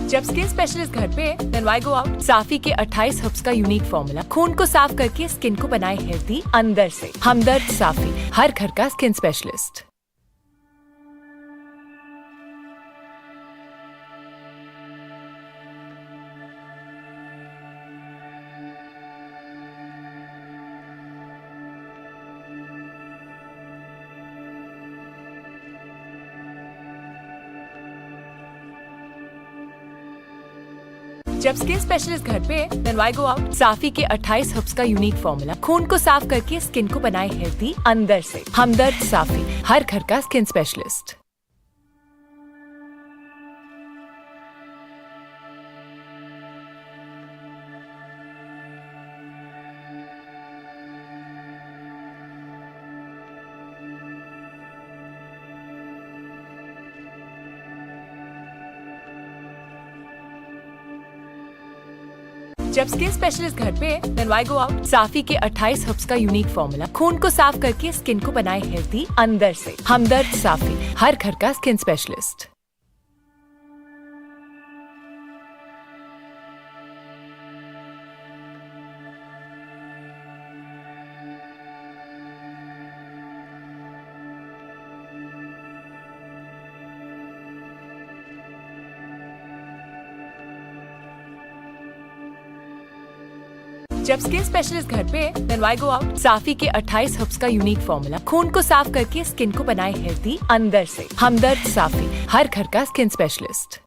जब skin specialist घर पे देन व्हाई गो आउट। साफी के 28 हर्ब्स का यूनिक फॉर्मूला खून को साफ करके स्किन को बनाए हेल्दी अंदर से। हमदर्द साफी, हर घर का स्किन स्पेशलिस्ट। जब स्किन स्पेशलिस्ट घर पे देन व्हाई गो आउट। साफी के 28 हर्ब्स का यूनिक फॉर्मूला खून को साफ करके स्किन को बनाए हेल्दी अंदर से। हमदर्द साफी, हर घर का स्किन स्पेशलिस्ट। जब स्किन स्पेशलिस्ट घर पे देन व्हाई गो आउट। साफी के 28 हर्ब्स का यूनिक फॉर्मूला खून को साफ करके स्किन को बनाए हेल्दी अंदर से। हमदर्द साफी, हर घर का स्किन स्पेशलिस्ट। जब स्किन स्पेशलिस्ट घर पे देन व्हाई गो आउट। साफी के 28 हर्ब्स का यूनिक फॉर्मूला खून को साफ करके स्किन को बनाए हेल्दी अंदर से। हमदर्द साफी, हर घर का स्किन स्पेशलिस्ट।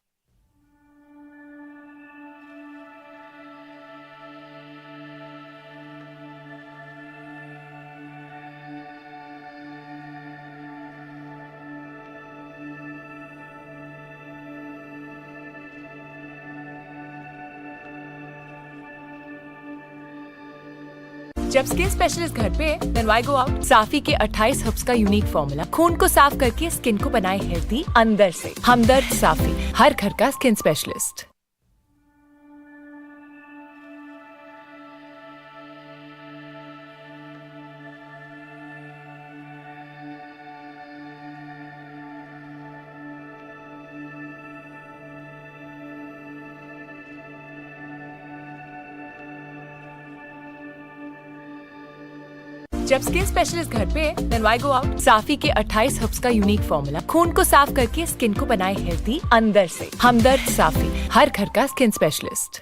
जब स्किन स्पेशलिस्ट घर पे देन व्हाई गो आउट। साफी के 28 हर्ब्स का यूनिक फॉर्मूला खून को साफ करके स्किन को बनाए हेल्दी अंदर से। हमदर्द साफी, हर घर का स्किन स्पेशलिस्ट। जब स्किन स्पेशलिस्ट घर पे देन व्हाई गो आउट। साफी के 28 हर्ब्स का यूनिक फॉर्मूला खून को साफ करके स्किन को बनाए हेल्दी अंदर से। हमदर्द साफी, हर घर का स्किन स्पेशलिस्ट।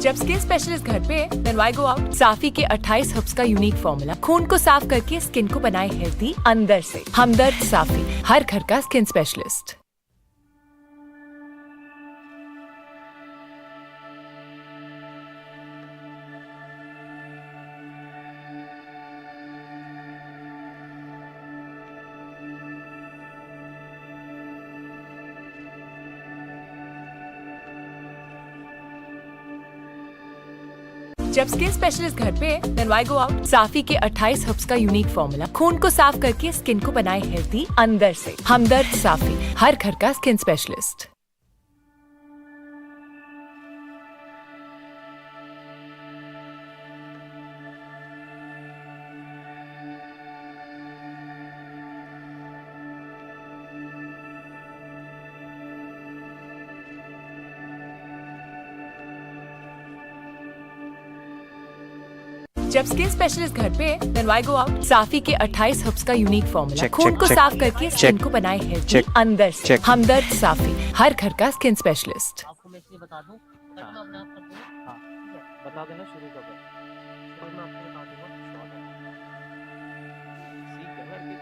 जब स्किन स्पेशलिस्ट घर पे देन व्हाई गो आउट। साफी के 28 हर्ब्स का यूनिक फॉर्मूला खून को साफ करके स्किन को बनाए हेल्दी अंदर से। हमदर्द साफी, हर घर का स्किन स्पेशलिस्ट। जब स्किन स्पेशलिस्ट घर पे देन व्हाई गो आउट। साफी के 28 हर्ब्स का यूनिक फॉर्मूला खून को साफ करके स्किन को बनाए हेल्दी अंदर से। हमदर्द साफी, हर घर का स्किन स्पेशलिस्ट। जब स्किन स्पेशलिस्ट घर पे देन व्हाई गो आउट। साफी के 28 हर्ब्स का यूनिक फॉर्मूला खून को साफ करके स्किन को बनाए हेल्दी अंदर से। हमदर्द साफी, हर घर का स्किन स्पेशलिस्ट। आपको मैं इसलिए बता दूं ताकि मैं अपने आप कर दूं। हाँ, बता देना शुरू कर दो। और मैं आपको बता दूंगा शॉर्ट है। सीख गया ना कि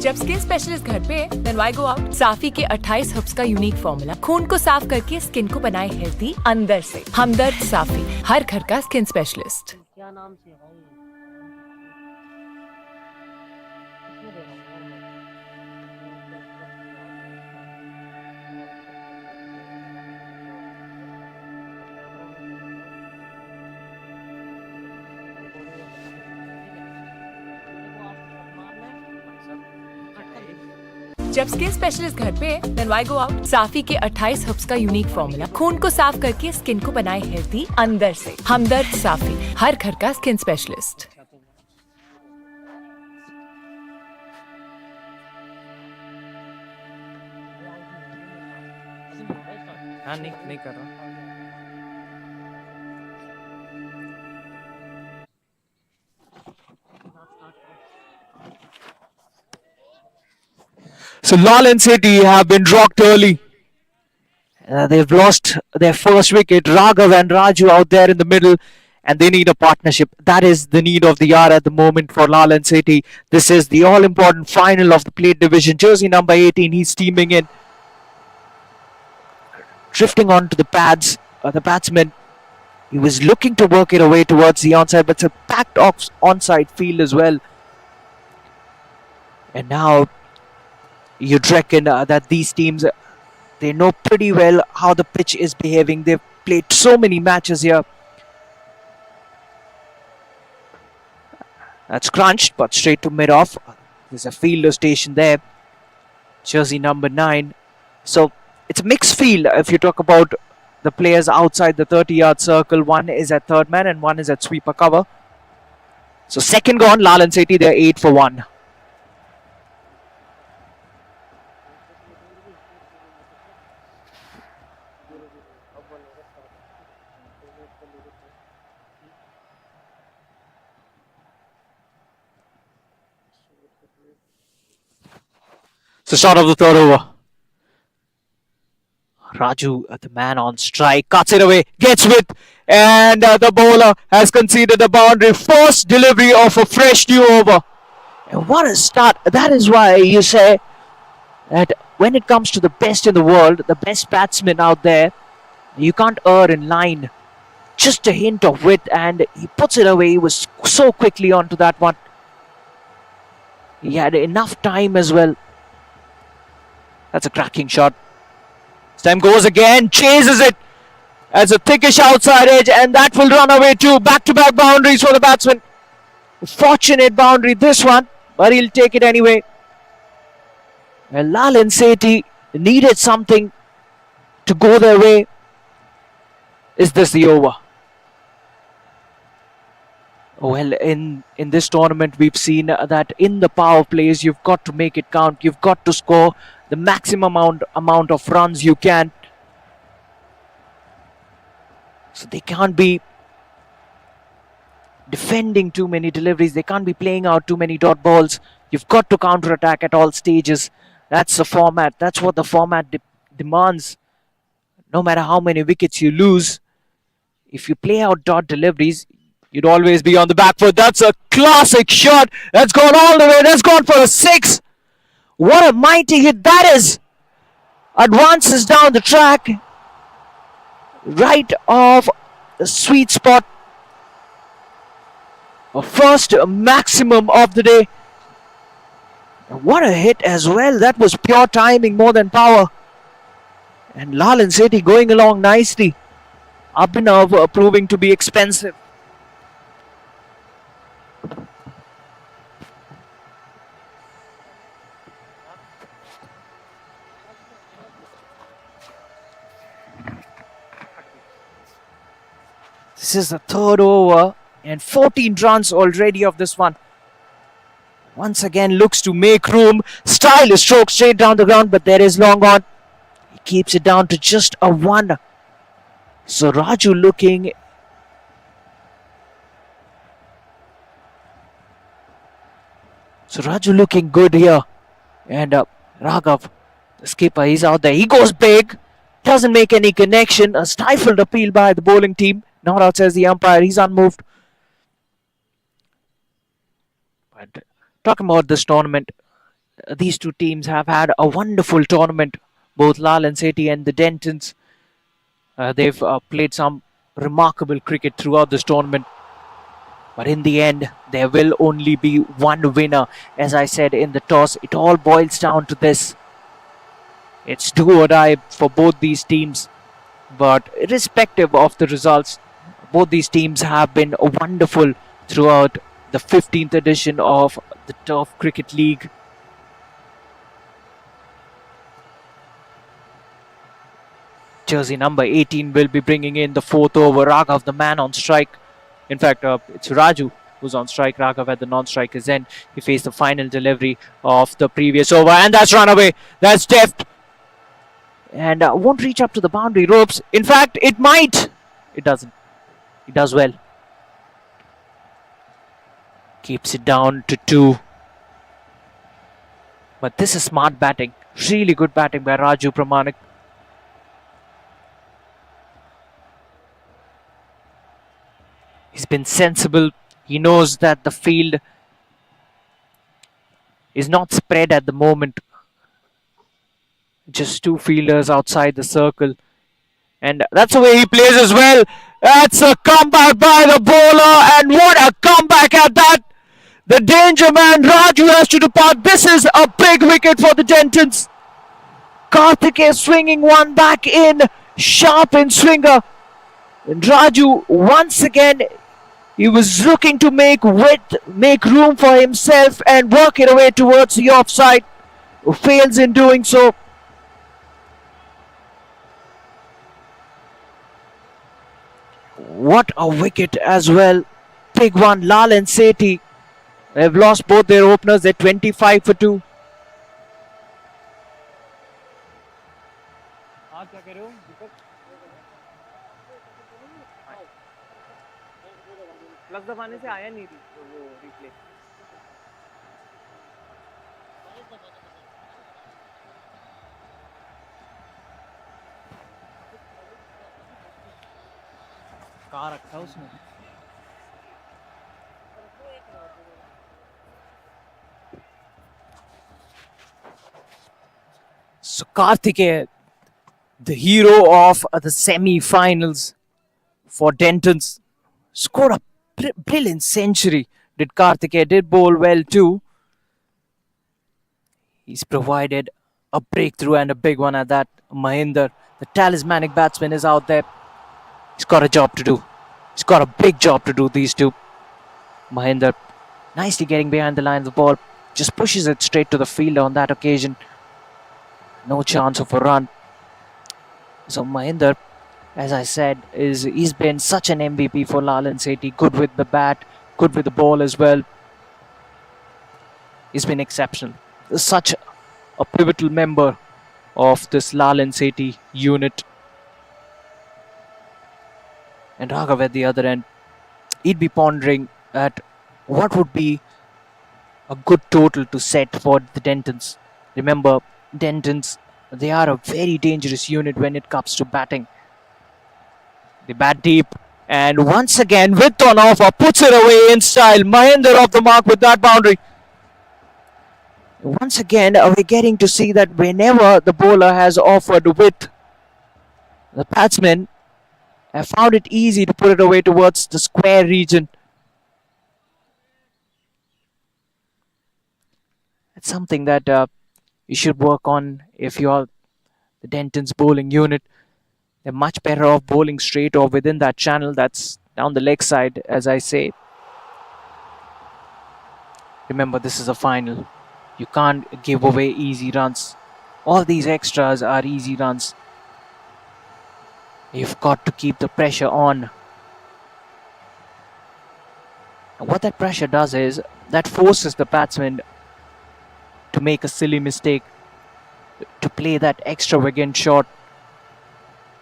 जब स्किन स्पेशलिस्ट घर पे देन व्हाई गो आउट। साफी के 28 हर्ब्स का यूनिक फॉर्मूला खून को साफ करके स्किन को बनाए हेल्दी अंदर से। हमदर्द साफी, हर घर का स्किन स्पेशलिस्ट। क्या नाम से है भाई? इसमें दे रहा हूँ यार मैं। जब स्किन स्पेशलिस्ट घर पे then why go out? साफी के 28 हर्ब्स का यूनिक फॉर्मूला खून को साफ करके स्किन को बनाए हेल्दी अंदर से। हमदर्द साफी, हर घर का स्किन स्पेशलिस्ट। हाँ नहीं कर रहा। So Lall and Sethi have been rocked early. They've lost their first wicket. Raghav and Raju out there in the middle, and they need a partnership. That is the need of the hour at the moment for Lall and Sethi. This is the all-important final of the plate division. Jersey number 18, he's steaming in. Drifting onto the pads, the batsman. He was looking to work it away towards the onside, but it's a packed off onside field as well. And now you'd reckon that these teams, they know pretty well how the pitch is behaving. They've played so many matches here. That's crunched, but straight to mid-off. There's a fielder station there. Jersey number 9. So it's a mixed field if you talk about the players outside the 30-yard circle. One is at third man and one is at sweeper cover. So second gone, Lall and Sethi, they're 8 for 1. So start of the third over. Raju, the man on strike, cuts it away, gets width, and the bowler has conceded the boundary. First delivery of a fresh new over. And what a start. That is why you say that when it comes to the best in the world, the best batsmen out there, you can't err in line. Just a hint of width, and he puts it away. He was so quickly onto that one. He had enough time as well. That's a cracking shot. This time goes again, chases it as a thickish outside edge, and that will run away too. Back-to-back boundaries for the batsman. Fortunate boundary this one, but he'll take it anyway. Well, Lall and Sethi needed something to go their way. Is this the over? Well, in this tournament, we've seen that in the power plays, you've got to make it count. You've got to score the maximum amount of runs you can. So they can't be defending too many deliveries. They can't be playing out too many dot balls. You've got to counter-attack at all stages. That's the format. That's what the format demands. No matter how many wickets you lose, if you play out dot deliveries, you'd always be on the back foot. That's a classic shot. That's gone all the way. That's gone for a 6. What a mighty hit that is. Advances down the track. Right off the sweet spot. A first maximum of the day. And what a hit as well. That was pure timing more than power. And Lall and Sethi going along nicely. Abhinav proving to be expensive. This is the third over and 14 runs already of this one. Once again looks to make room. Stylish stroke straight down the ground, but there is long on. He keeps it down to just a 1. So Raju looking good here. And Raghav, the skipper, he's out there. He goes big. Doesn't make any connection. A stifled appeal by the bowling team. Not out, says the umpire. He's unmoved. But talking about this tournament, these two teams have had a wonderful tournament. Both Lall and Sethi and the Dentons. They've played some remarkable cricket throughout this tournament. But in the end, there will only be one winner. As I said in the toss, it all boils down to this. It's do or die for both these teams. But irrespective of the results, both these teams have been wonderful throughout the 15th edition of the Turf Cricket League. Jersey number 18 will be bringing in the fourth over. Raghav, the man on strike. In fact, it's Raju who's on strike. Raghav at the non-striker's end. He faced the final delivery of the previous over, and that's run away. That's deft. And won't reach up to the boundary ropes. In fact, it might. It doesn't. He does well. Keeps it down to 2. But this is smart batting. Really good batting by Raju Pramanik. He's been sensible. He knows that the field is not spread at the moment. Just 2 fielders outside the circle. And that's the way he plays as well. That's a comeback by the bowler. And what a comeback at that. The danger man Raju has to depart. This is a big wicket for the Dentons. Karthikeya swinging one back in. Sharp in swinger. And Raju once again, he was looking to make width, make room for himself and work it away towards the offside. Fails in doing so. What a wicket as well. Big one. Lall and Sethi have lost both their openers. They're 25 for 2. Plus दबाने से आया नहीं वो replay. कहाँ रखा उसने? So Karthikeya, the hero of the semi-finals for Dentons, scored a brilliant century. Did Karthikeya, did bowl well too. He's provided a breakthrough and a big one at that. Mahinder, the talismanic batsman, is out there. He's got a job to do. He's got a big job to do, these two. Mahinder, nicely getting behind the line of the ball. Just pushes it straight to the fielder on that occasion. No chance of a run. So Mahinder, as I said, he's been such an MVP for Lall and Sethi. Good with the bat, good with the ball as well. He's been exceptional. Such a pivotal member of this Lall and Sethi unit. And Raghav at the other end, he'd be pondering at what would be a good total to set for the Dentons. Remember, Dentons, they are a very dangerous unit when it comes to batting. They bat deep, and once again, with on offer, puts it away in style. Mahinder off the mark with that boundary. Once again, we're getting to see that whenever the bowler has offered width, the batsmen have found it easy to put it away towards the square region. It's something that you should work on if you're the Dentons bowling unit. They're much better off bowling straight or within that channel that's down the leg side, as I say. Remember, this is a final. You can't give away easy runs. All these extras are easy runs. You've got to keep the pressure on. And what that pressure does is that forces the batsman to make a silly mistake, to play that extravagant shot.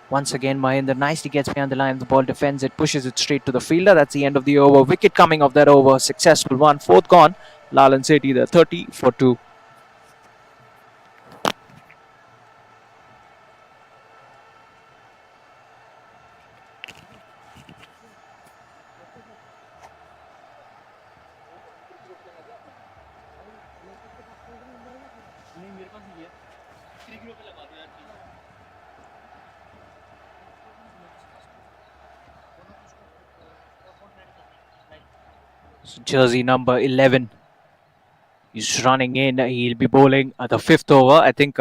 Once again, Mahinder nicely gets behind the line. The ball defends it, pushes it straight to the fielder. That's the end of the over. Wicket coming off that over. Successful one. 4th gone. Lall and Sethi, they're 30 for 2. So jersey number 11 is running in. He'll be bowling the 5th over. I think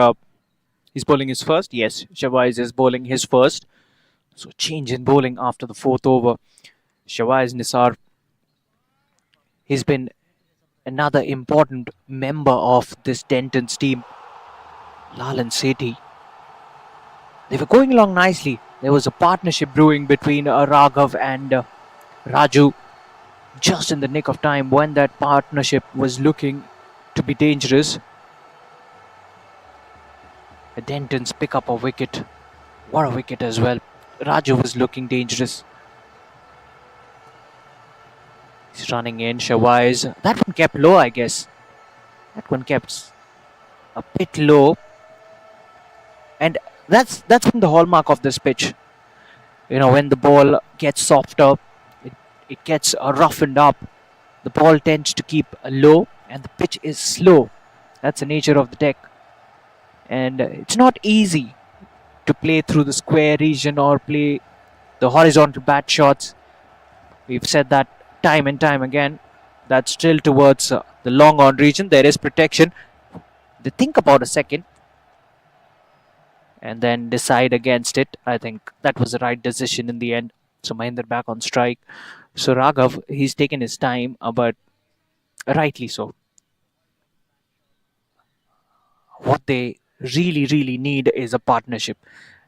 he's bowling his first. Yes, Shawais is bowling his first. So change in bowling after the 4th over. Shawais Nisar, he's been another important member of this Dentons team. Lall and Sethi, They were going along nicely. There was a partnership brewing between Raghav and Raju just in the nick of time when that partnership was looking to be dangerous. The Dentons pick up a wicket. What a wicket as well. Raju was looking dangerous. He's running in, Shawais. That one kept low, I guess. That one kept a bit low. And that's been the hallmark of this pitch. You know, when the ball gets softer, it gets roughened up. The ball tends to keep low and the pitch is slow. That's the nature of the deck. And it's not easy to play through the square region or play the horizontal bat shots. We've said that time and time again. That's still towards the long on region. There is protection. They think about a second and then decide against it. I think that was the right decision in the end. So Mahinder back on strike. So Raghav, he's taken his time, but rightly so. What they really need is a partnership,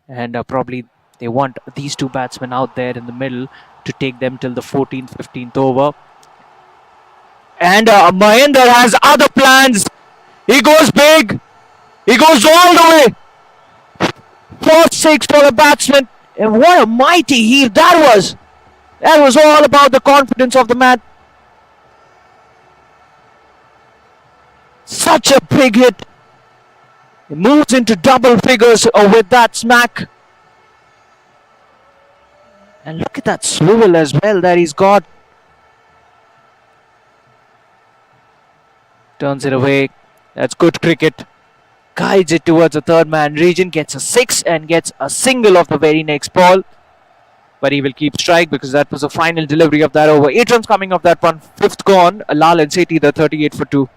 and probably they want these two batsmen out there in the middle to take them till the 14th, 15th over. And Mahinder has other plans. He goes big. He goes all the way. 4-6 for the batsman. And what a mighty heave that was. That was all about the confidence of the man. Such a big hit. He moves into double figures with that smack. And look at that swivel as well that he's got. Turns it away. That's good cricket. Guides it towards the third man region. Gets a 6 and gets a single of the very next ball. But he will keep strike because that was the final delivery of that over. 8 runs coming off that one. 5th gone. Lall and Sethi, the 38 for 2.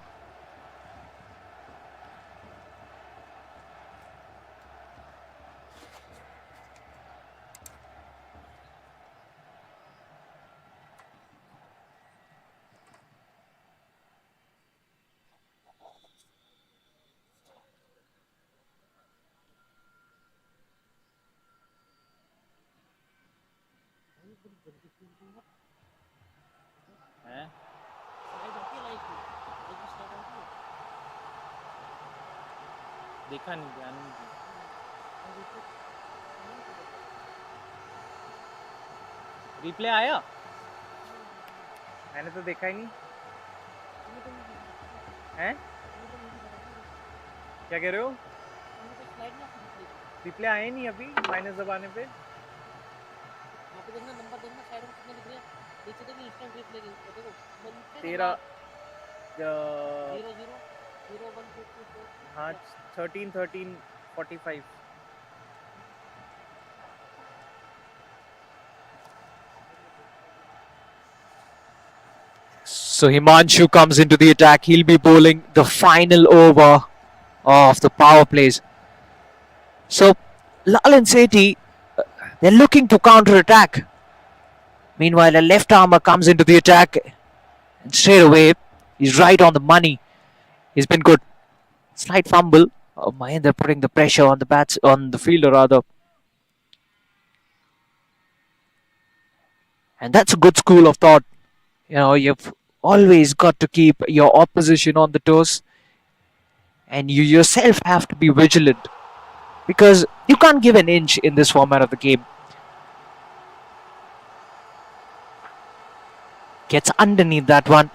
देखा नहीं ध्यान नहीं दिया replay आया मैंने तो देखा ही नहीं हैं क्या कह रहे हो रिप्ले आए नहीं अभी माइनस दबाने पे तेरा हाँ 13-13-45 So Himanshu comes into the attack. He'll be bowling the final over of the power plays. So Lall and Sethi, they're looking to counter-attack. Meanwhile, a left armer comes into the attack and straight away he's right on the money. He's been good. Slight fumble. Oh, Mahinder putting the pressure on the fielder rather. And that's a good school of thought. You know, you've always got to keep your opposition on the toes. And you yourself have to be vigilant. Because you can't give an inch in this format of the game. Gets underneath that one.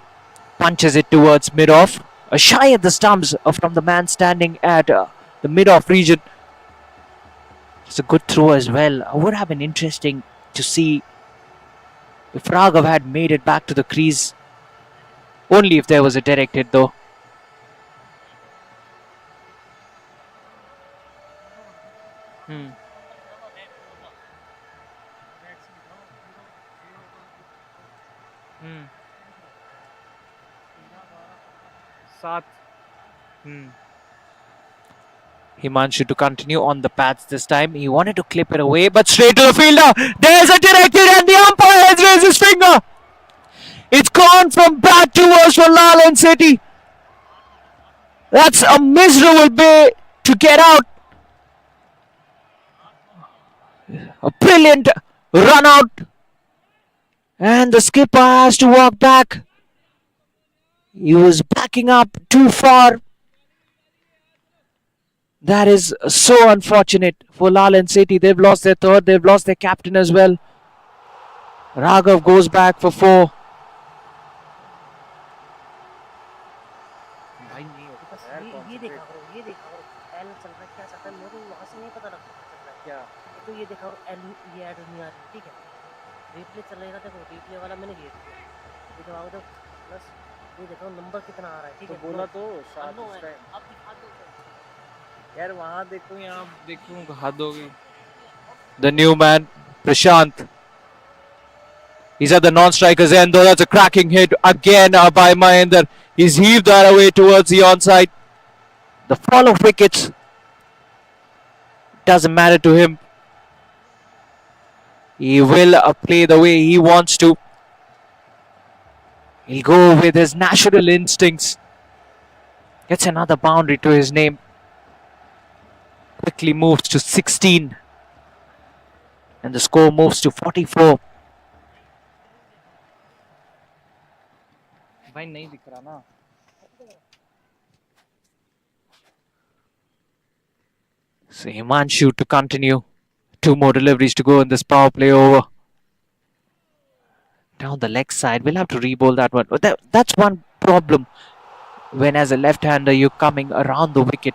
Punches it towards mid-off. A shy at the stumps from the man standing at the mid-off region. It's a good throw as well. It would have been interesting to see if Raghav had made it back to the crease. Only if there was a direct hit though. Himanshu to continue on the pads this time. He wanted to clip it away, but straight to the fielder. There's a direct hit and the umpire has raised his finger. It's gone from bat to worse for Lall and Sethi. That's a miserable way to get out. A brilliant run out. And the skipper has to walk back. He was backing up too far. That is so unfortunate for Lall and Sethi. They've lost their third. They've lost their captain as well. Raghav goes back for 4. भाई नहीं होता बस यार, ये देखा concentrate। करो, ये देखा करो एल चल रहा है, क्या चल रहा है, मेरे को वहाँ से नहीं पता लगता क्या चल रहा है। क्या तो ये देखा करो एल, ये ऐड नहीं आ रही, ठीक है। रिप्ले चल रहेगा, देखो रिप्ले वाला मैंने ये दिखाओ तो बस ये देखो नंबर कितना आ रहा है, ठीक तो है। बोला तो साथ अननो उस है, टाइम अब दिखा दो यार, वहाँ देखूं यहाँ देखूं, हद होगी। The new man, Prashant. He's at the non-striker's end, though. That's a cracking hit again by Mahendra. He's heaved that away towards the onside. The fall of wickets doesn't matter to him. He will play the way he wants to. He'll go with his natural instincts. Gets another boundary to his name. Quickly moves to 16. And the score moves to 44. भाई नहीं दिख रहा ना। So Himanshu to continue. 2 more deliveries to go in this power play over. Down the leg side. We'll have to re-bowl that one. But that's one problem. When as a left-hander you're coming around the wicket.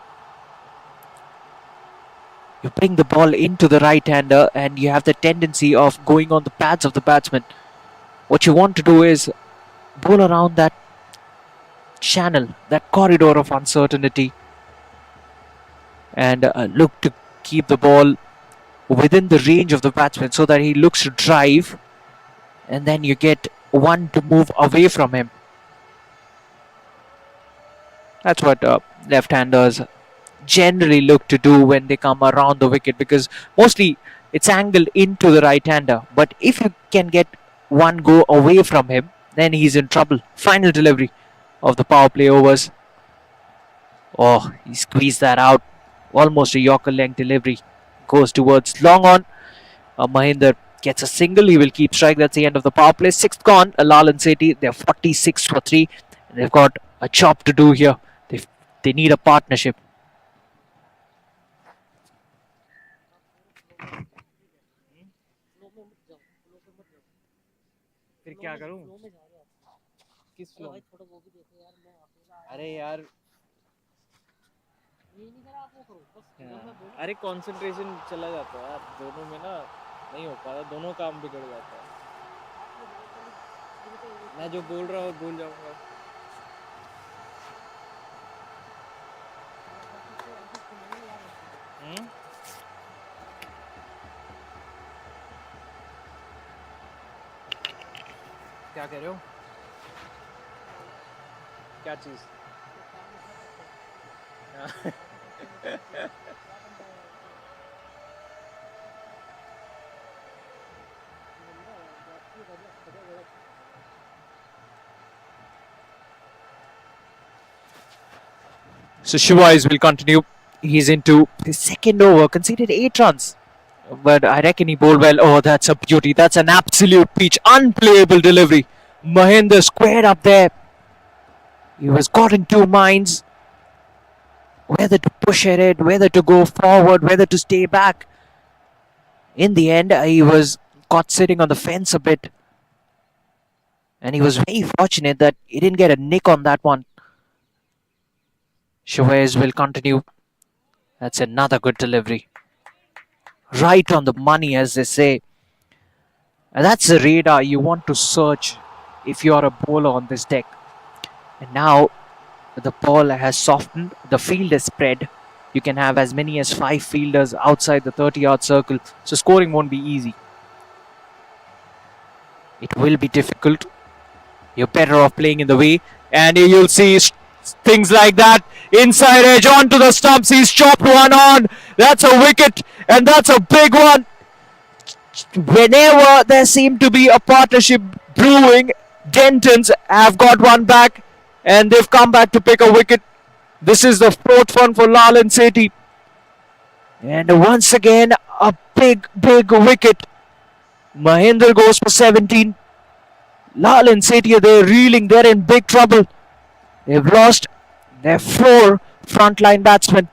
You bring the ball into the right-hander and you have the tendency of going on the pads of the batsman. What you want to do is bowl around that channel, that corridor of uncertainty, and look to keep the ball within the range of the batsman so that he looks to drive, and then you get one to move away from him. That's what left-handers generally look to do when they come around the wicket, because mostly it's angled into the right-hander. But if you can get one go away from him, then he's in trouble. Final delivery of the power play overs. Oh, he squeezed that out. Almost a Yorker length delivery. Goes towards long on. Mahendra gets a single. He will keep strike. That's the end of the power play. 6th gone. Lall and Sethi, they're 46 for 3. And they've got a job to do here. They need a partnership. फिर क्या करूं? Flow में जा रहे हो किस आप। Flow? भाई थोड़ा वो भी देखो यार, मैं अकेला अरे यार, ये नहीं करा, आप वो करो बस जब मैं बोलूं। अरे कंसंट्रेशन चला जाता है यार, दोनों में ना नहीं हो पाता, दोनों काम बिगड़ जाता है। मैं जो बोल रहा हूँ भूल जाऊंगा। क्या कह रहे हो? क्या चीज? So Shivais will continue. He's into his second over, conceded 8 runs. But I reckon he bowled well. Oh, that's a beauty. That's an absolute peach. Unplayable delivery. Mahendra squared up there. He was caught in 2 minds. Whether to push ahead, whether to go forward, whether to stay back. In the end, he was caught sitting on the fence a bit. And he was very fortunate that he didn't get a nick on that one. Chavez will continue. That's another good delivery. Right on the money, as they say. And that's the radar you want to search if you're a bowler on this deck. And now the ball has softened. The field is spread. You can have as many as 5 fielders outside the 30-yard circle. So scoring won't be easy. It will be difficult. You're better off playing in the way. And you'll see things like that. Inside edge onto the stumps. He's chopped one on. That's a wicket. And that's a big one. Whenever there seemed to be a partnership brewing, Dentons have got one back. And they've come back to pick a wicket. This is the 4th one for Lall and Sethi. And once again, a big wicket. Mahendra goes for 17. Lall and Sethi are there reeling. They're in big trouble. They've lost their 4 frontline batsmen.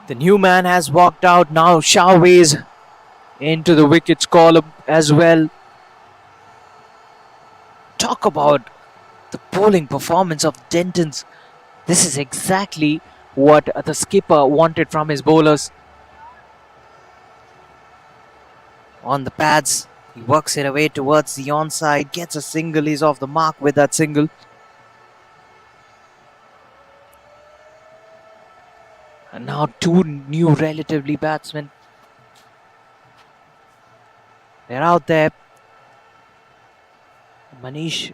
The new man has walked out now. Shahways into the wickets column as well. Talk about the bowling performance of Dentons. This is exactly what the skipper wanted from his bowlers. On the pads, he works it away towards the onside, gets a single, he's off the mark with that single. And now 2 new relatively batsmen. They're out there. Manish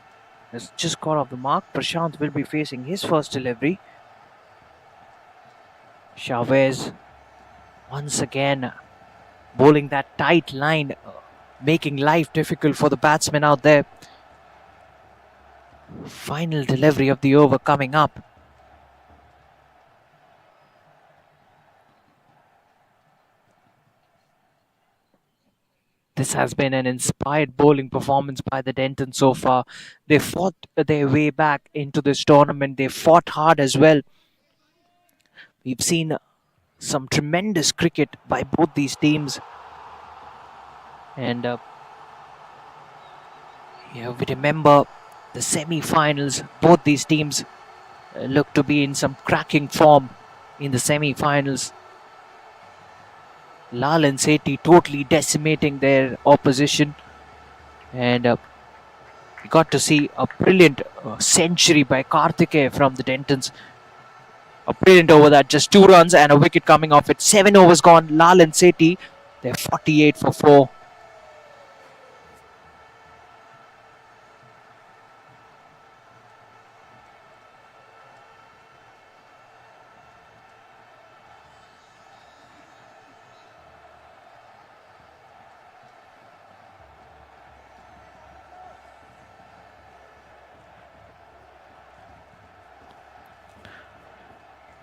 has just got off the mark. Prashant will be facing his first delivery. Chavez once again bowling that tight line, making life difficult for the batsmen out there. Final delivery of the over coming up. This has been an inspired bowling performance by the Dentons so far. They fought their way back into this tournament. They fought hard as well. We've seen some tremendous cricket by both these teams. And we remember the semi-finals. Both these teams look to be in some cracking form in the semi-finals. Lall and Sethi totally decimating their opposition, and we got to see a brilliant century by Karthikeya from the Dentons. A brilliant over that, just 2 runs and a wicket coming off it. 7 overs gone. Lall and Sethi, they're 48 for 4.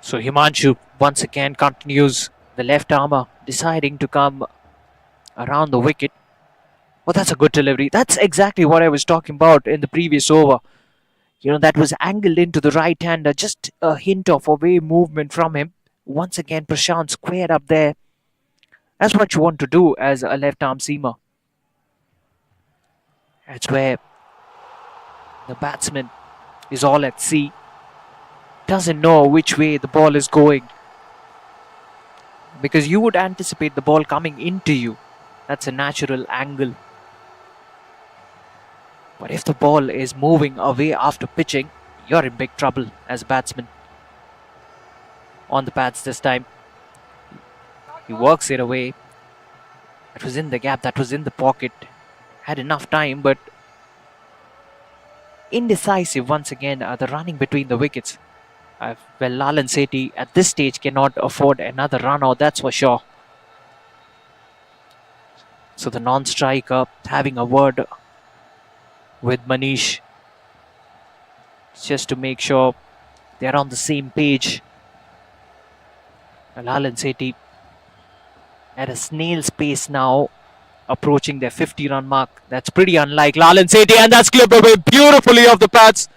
So Himanshu once again continues the left armour, deciding to come around the wicket. Oh, that's a good delivery. That's exactly what I was talking about in the previous over. You know, that was angled into the right hander, just a hint of away movement from him. Once again, Prashant squared up there. That's what you want to do as a left arm seamer. That's where the batsman is all at sea. Doesn't know which way the ball is going, because you would anticipate the ball coming into you. That's a natural angle. But if the ball is moving away after pitching, you're in big trouble as a batsman. On the pads this time. He works it away. That was in the gap, that was in the pocket. Had enough time, but indecisive once again, the running between the wickets. Well, Lall and Sethi at this stage cannot afford another run out, that's for sure. So the non-striker having a word with Manish just to make sure they're on the same page. Lall and Sethi at a snail's pace now, approaching their 50-run mark. That's pretty unlike Lall and Sethi, and that's clipped away beautifully off the pads.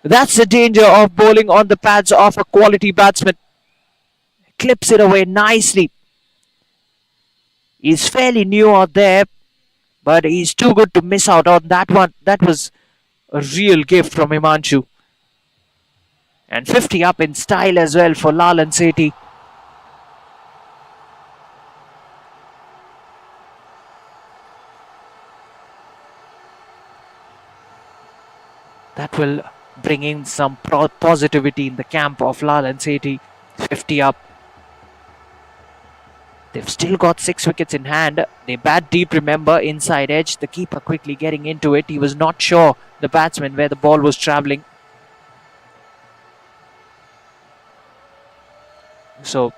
That's the danger of bowling on the pads of a quality batsman. Clips it away nicely. He's fairly new out there, but he's too good to miss out on that one. That was a real gift from Himanshu. And 50 up in style as well for Lall and Sethi. That will bring in some positivity in the camp of Lall and Sethi. 50 up. They've still got 6 wickets in hand. They bat deep, remember, inside edge. The keeper quickly getting into it. He was not sure, the batsman, where the ball was travelling. So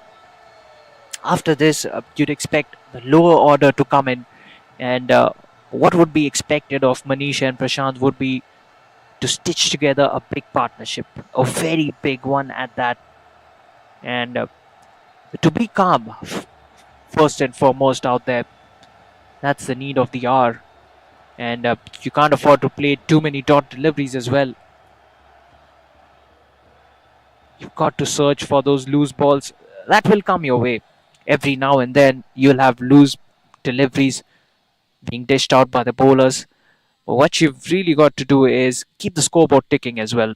after this, you'd expect the lower order to come in. And what would be expected of Manish and Prashant would be to stitch together a big partnership. A very big one at that. And to be calm, first and foremost out there. That's the need of the hour. And you can't afford to play too many dot deliveries as well. You've got to search for those loose balls. That will come your way. Every now and then you'll have loose deliveries being dished out by the bowlers. But what you've really got to do is keep the scoreboard ticking as well.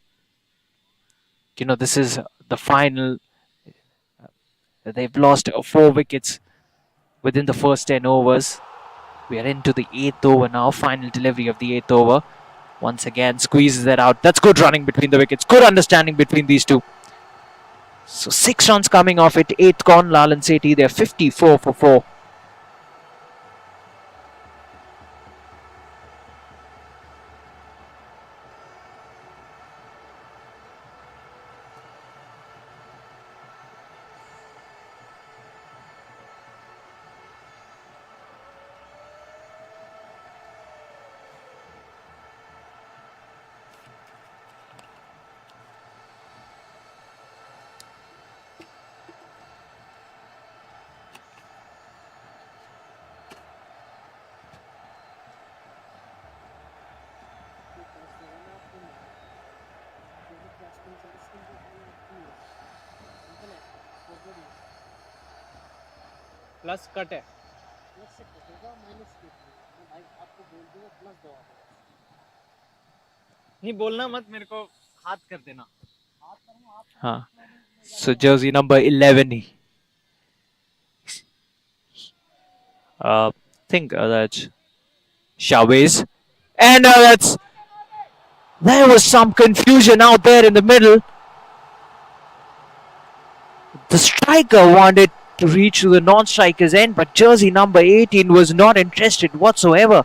You know, this is the final. They've lost 4 wickets within the first 10 overs. We are into the 8th over now. Final delivery of the 8th over. Once again, squeezes that out. That's good running between the wickets. Good understanding between these two. So 6 runs coming off it. 8th gone, Lall and Sethi. They're 54 for 4. Plus cut है plus से कटेगा minus से मैं भाई आपको बोल दूंगा plus दो आप नहीं बोलना मत मेरे को हाथ कर देना हाथ करूँ आप Huh. So jersey number 11. Think that's Chavez. And there was some confusion out there in the middle. The striker wanted to reach to the non-striker's end, but jersey number 18 was not interested whatsoever.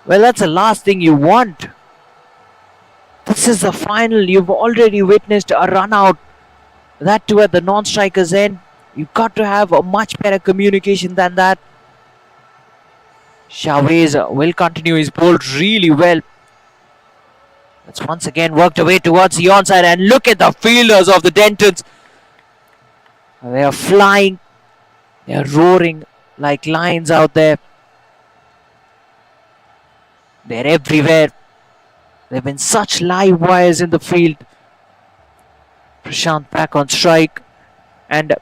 Well, that's the last thing you want. This is the final. You've already witnessed a run out. That too at the non-striker's end. You've got to have a much better communication than that. Chavez will continue his bowl really well. That's once again worked away towards the onside, and look at the fielders of the Dentons. They are flying. They are roaring like lions out there. They're everywhere. There have been such live wires in the field. Prashant back on strike. And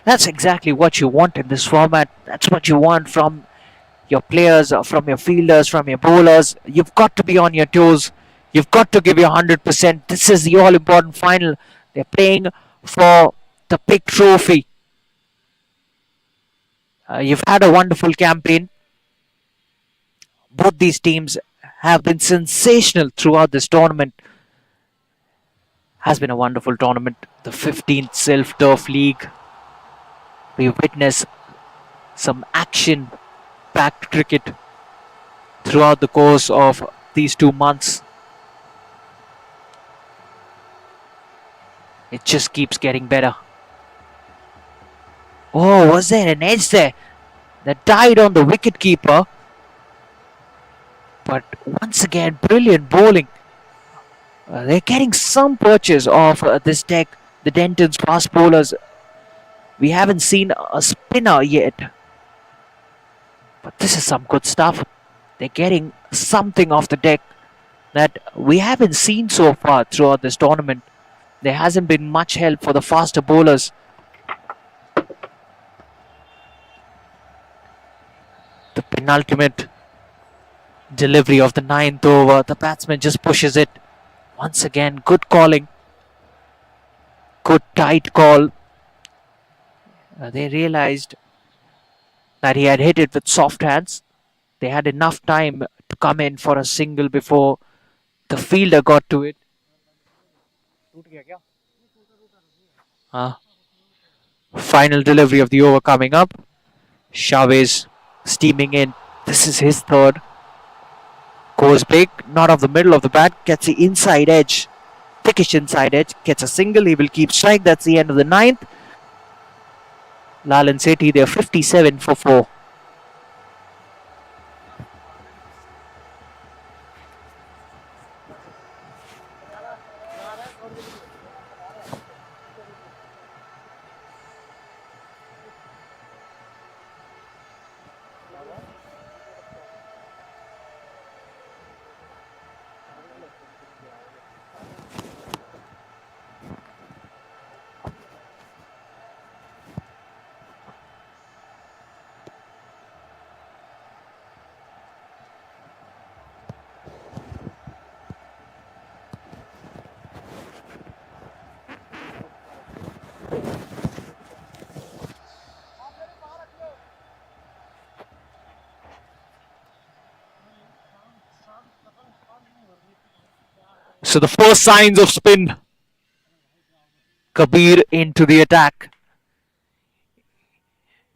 that's exactly what you want in this format. That's what you want from your players, from your fielders, from your bowlers. You've got to be on your toes. You've got to give your 100%. This is the all-important final. They're playing for the big trophy. You've had a wonderful campaign. Both these teams have been sensational throughout this tournament. Has been a wonderful tournament. The 15th Self Turf League. We witness some action-packed cricket throughout the course of these 2 months. It just keeps getting better. Oh, was there an edge there that died on the wicketkeeper? But once again, brilliant bowling. They're getting some purchase of this deck, the Dentons fast bowlers. We haven't seen a spinner yet. But this is some good stuff. They're getting something off the deck that we haven't seen so far throughout this tournament. There hasn't been much help for the faster bowlers. The penultimate delivery of the 9th over. The batsman just pushes it. Once again, good calling. Good tight call. They realized that he had hit it with soft hands. They had enough time to come in for a single before the fielder got to it. टूट गया क्या Final delivery of the over coming up. Chavez steaming in. This is his third. Goes big, not off the middle of the bat, gets the inside edge. Thickish inside edge, gets a single. He will keep strike. That's the end of the ninth. Lall and Sethi, they're 57 for 4. So the first signs of spin. Kabir into the attack.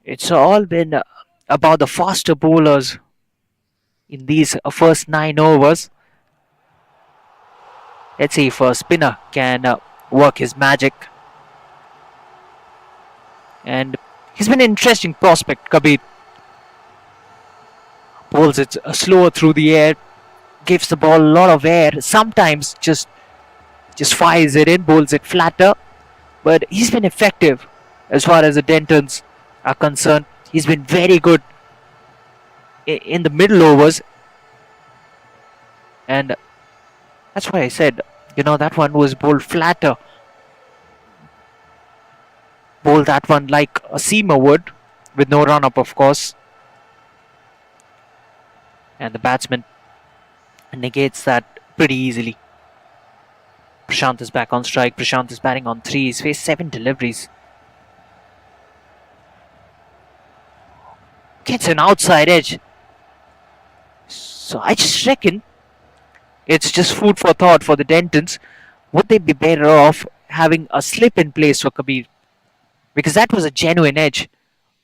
It's all been about the faster bowlers in these first 9 overs. Let's see if a spinner can work his magic. And he's been an interesting prospect, Kabir. Bowls it slower through the air, gives the ball a lot of air. Sometimes just fires it in, bowls it flatter. But he's been effective as far as the Dentons are concerned. He's been very good in the middle overs. And that's why I said, that one was bowled flatter. Bowl that one like a seamer would, with no run-up, of course. And the batsman negates that pretty easily. Prashant is back on strike. Prashant is batting on 3. He's faced 7 deliveries. Gets an outside edge. So I just reckon it's just food for thought for the Dentons. Would they be better off having a slip in place for Kabir? Because that was a genuine edge.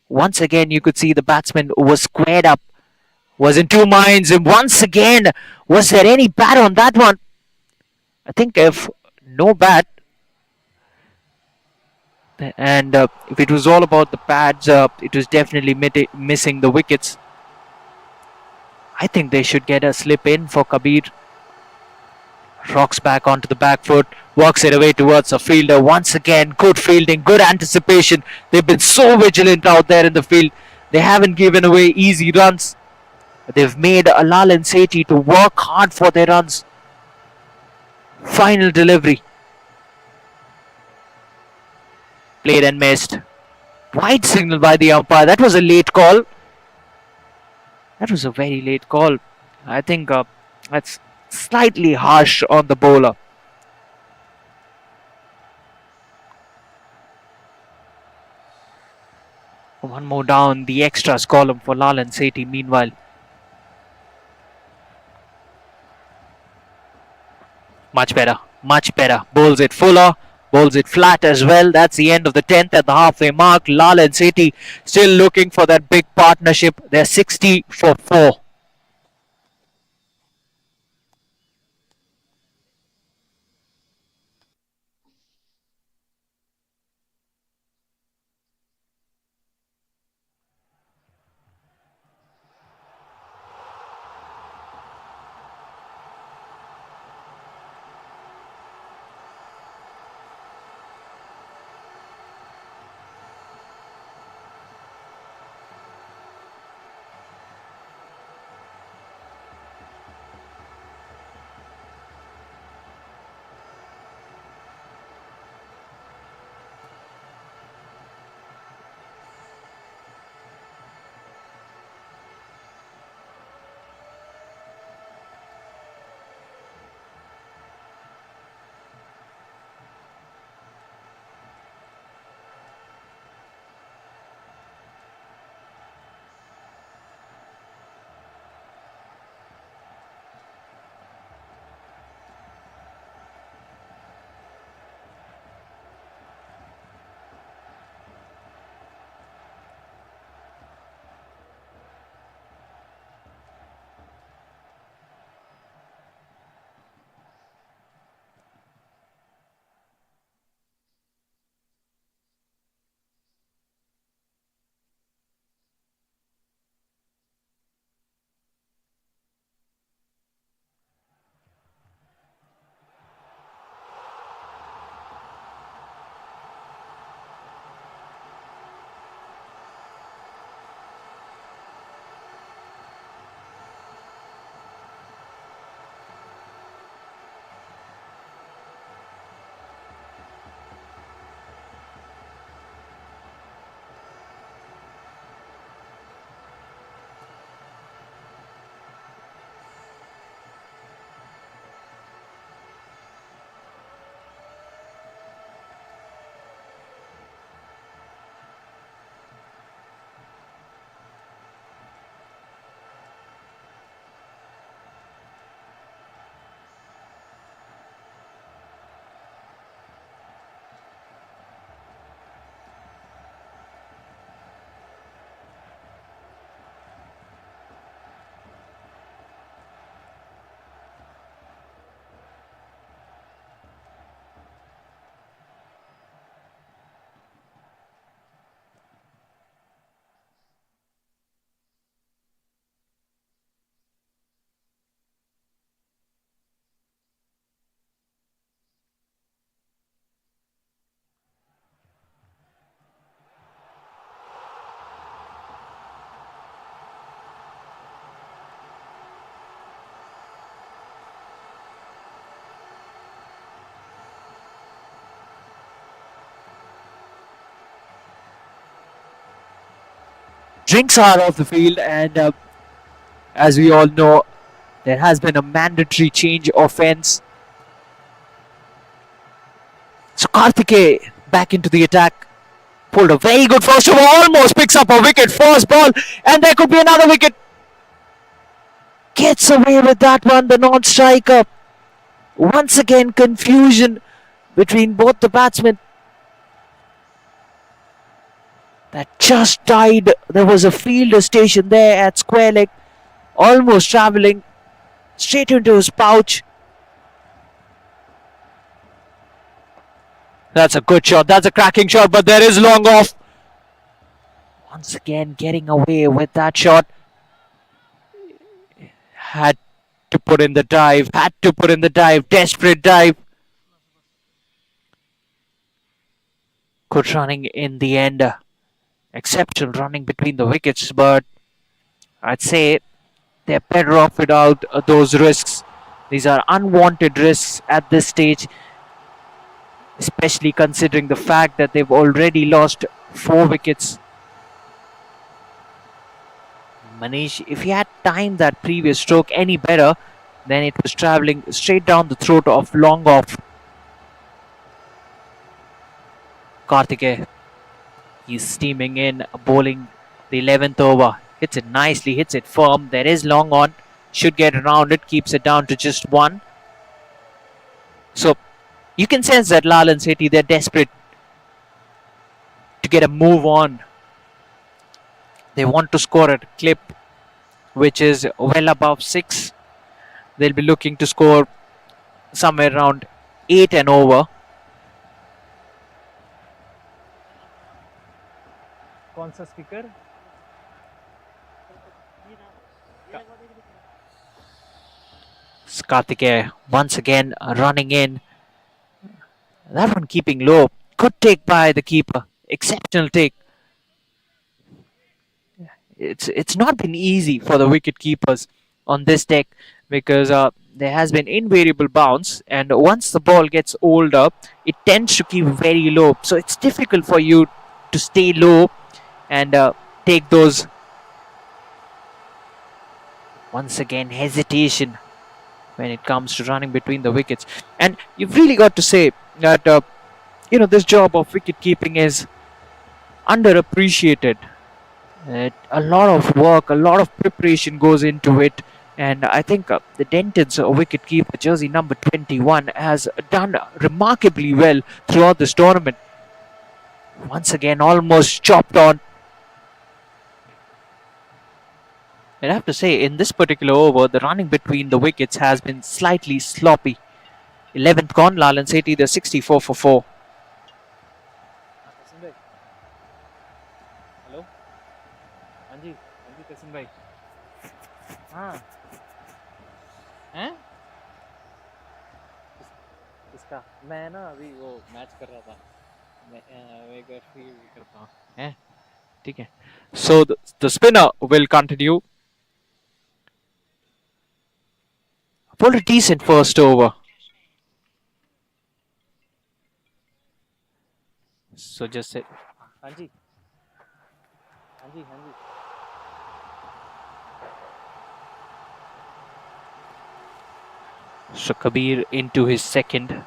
Once again, you could see the batsman was squared up, was in two minds, and once again, was there any bat on that one? I think if no bat, and if it was all about the pads, it was definitely missing the wickets. I think they should get a slip in for Kabir. Rocks back onto the back foot, works it away towards the fielder. Once again, good fielding, good anticipation. They've been so vigilant out there in the field. They haven't given away easy runs. They've made Lall and Sethi to work hard for their runs. Final delivery. Played and missed. Wide signal by the umpire. That was a late call. That was a very late call. I think that's slightly harsh on the bowler. One more down the extras column for Lall and Sethi meanwhile. Much better, much better. Bowls it fuller, bowls it flat as well. That's the end of the 10th at the halfway mark. Lall and Sethi still looking for that big partnership. They're 60 for 4. drinks are off the field, and as we all know, there has been a mandatory change offense. So Karthike back into the attack. Pulled a very good first over, almost picks up a wicket, first ball, and there could be another wicket. Gets away with that one, the non-striker. Once again, confusion between both the batsmen. That just died. There was a fielder station there at square leg, almost travelling straight into his pouch. That's a good shot. That's a cracking shot, but there is long off. Once again, getting away with that shot. Had to put in the dive. Had to put in the dive. Desperate dive. Good running in the end. Exceptional running between the wickets, but I'd say they're better off without those risks. These are unwanted risks at this stage, especially considering the fact that they've already lost 4 wickets. Manish, if he had timed that previous stroke any better, then it was travelling straight down the throat of long off. Karthike, he's steaming in, bowling the 11th over. Hits it nicely, hits it firm. There is long on. Should get around it, keeps it down to just 1. So, you can sense that Lall and Sethi, they're desperate to get a move on. They want to score a clip which is well above 6. They'll be looking to score somewhere around 8 and over. कौन सा speaker? Karthike once again running in. That one keeping low. Good take by the keeper. Exceptional take. It's not been easy for the wicket keepers on this deck because there has been invariable bounce, and once the ball gets older, it tends to keep very low. So it's difficult for you to stay low and take those. Once again, hesitation when it comes to running between the wickets, and you've really got to say that this job of wicket keeping is underappreciated. A lot of work, a lot of preparation goes into it, and I think the Dentons wicket keeper, jersey number 21, has done remarkably well throughout this tournament. Once again, almost chopped on. I have to say, in this particular over, the running between the wickets has been slightly sloppy. 11th gone, Lall and Sethi, they're 64 for 4. Hello हाँ जी कसिम भाई हाँ हैं किसका मैं ना अभी वो match कर रहा था मैं एक रेफरी करता हूँ हैं ठीक है. So the spinner will continue. Pulled a decent first over. So just say हाँ जी हाँ जी हाँ जी so Kabir into his second.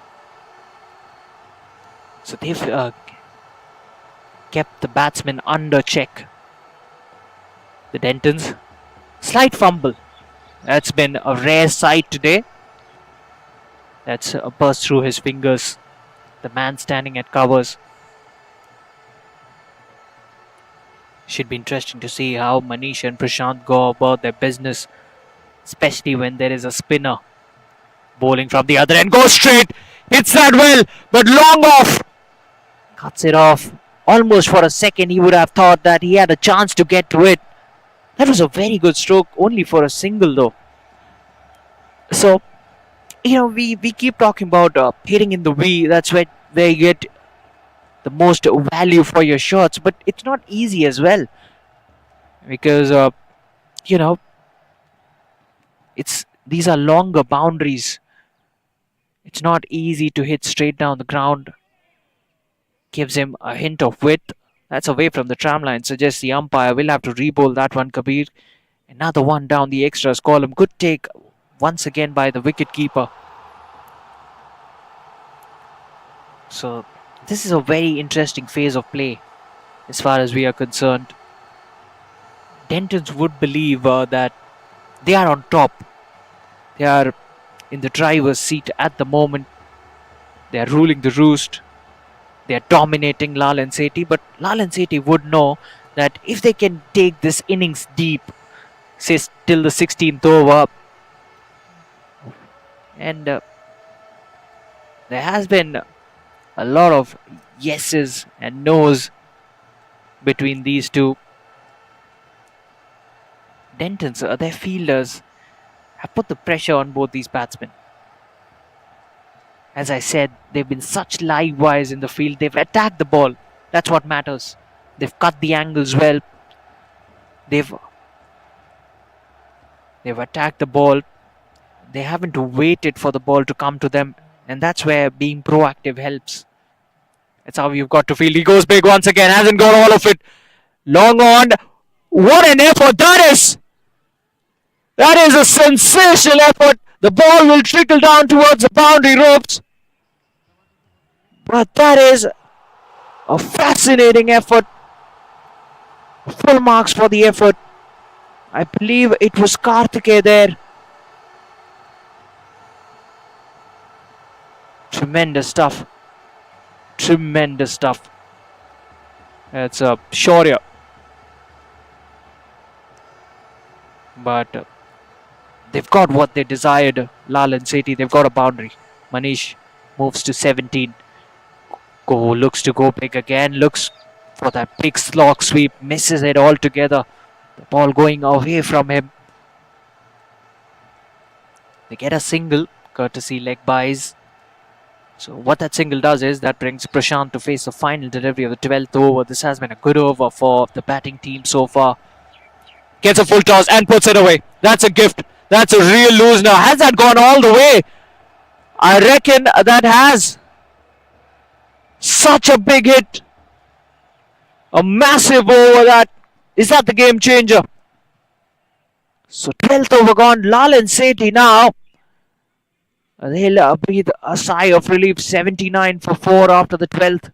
So they've kept the batsman under check. The Dentons. Slight fumble. That's been a rare sight today. That's burst through his fingers. The man standing at covers. Should be interesting to see how Manish and Prashant go about their business, especially when there is a spinner bowling from the other end. Goes straight, hits that well, but long off. Cuts it off. Almost for a second he would have thought that he had a chance to get to it. That was a very good stroke, only for a single though. So, we keep talking about hitting in the V. That's where you get the most value for your shots, but it's not easy as well because these are longer boundaries. It's not easy to hit straight down the ground. Gives him a hint of width. That's away from the tram line. Suggests the umpire will have to re-bowl that one, Kabir. Another one down the extras column. Good take once again by the wicket keeper. So this is a very interesting phase of play as far as we are concerned. Dentons would believe that they are on top. They are in the driver's seat at the moment. They are ruling the roost. They are dominating Lall and Sethi. But Lall and Sethi would know that if they can take this innings deep, say till the 16th over, and there has been a lot of yeses and nos between these two. Dentons, their fielders, have put the pressure on both these batsmen. As I said, they've been such live wires in the field. They've attacked the ball. That's what matters. They've cut the angles well. They've attacked the ball. They haven't waited for the ball to come to them. And that's where being proactive helps. That's how you've got to field. He goes big once again. Hasn't got all of it. Long on. What an effort that is! That is a sensational effort. The ball will trickle down towards the boundary ropes. But that is a fascinating effort. Full marks for the effort. I believe it was Karthikeya there. Tremendous stuff. Tremendous stuff. It's a Shaurya. But they've got what they desired. Lall and Sethi, they've got a boundary. Manish moves to 17. Looks to go big again. Looks for that big slog sweep. Misses it altogether. The ball going away from him. They get a single, courtesy leg buys. So what that single does is that brings Prashant to face the final delivery of the 12th over. This has been a good over for the batting team so far. Gets a full toss and puts it away. That's a gift. That's a real lose now. Has that gone all the way? I reckon that has. Such a big hit. A massive over that. Is that the game changer? So 12th over gone. Lall and Sethi now. They'll breathe a sigh of relief. 79 for 4 after the 12th.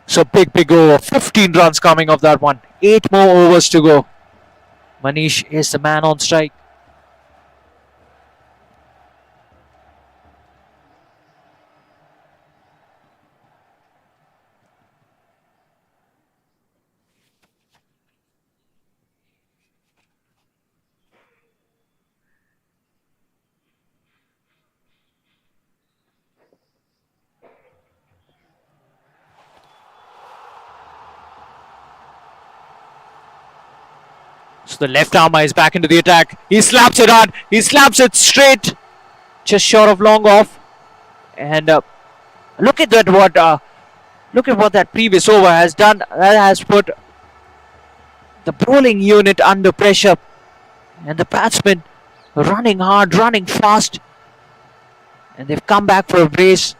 So big over. 15 runs coming off that one. 8 more overs to go. Manish is the man on strike. So the left armer is back into the attack. He slaps it hard. He slaps it straight. Just short of long off. And look at that! Look at what that previous over has done. That has put the bowling unit under pressure. And the batsmen running hard, running fast. And they've come back for a brace.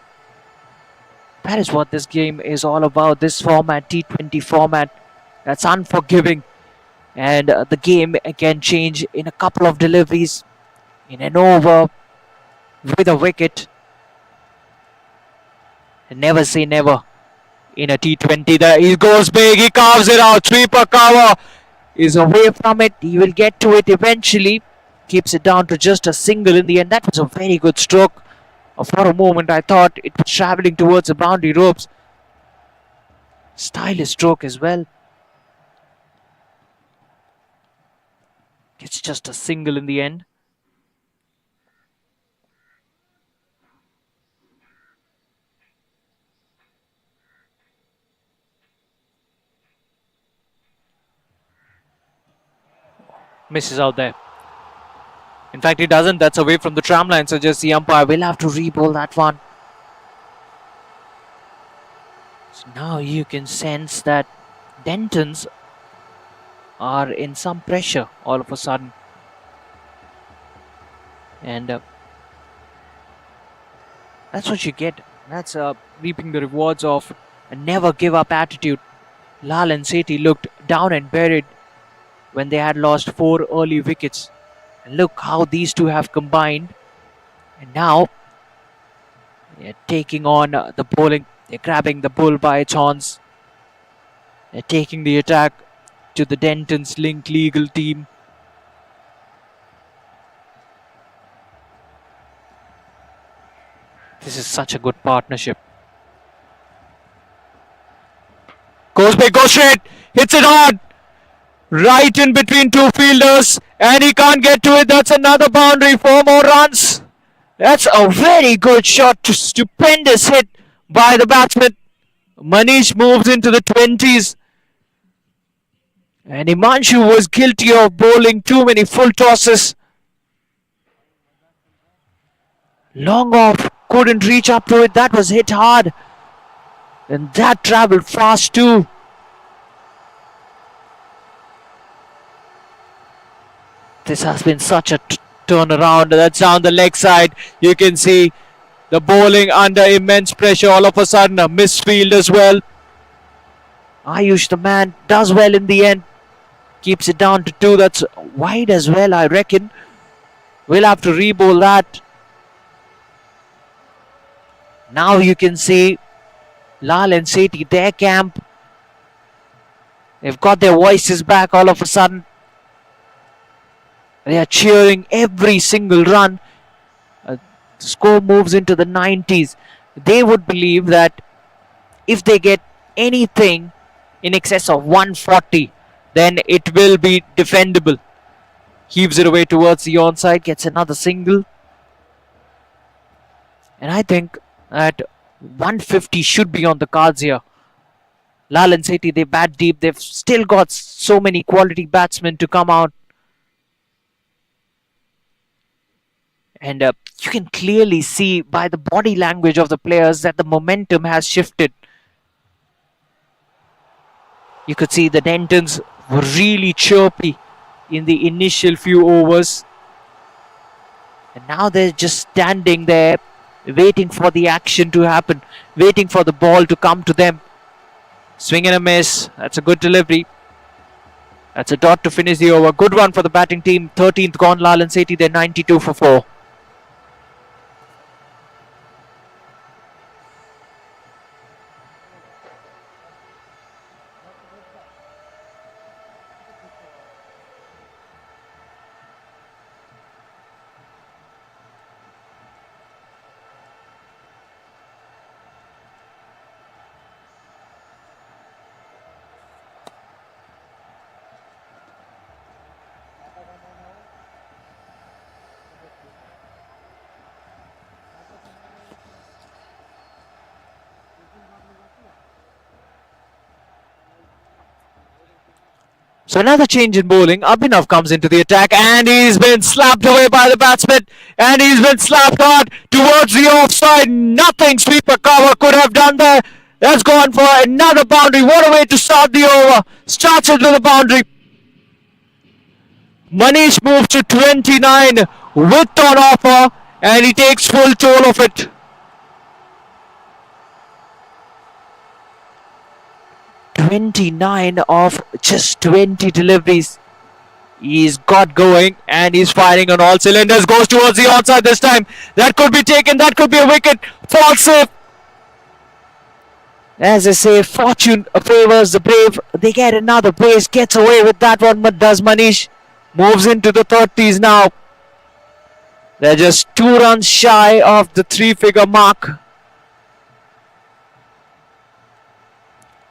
That is what this game is all about. This format, T20 format. That's unforgiving. And the game can change in a couple of deliveries, in an over, with a wicket. And never say never in a T20. There he goes big, he carves it out, sweeper cover. is away from it. He will get to it eventually. Keeps it down to just a single in the end. That was a very good stroke. For a moment, I thought it was travelling towards the boundary ropes. Stylish stroke as well. It's just a single in the end. Misses out there. In fact, he doesn't. That's away from the tram line. So just the umpire will have to re-bowl that one. So now you can sense that Dentons are in some pressure all of a sudden. And that's what you get. That's reaping the rewards of a never give up attitude. Lall and Sethi looked down and buried when they had lost 4 early wickets. And look how these two have combined. And now they're taking on the bowling. They're grabbing the bull by its horns. They're taking the attack to the Dentons Link legal team. This is such a good partnership. Goes big, goes straight, hits it hard. Right in between two fielders, and he can't get to it. That's another boundary, 4 more runs. That's a very good shot, stupendous hit by the batsman. Manish moves into the 20s. And Himanshu was guilty of bowling too many full tosses. Long off, couldn't reach up to it. That was hit hard. And that travelled fast too. This has been such a turnaround. That's down the leg side. You can see the bowling under immense pressure. All of a sudden a misfield as well. Ayush, the man, does well in the end. Keeps it down to 2. That's wide as well, I reckon. We'll have to re-bowl that. Now you can see Lall and Sethi, their camp. They've got their voices back all of a sudden. They are cheering every single run. The score moves into the 90s. They would believe that if they get anything in excess of 140, then it will be defendable. Heaves it away towards the onside, gets another single. And I think that 150 should be on the cards here. Lall and Sethi, they bat deep. They've still got so many quality batsmen to come out. And you can clearly see by the body language of the players that the momentum has shifted. You could see the Dentons were really chirpy in the initial few overs. And now they're just standing there waiting for the action to happen, waiting for the ball to come to them. Swing and a miss. That's a good delivery. That's a dot to finish the over. Good one for the batting team. 13th gone. Lall and Sethi, they're 92 for 4. So another change in bowling. Abhinav comes into the attack and he's been slapped away by the batsman. And he's been slapped hard towards the offside. Nothing sweeper cover could have done there. That's gone for another boundary. What a way to start the over. Starts into the boundary. Manish moves to 29 with on offer and he takes full toll of it. 29 of just 20 deliveries. He's got going and he's firing on all cylinders. Goes towards the outside this time. That could be taken. That could be a wicket. False safe. As I say, fortune favors the brave. They get another brace, gets away with that one, but does Manish. Moves into the 30s now. They're just 2 runs shy of the 3-figure mark.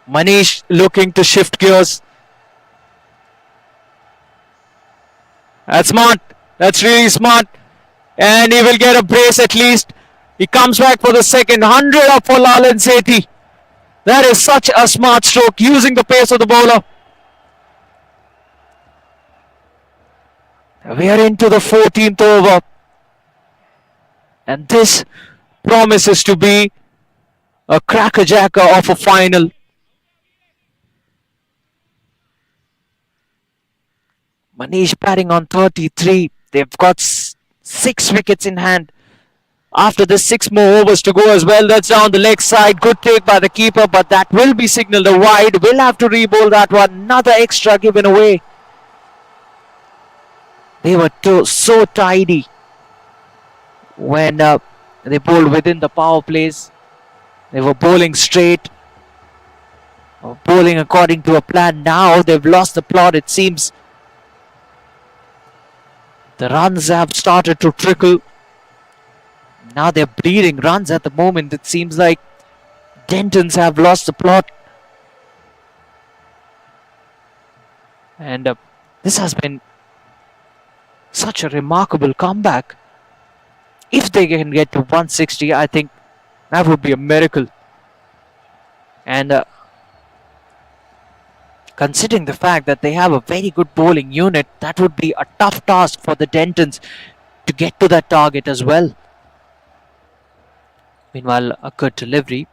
Manish looking to shift gears. That's smart. That's really smart. And he will get a brace at least. He comes back for the second. 100 up for Lall and Sethi. That is such a smart stroke, using the pace of the bowler. We are into the 14th over. And this promises to be a crackerjacker of a final. Manish batting on 33. They've got 6 wickets in hand. After the 6 more overs to go as well. That's down the leg side. Good take by the keeper, but that will be signalled a wide. We'll have to re-bowl that one. Another extra given away. They were so tidy when they bowled within the power plays. They were bowling straight, bowling according to a plan. Now they've lost the plot, it seems. The runs have started to trickle. Now they're bleeding runs at the moment. It seems like Dentons have lost the plot. And this has been such a remarkable comeback. If they can get to 160, I think that would be a miracle. And considering the fact that they have a very good bowling unit, that would be a tough task for the Dentons to get to that target as well. Meanwhile, a good delivery.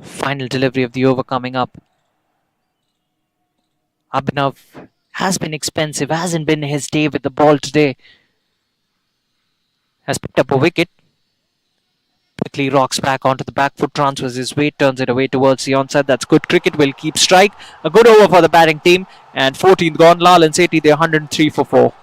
Final delivery of the over coming up. Abhinav has been expensive, hasn't been his day with the ball today. Has picked up a wicket. Quickly rocks back onto the back foot, transfers his weight, turns it away towards the onside. That's good cricket, will keep strike. A good over for the batting team. And 14th gone. Lall and Sethi, they're 103 for 4.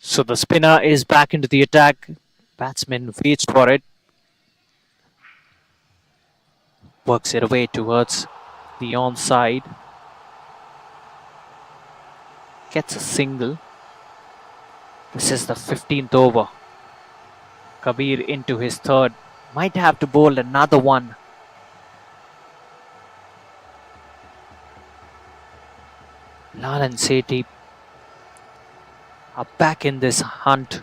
So the spinner is back into the attack. Batsman waits for it. Works it away towards the onside. Gets a single. This is the 15th over. Kabir into his third. Might have to bowl another one. Lall and Sethi are back in this hunt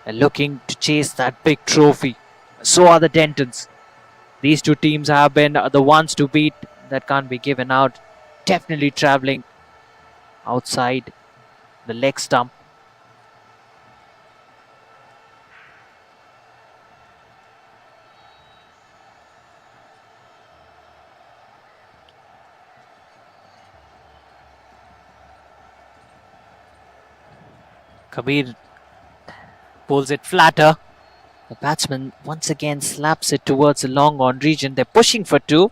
and looking to chase that big trophy. So are the Dentons. These two teams have been the ones to beat. That can't be given out. Definitely travelling outside the leg stump. Kabir pulls it flatter. The batsman once again slaps it towards the long on region. They're pushing for 2,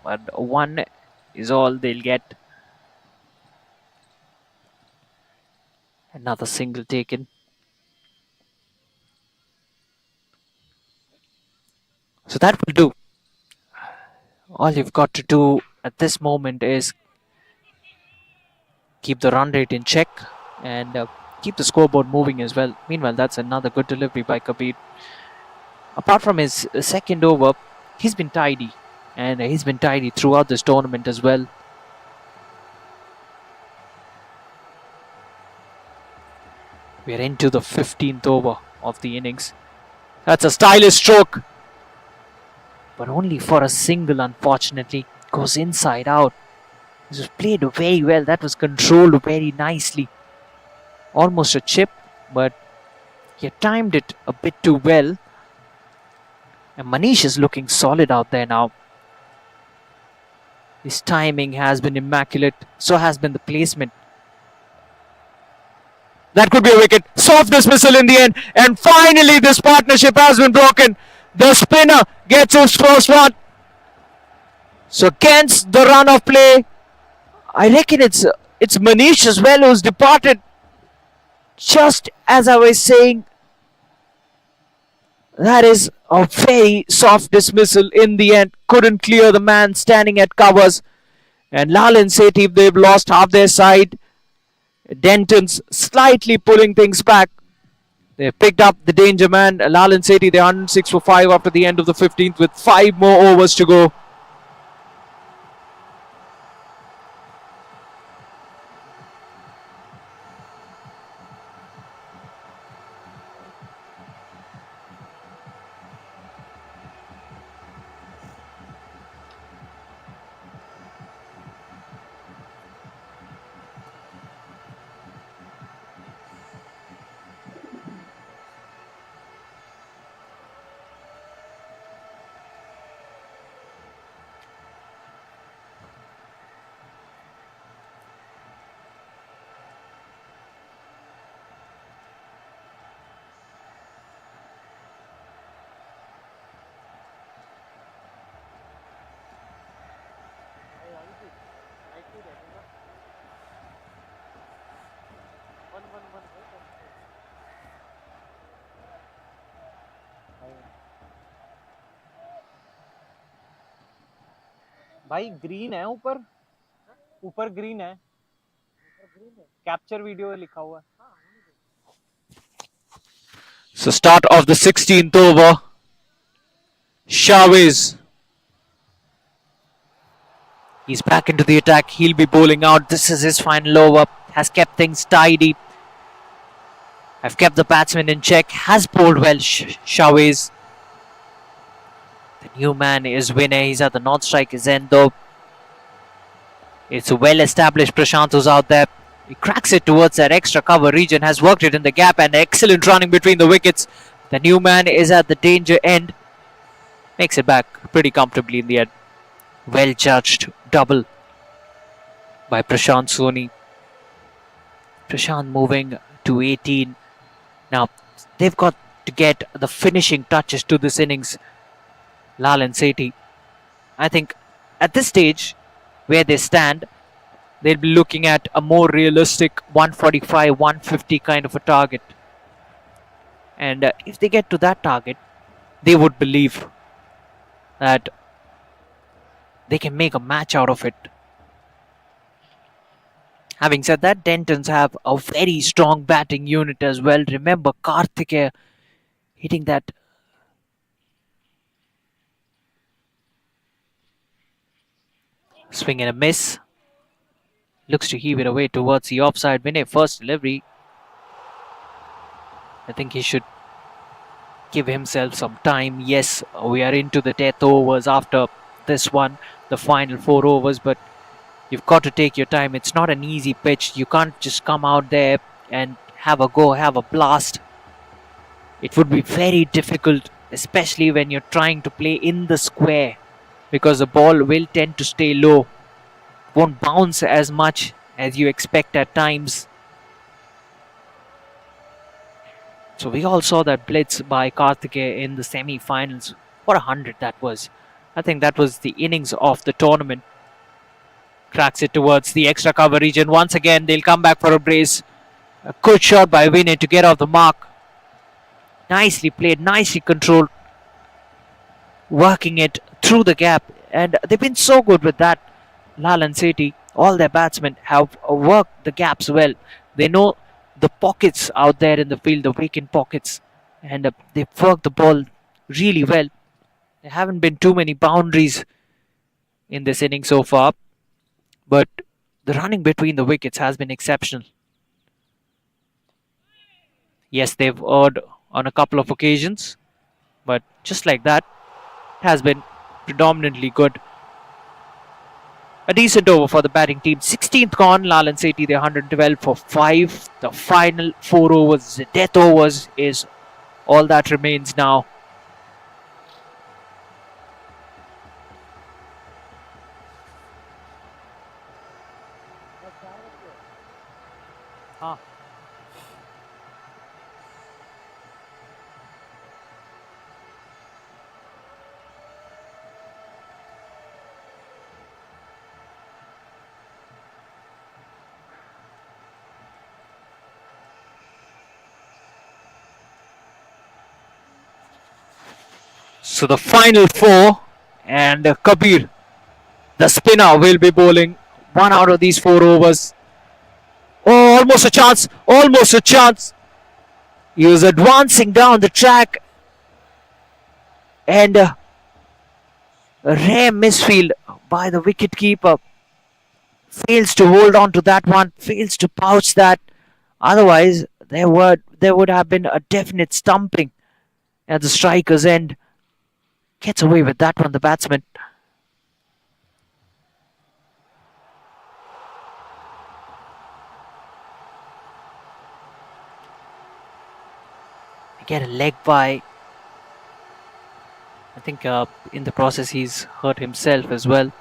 but 1 is all they'll get. Another single taken. So that will do. All you've got to do at this moment is keep the run rate in check. and keep the scoreboard moving as well. Meanwhile, that's another good delivery by Kabir. Apart from his second over, he's been tidy, and he's been tidy throughout this tournament as well. We're into the 15th over of the innings. That's a stylish stroke, but only for a single, unfortunately. Goes inside out. This was played very well. That was controlled very nicely. Almost a chip, but he timed it a bit too well. And Manish is looking solid out there now. His timing has been immaculate. So has been the placement. That could be a wicket. Soft dismissal in the end. And finally this partnership has been broken. The spinner gets his first one. So against the run of play, I reckon it's Manish as well who's departed. Just as I was saying, that is a very soft dismissal in the end. Couldn't clear the man standing at covers. And Lall and Sethi, they've lost half their side. Dentons slightly pulling things back. They picked up the danger man. Lall and Sethi, they're 106 for 5 after the end of the 15th with 5 more overs to go. भाई green है ऊपर ऊपर green है capture video लिखा हुआ है So start of the 16th over. Chavez. He's back into the attack. He'll be bowling out. This is his final over. Has kept things tidy. Have kept the batsman in check. Has bowled well, Chavez. The new man is winner. He's at the non-strikers end though. It's a well-established Prashant who's out there. He cracks it towards that extra cover region. Has worked it in the gap and excellent running between the wickets. The new man is at the danger end. Makes it back pretty comfortably in the end. Well judged double by Prashant Soni. Prashant moving to 18. Now they've got to get the finishing touches to this innings. Lall and Sethi. I think at this stage where they stand, they'll be looking at a more realistic 145, 150 kind of a target. And if they get to that target, they would believe that they can make a match out of it. Having said that, Dentons have a very strong batting unit as well. Remember Karthikeya hitting that swing and a miss. Looks to heave it away towards the offside. Vinay, first delivery. I think he should give himself some time. Yes, we are into the death overs after this one, the final 4 overs, but you've got to take your time. It's not an easy pitch. You can't just come out there and have a go, have a blast. It would be very difficult, especially when you're trying to play in the square, because the ball will tend to stay low. Won't bounce as much as you expect at times. So we all saw that blitz by Karthikeya in the semi-finals. What a 100 that was. I think that was the innings of the tournament. Cracks it towards the extra cover region. Once again, they'll come back for a brace. A good shot by Vinay to get off the mark. Nicely played, nicely controlled. Working it through the gap. And they've been so good with that. Lall and Sethi, all their batsmen have worked the gaps well. They know the pockets out there in the field, the vacant pockets, and they've worked the ball really well. There haven't been too many boundaries in this inning so far, but the running between the wickets has been exceptional. Yes, they've erred on a couple of occasions, but just like that, it has been predominantly good. A decent over for the batting team. 16th gone. Lall and Sethi, they're 112 for 5. The final 4 overs, the death overs, is all that remains now. हाँ So the final 4, and Kabir, the spinner, will be bowling 1 out of these 4 overs. Oh, almost a chance, almost a chance. He was advancing down the track, and a rare misfield by the wicketkeeper. Fails to hold on to that one, fails to pouch that. Otherwise, there would have been a definite stumping at the striker's end. Gets away with that one, the batsman. Get a leg by. I think in the process he's hurt himself as well.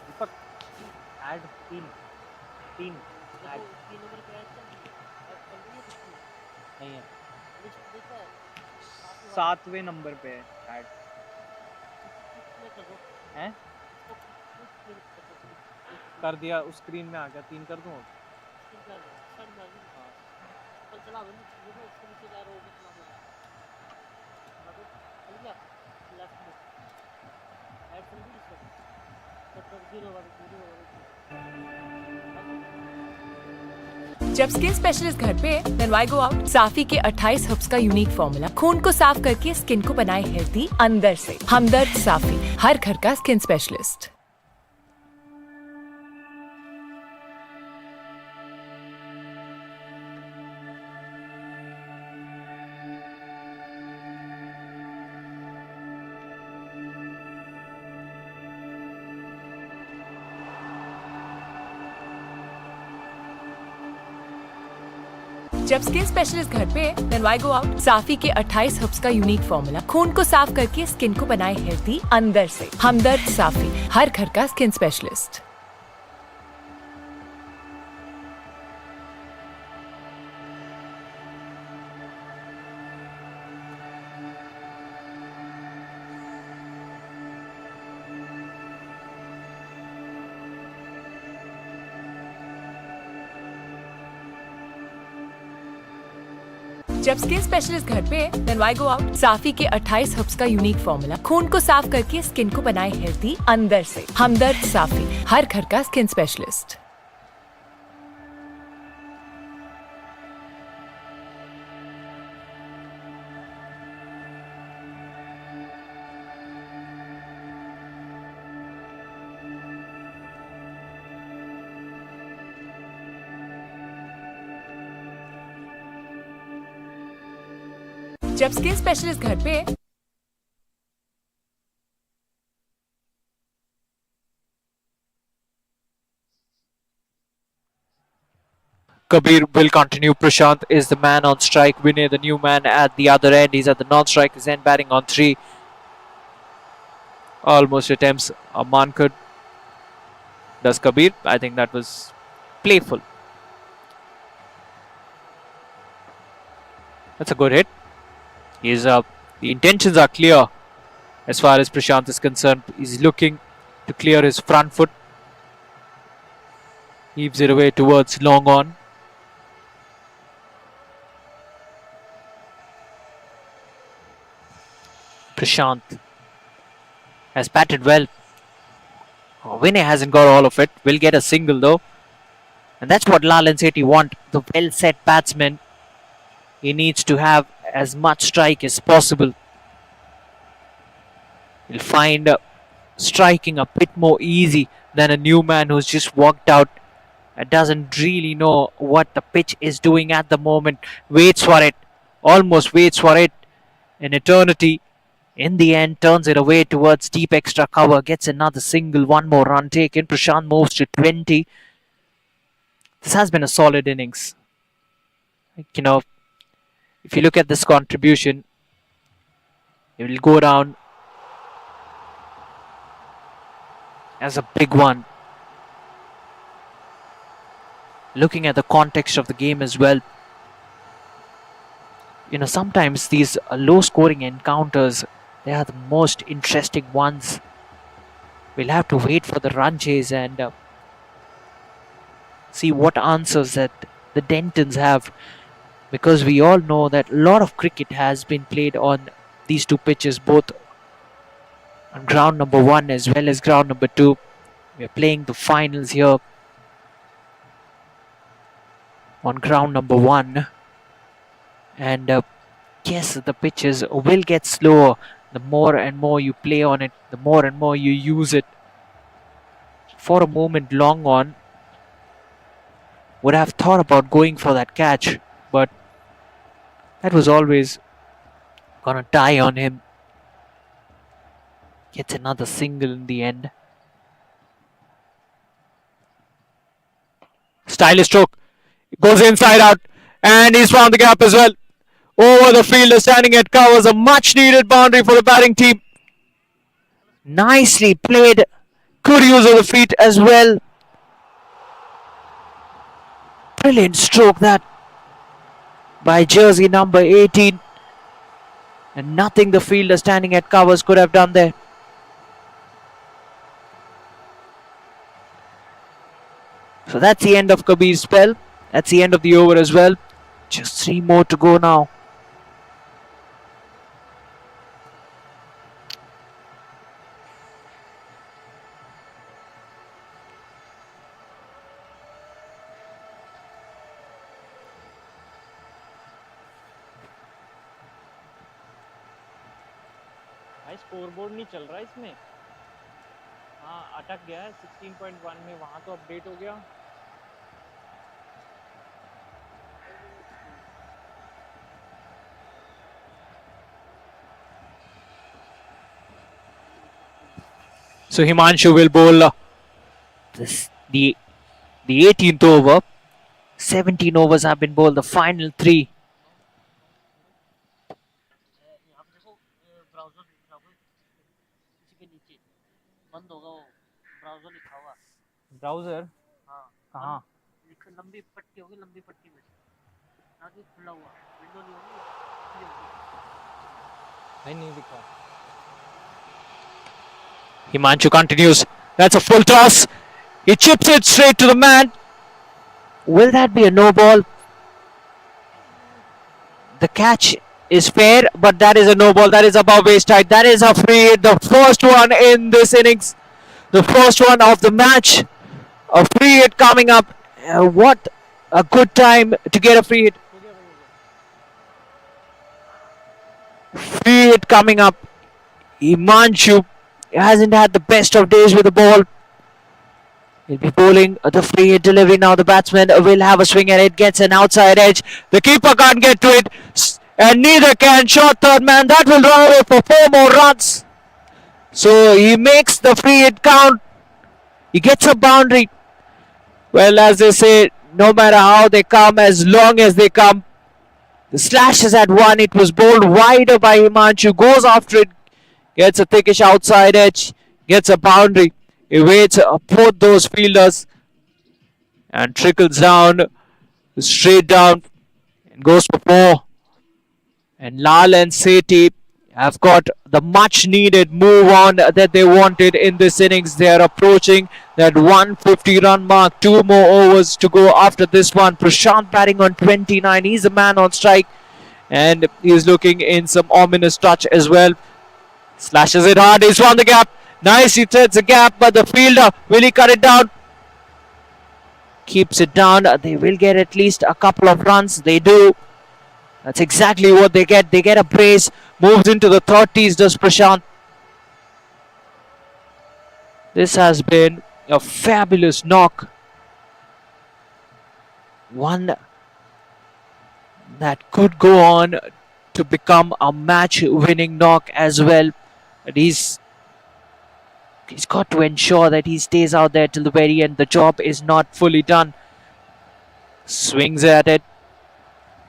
Deepak add 3 3 add नहीं है 7वें number पे है add हैं कर दिया उस screen में आ गया 3 कर दूं जब स्किन स्पेशलिस्ट घर पे देन व्हाई गो आउट? साफी के 28 हर्ब्स का यूनिक फॉर्मूला खून को साफ करके स्किन को बनाए हेल्दी अंदर से। हमदर्द साफी, हर घर का स्किन स्पेशलिस्ट। जब स्किन स्पेशलिस्ट घर पे देन व्हाई गो आउट? साफी के 28 हर्ब्स का यूनिक फॉर्मूला खून को साफ करके स्किन को बनाए हेल्दी अंदर से। हमदर्द साफी, हर घर का स्किन स्पेशलिस्ट। जब स्किन स्पेशलिस्ट घर पे देन व्हाई गो आउट? साफी के 28 हर्ब्स का यूनिक फॉर्मूला खून को साफ करके स्किन को बनाए हेल्दी अंदर से। हमदर्द साफी, हर घर का स्किन स्पेशलिस्ट। जब स्किन स्पेशलिस्ट घर पे Kabir will continue. Prashant is the man on strike. Vinay, the new man at the other end. He's at the non-striker's end, batting on 3. Almost attempts a Mankad. Does Kabir? I think that was playful. That's a good hit. The intentions are clear as far as Prashant is concerned. He's looking to clear his front foot. Heaves it away towards long on. Prashant has batted well. Oh, Vinay hasn't got all of it. Will get a single though. And that's what Lall and Sethi want. The well-set batsman. He needs to have as much strike as possible. He'll find striking a bit more easy than a new man who's just walked out and doesn't really know what the pitch is doing at the moment. Waits for it. Almost waits for it. An eternity. In the end, turns it away towards deep extra cover. Gets another single. One more run taken. Prashant moves to 20. This has been a solid innings. You know, if you look at this contribution, it will go down as a big one. Looking at the context of the game as well, you know, sometimes these low scoring encounters, they are the most interesting ones. We'll have to wait for the run chase and see what answers that the Dentons have, because we all know that a lot of cricket has been played on these two pitches, both on ground number 1 as well as ground number 2. We are playing the finals here on ground number 1, and yes, the pitches will get slower. The more and more you play on it, the more and more you use it. For a moment, long on would have thought about going for that catch, but that was always gonna die on him. Gets another single in the end. Stylish stroke. Goes inside out, and he's found the gap as well. Over the fielder standing at covers, a much needed boundary for the batting team. Nicely played. Good use of the feet as well. Brilliant stroke that by jersey number 18. And nothing the fielder standing at covers could have done there. So that's the end of Kabir's spell. That's the end of the over as well. Just 3 more to go now. भाई scoreboard नहीं चल रहा इसमें. हाँ, अटक गया है 16.1 में. वहाँ तो अपडेट हो गया. So Himanshu will bowl the 18th over. 17 overs have been bowled. The final 3. यहाँ पे देखो ब्राउजर इसी के नीचे बंद होगा, वो ब्राउजर लिखा हुआ. ब्राउजर हाँ, कहाँ? लंबी पट्टी होगी, लंबी पट्टी में ना कि खुला हुआ विंडो नहीं होगी, खुली होगी. नहीं दिखा. Himanshu continues. That's a full toss. He chips it straight to the man. Will that be a no ball? The catch is fair, but that is a no ball. That is above waist height. That is a free hit. The first one in this innings. The first one of the match. A free hit coming up. What a good time to get a free hit. Free hit coming up. Himanshu hasn't had the best of days with the ball. He'll be bowling the free hit delivery now. The batsman will have a swing at it. Gets an outside edge. The keeper can't get to it. And neither can short third man. That will run away for 4 more runs. So he makes the free hit count. He gets a boundary. Well, as they say, no matter how they come, as long as they come. The slash is at 1. It was bowled wider by Himanshu. Goes after it. Gets a thickish outside edge. Gets a boundary. Evades both those fielders. And trickles down. Straight down. And goes for 4. And Lall and Sethi have got the much needed move on that they wanted in this innings. They are approaching that 150 run mark. 2 more overs to go after this one. Prashant batting on 29. He's the man on strike. And he's looking in some ominous touch as well. Slashes it hard. He's found the gap. Nice, he threads the gap, but the fielder, will he cut it down? Keeps it down. They will get at least a couple of runs. They do. That's exactly what they get. They get a brace. Moves into the 30s, does Prashant. This has been a fabulous knock. One that could go on to become a match-winning knock as well. But he's got to ensure that he stays out there till the very end. The job is not fully done. Swings at it.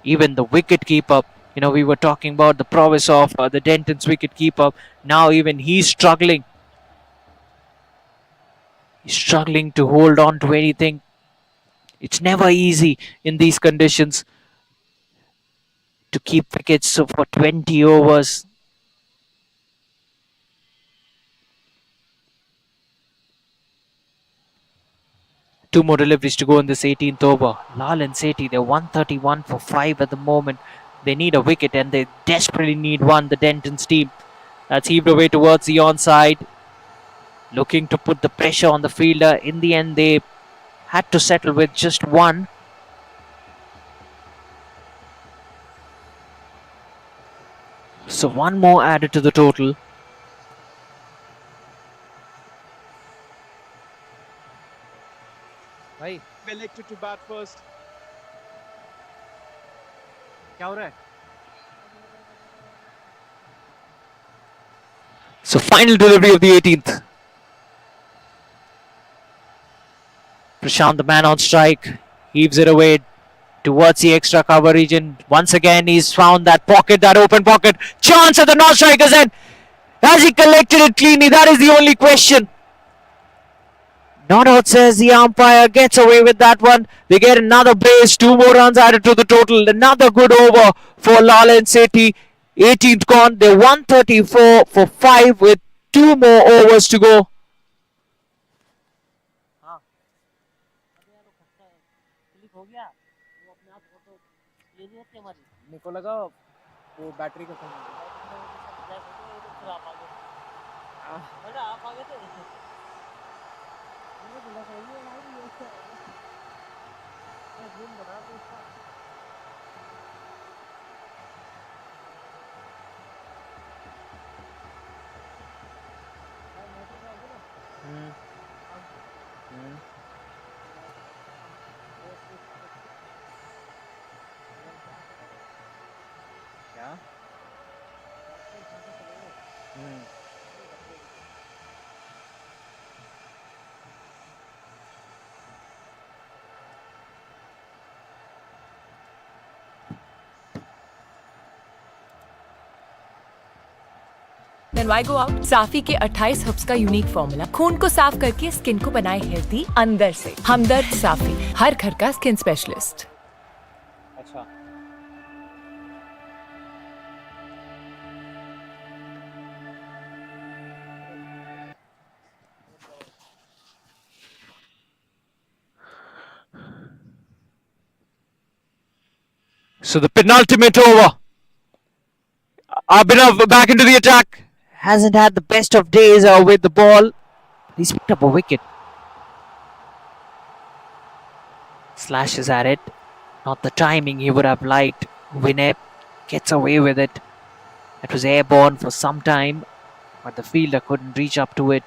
Even the wicket keeper, we were talking about the prowess of the Dentons wicket keeper. Now even he's struggling. He's struggling to hold on to anything. It's never easy in these conditions to keep wickets for 20 overs. Two more deliveries to go in this 18th over. Lall and Sethi, they're 131 for 5 at the moment. They need a wicket and they desperately need one, the Dentons team. That's heaved away towards the onside. Looking to put the pressure on the fielder. In the end, they had to settle with just one. So one more added to the total. भाई elected to bat first. क्या हो रहा है? So final delivery of the 18th. Prashant, the man on strike, heaves it away towards the extra cover region. Once again, he's found that pocket, that open pocket. Chance at the non-strikers end. Has he collected it cleanly? That is the only question. Not out, says the umpire. Gets away with that one. They get another brace. 2 more runs added to the total. Another good over for Lall and Sethi. 18th gone. They're 134 for 5 with 2 more overs to go. मेरे को लगा वो battery खत्म हो क्या? Then why go out? साफी के 28 herbs का unique formula खून को साफ करके स्किन को बनाए हेल्दी अंदर से। हमदर्द साफी, हर घर का स्किन स्पेशलिस्ट। अच्छा So the penultimate over. Abhinav back into the attack. Hasn't had the best of days with the ball. He's picked up a wicket. Slashes at it. Not the timing he would have liked. Vinay gets away with it. It was airborne for some time, but the fielder couldn't reach up to it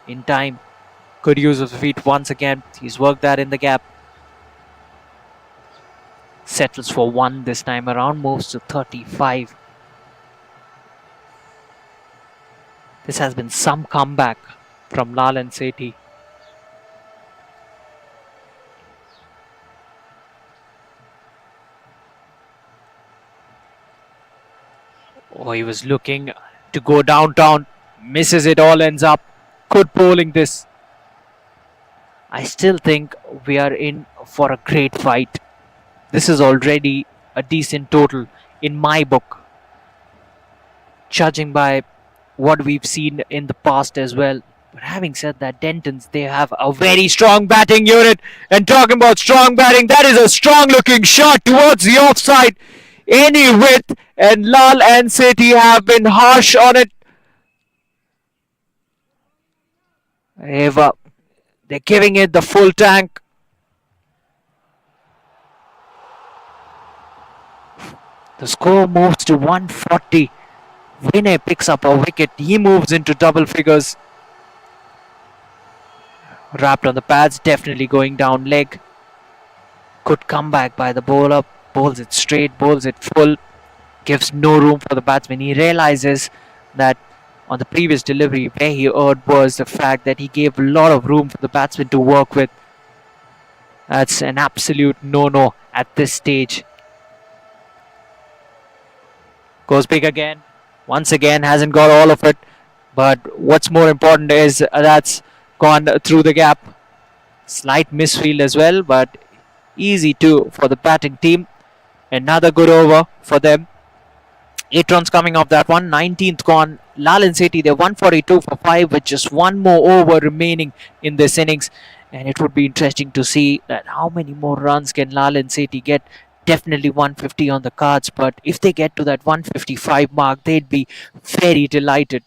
in time. Good use of the feet once again. He's worked that in the gap. Settles for 1 this time around. Moves to 35. This has been some comeback from Lall and Sethi. Oh, he was looking to go downtown. Misses it all, ends up. Good bowling this. I still think we are in for a great fight. This is already a decent total in my book, judging by what we've seen in the past as well. But having said that, Dentons, they have a very strong batting unit. And talking about strong batting, that is a strong looking shot towards the offside. Any width, and Lall and Sethi have been harsh on it. They're giving it the full tank. The score moves to 140. Vinay picks up a wicket. He moves into double figures. Wrapped on the pads, definitely going down leg. Good comeback by the bowler. Bowls it straight, bowls it full. Gives no room for the batsman. He realizes that on the previous delivery, where he erred was the fact that he gave a lot of room for the batsman to work with. That's an absolute no-no at this stage. Goes big again. Once again, hasn't got all of it. But what's more important is that's gone through the gap. Slight misfield as well, but easy too for the batting team. Another good over for them. 8 runs coming off that one. 19th gone. Lall and Sethi, they're 142 for 5 with just one more over remaining in this innings. And it would be interesting to see that how many more runs can Lall and Sethi get. Definitely 150 on the cards, but if they get to that 155 mark, they'd be very delighted.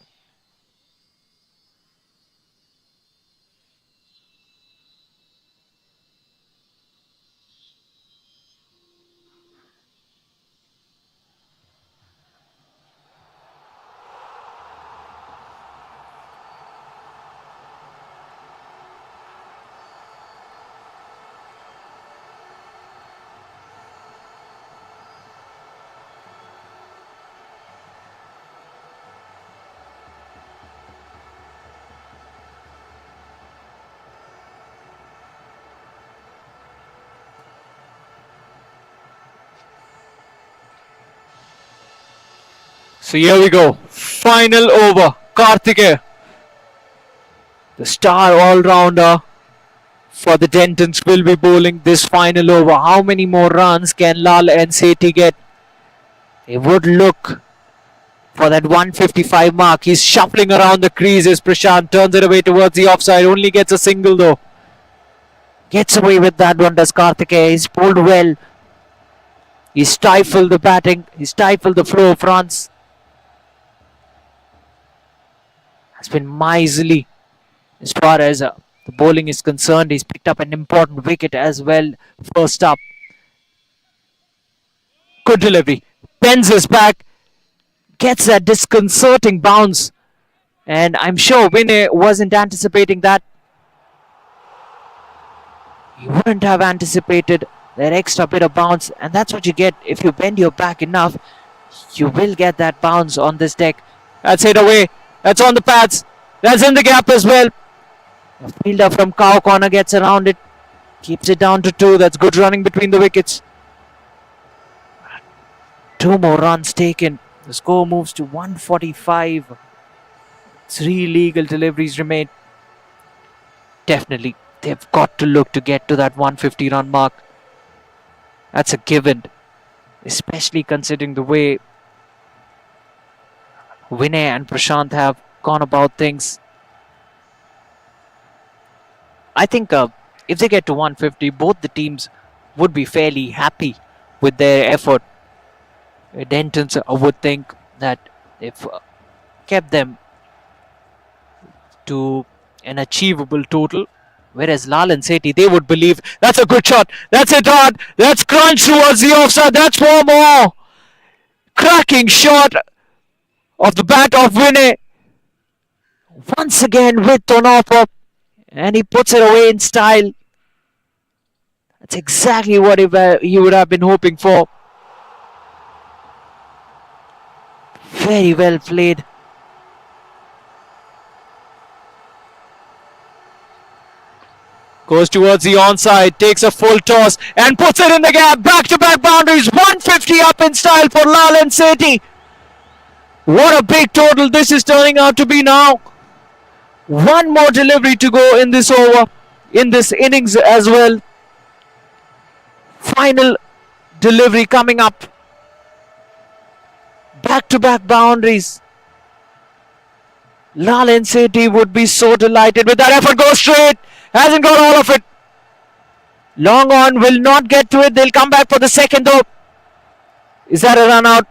So here we go. Final over. Karthikeya, the star all-rounder for the Dentons, will be bowling this final over. How many more runs can Lall and Sethi get? They would look for that 155 mark. He's shuffling around the creases. Prashant turns it away towards the offside. Only gets a single though. Gets away with that one, does Karthikeya. He's bowled well. He stifled the batting. He stifled the flow of runs. Has been miserly as far as the bowling is concerned. He's picked up an important wicket as well. First up. Good delivery. Bends his back. Gets that disconcerting bounce. And I'm sure Vinay wasn't anticipating that. He wouldn't have anticipated that extra bit of bounce. And that's what you get if you bend your back enough. You will get that bounce on this deck. That's hit away. That's on the pads. That's in the gap as well. The fielder from Cow Corner gets around it. Keeps it down to 2. That's good running between the wickets. 2 more runs taken. The score moves to 145. 3 legal deliveries remain. Definitely, they've got to look to get to that 150 run mark. That's a given. Especially considering the way Vinay and Prashant have gone about things. I think if they get to 150, both the teams would be fairly happy with their effort. Dentons would think that they've kept them to an achievable total, whereas Lall and Sethi, they would believe that's a good shot, that's it hard, that's crunched towards the offside, that's 4 more. Cracking shot of the bat of Vinay. Once again width on offer, and he puts it away in style. That's exactly what he would have been hoping for. Very well played. Goes towards the onside, takes a full toss and puts it in the gap. Back-to-back boundaries, 150 up in style for Lall and Sethi. What a big total this is turning out to be now. 1 more delivery to go in this over, in this innings as well. Final delivery coming up. Back-to-back boundaries. Lall and Sethi would be so delighted with that effort. Goes straight. Hasn't got all of it. Long on, will not get to it. They'll come back for the second though. Is that a run out?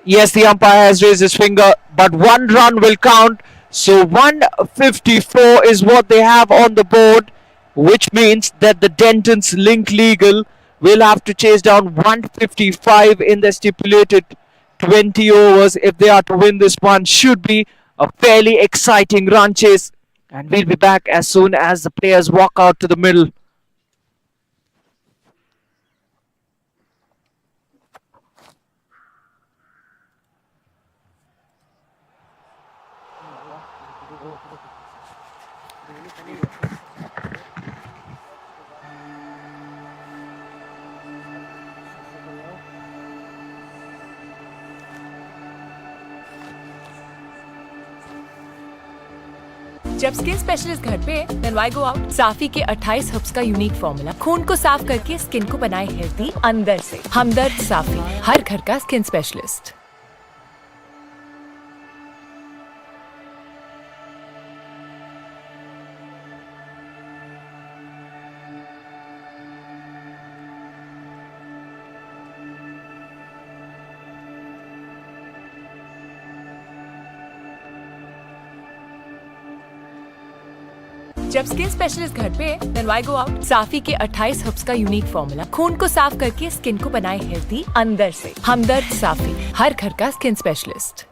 Yes, the umpire has raised his finger, but 1 run will count So 154 is what they have on the board, which means that the Dentons Link Legal will have to chase down 155 in the stipulated 20 overs if they are to win this one. Should be a fairly exciting run chase. And we'll be back as soon as the players walk out to the middle. जब skin specialist घर पे then why go out. साफी के 28 herbs का unique formula खून को साफ करके skin को बनाए हेल्दी अंदर से। हमदर्द साफी, हर घर का स्किन स्पेशलिस्ट। जब स्किन स्पेशलिस्ट घर पे देन व्हाई गो आउट। साफी के 28 हर्ब्स का यूनिक फॉर्मूला खून को साफ करके स्किन को बनाए हेल्दी अंदर से। हमदर्द साफी, हर घर का स्किन स्पेशलिस्ट।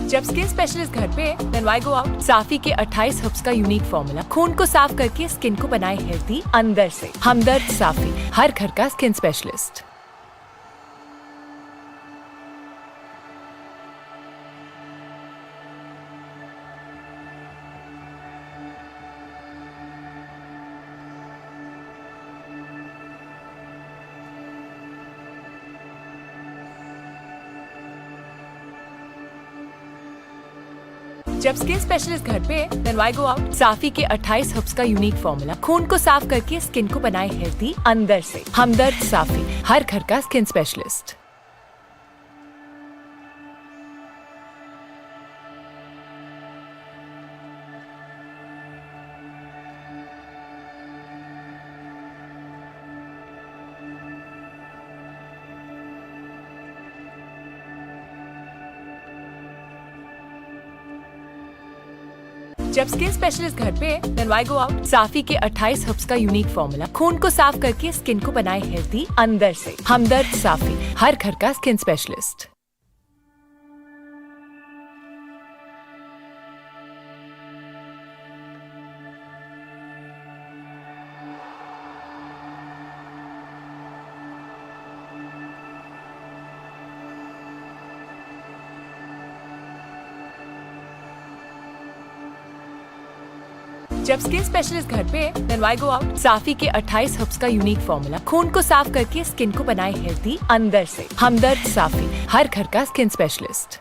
जब स्किन स्पेशलिस्ट घर पे देन व्हाई गो आउट। साफी के 28 हर्ब्स का यूनिक फॉर्मूला खून को साफ करके स्किन को बनाए हेल्दी अंदर से। हमदर्द साफी, हर घर का स्किन स्पेशलिस्ट। जब स्किन स्पेशलिस्ट घर पे देन व्हाई गो आउट। साफी के 28 हर्ब्स का यूनिक फॉर्मूला खून को साफ करके स्किन को बनाए हेल्दी अंदर से। हमदर्द साफी, हर घर का स्किन स्पेशलिस्ट। जब स्किन स्पेशलिस्ट घर पे देन व्हाई गो आउट। साफी के 28 हर्ब्स का यूनिक फॉर्मूला खून को साफ करके स्किन को बनाए हेल्दी अंदर से। हमदर्द साफी, हर घर का स्किन स्पेशलिस्ट। जब स्किन स्पेशलिस्ट घर पे देन व्हाई गो आउट। साफी के 28 हर्ब्स का यूनिक फॉर्मूला खून को साफ करके स्किन को बनाए हेल्दी अंदर से। हमदर्द साफी, हर घर का स्किन स्पेशलिस्ट।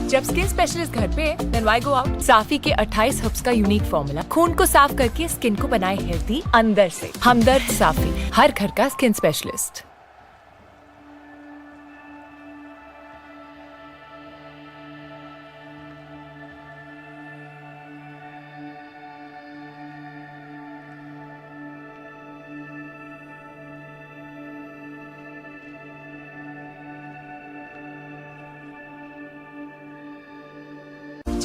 जब स्किन स्पेशलिस्ट घर पे देन व्हाई गो आउट। साफी के 28 हर्ब्स का यूनिक फॉर्मूला खून को साफ करके स्किन को बनाए हेल्दी अंदर से। हमदर्द साफी, हर घर का स्किन स्पेशलिस्ट।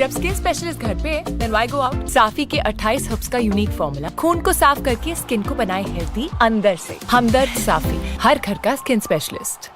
जब स्किन स्पेशलिस्ट घर पे देन व्हाई गो आउट। साफी के 28 हर्ब्स का यूनिक फॉर्मूला खून को साफ करके स्किन को बनाए हेल्दी अंदर से। हमदर्द साफी, हर घर का स्किन स्पेशलिस्ट।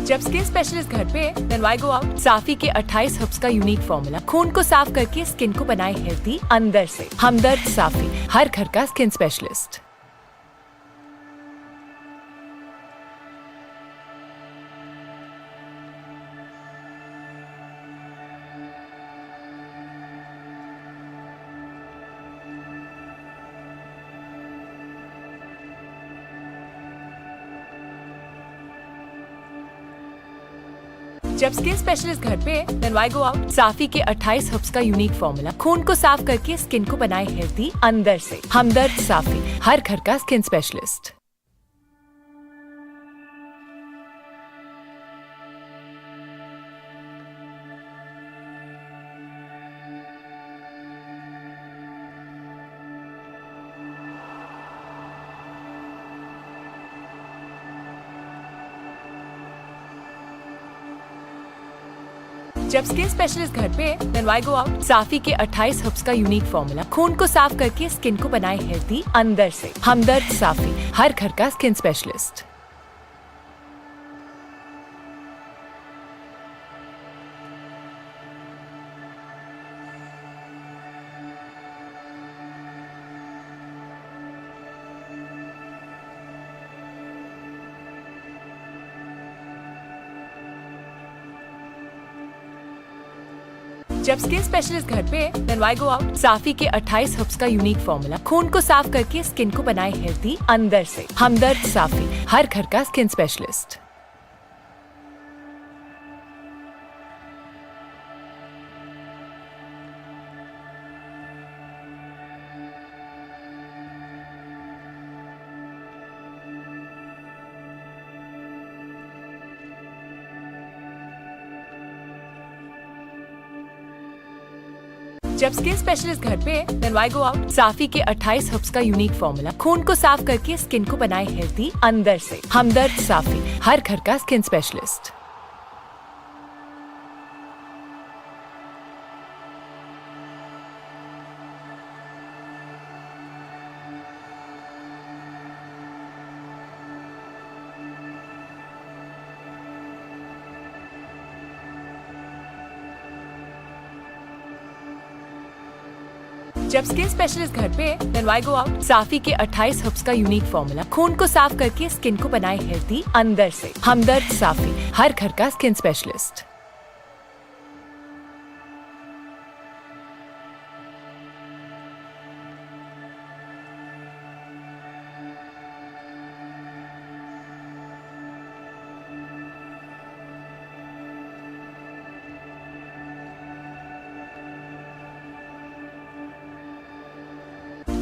जब स्किन स्पेशलिस्ट घर पे then why go out? साफी के 28 हर्ब्स का यूनिक फॉर्मूला खून को साफ करके स्किन को बनाए हेल्दी अंदर से। हमदर्द साफी, हर घर का स्किन स्पेशलिस्ट। जब स्किन स्पेशलिस्ट घर पे then why go out? साफी के 28 हर्ब्स का यूनिक फॉर्मूला खून को साफ करके स्किन को बनाए हेल्दी अंदर से। हमदर्द साफी, हर घर का स्किन स्पेशलिस्ट। जब स्किन स्पेशलिस्ट घर पे then why go out? साफी के 28 हर्ब्स का यूनिक फॉर्मूला खून को साफ करके स्किन को बनाए हेल्दी अंदर से। हमदर्द साफी, हर घर का स्किन स्पेशलिस्ट। जब स्किन स्पेशलिस्ट घर पे then why go out? साफी के 28 हर्ब्स का यूनिक फॉर्मूला खून को साफ करके स्किन को बनाए हेल्दी अंदर से। हमदर्द साफी, हर घर का स्किन स्पेशलिस्ट। जब स्किन स्पेशलिस्ट घर पे then why go out? साफी के 28 हर्ब्स का यूनिक फॉर्मूला खून को साफ करके स्किन को बनाए हेल्दी अंदर से। हमदर्द साफी, हर घर का स्किन स्पेशलिस्ट। जब स्किन स्पेशलिस्ट घर पे then why go out? साफी के 28 हर्ब्स का यूनिक फॉर्मूला खून को साफ करके स्किन को बनाए हेल्दी अंदर से। हमदर्द साफी, हर घर का स्किन स्पेशलिस्ट।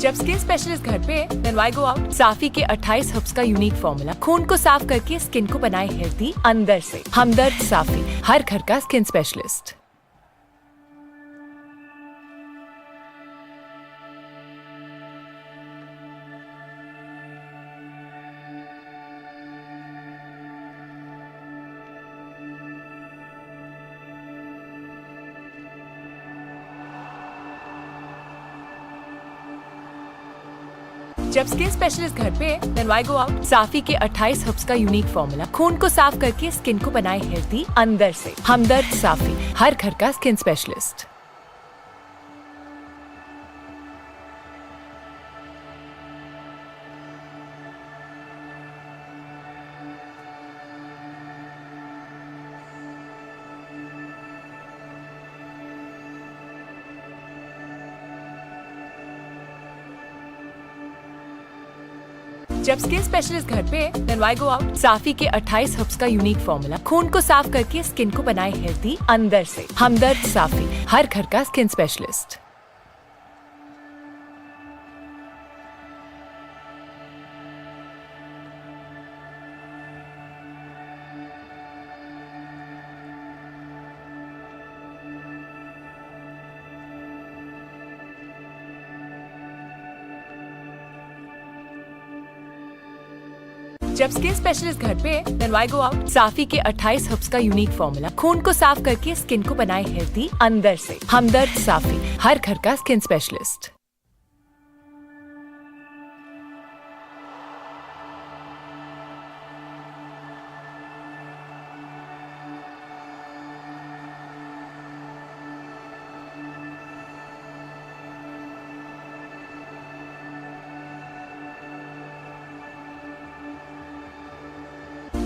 जब स्किन स्पेशलिस्ट घर पे then why go out? साफी के 28 हर्ब्स का यूनिक फॉर्मूला खून को साफ करके स्किन को बनाए हेल्दी अंदर से। हमदर्द साफी, हर घर का स्किन स्पेशलिस्ट। जब स्किन स्पेशलिस्ट घर पे then why go out? साफी के 28 हर्ब्स का यूनिक फॉर्मूला खून को साफ करके स्किन को बनाए हेल्दी अंदर से। हमदर्द साफी, हर घर का स्किन स्पेशलिस्ट। जब स्किन स्पेशलिस्ट घर पे then why go out? साफी के 28 हर्ब्स का यूनिक फॉर्मूला खून को साफ करके स्किन को बनाए हेल्दी अंदर से। हमदर्द साफी, हर घर का स्किन स्पेशलिस्ट। जब स्किन स्पेशलिस्ट घर पे then why go out? साफी के 28 हर्ब्स का यूनिक फॉर्मूला खून को साफ करके स्किन को बनाए हेल्दी अंदर से। हमदर्द साफी, हर घर का स्किन स्पेशलिस्ट।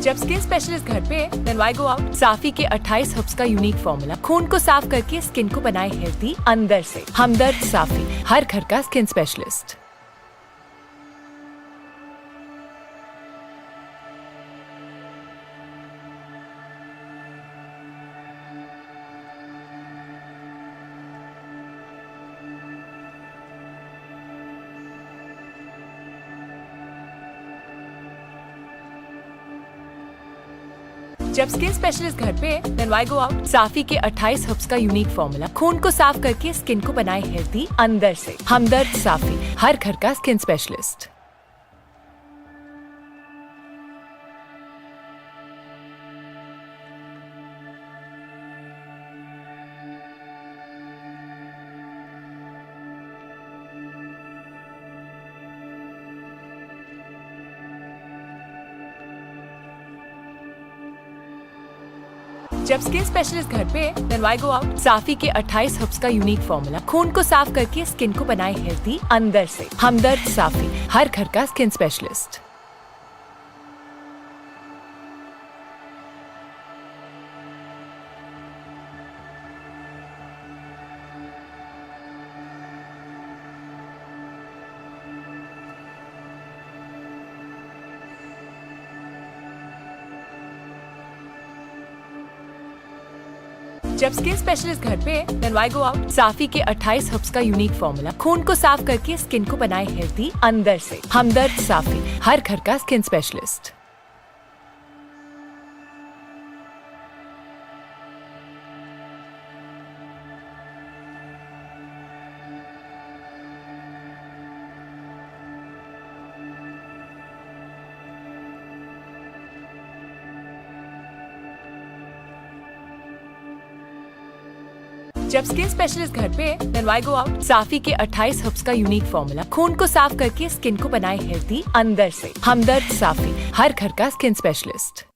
जब स्किन स्पेशलिस्ट घर पे देन व्हाई गो आउट? साफी के 28 हर्ब्स का यूनिक फॉर्मूला खून को साफ करके स्किन को बनाए हेल्दी अंदर से। हमदर्द साफी, हर घर का स्किन स्पेशलिस्ट। जब स्किन स्पेशलिस्ट घर पे देन व्हाई गो आउट? साफी के 28 हर्ब्स का यूनिक फॉर्मूला खून को साफ करके स्किन को बनाए हेल्दी अंदर से। हमदर्द साफी, हर घर का स्किन स्पेशलिस्ट। जब स्किन स्पेशलिस्ट घर पे देन व्हाई गो आउट? साफी के 28 हर्ब्स का यूनिक फॉर्मूला खून को साफ करके स्किन को बनाए हेल्दी अंदर से। हमदर्द साफी, हर घर का स्किन स्पेशलिस्ट। जब स्किन स्पेशलिस्ट घर पे देन व्हाई गो आउट? साफी के 28 हर्ब्स का यूनिक फॉर्मूला खून को साफ करके स्किन को बनाए हेल्दी अंदर से। हमदर्द साफी, हर घर का स्किन स्पेशलिस्ट। जब स्किन स्पेशलिस्ट घर पे देन व्हाई गो आउट? साफी के 28 हर्ब्स का यूनिक फॉर्मूला खून को साफ करके स्किन को बनाए हेल्दी अंदर से। हमदर्द साफी, हर घर का स्किन स्पेशलिस्ट।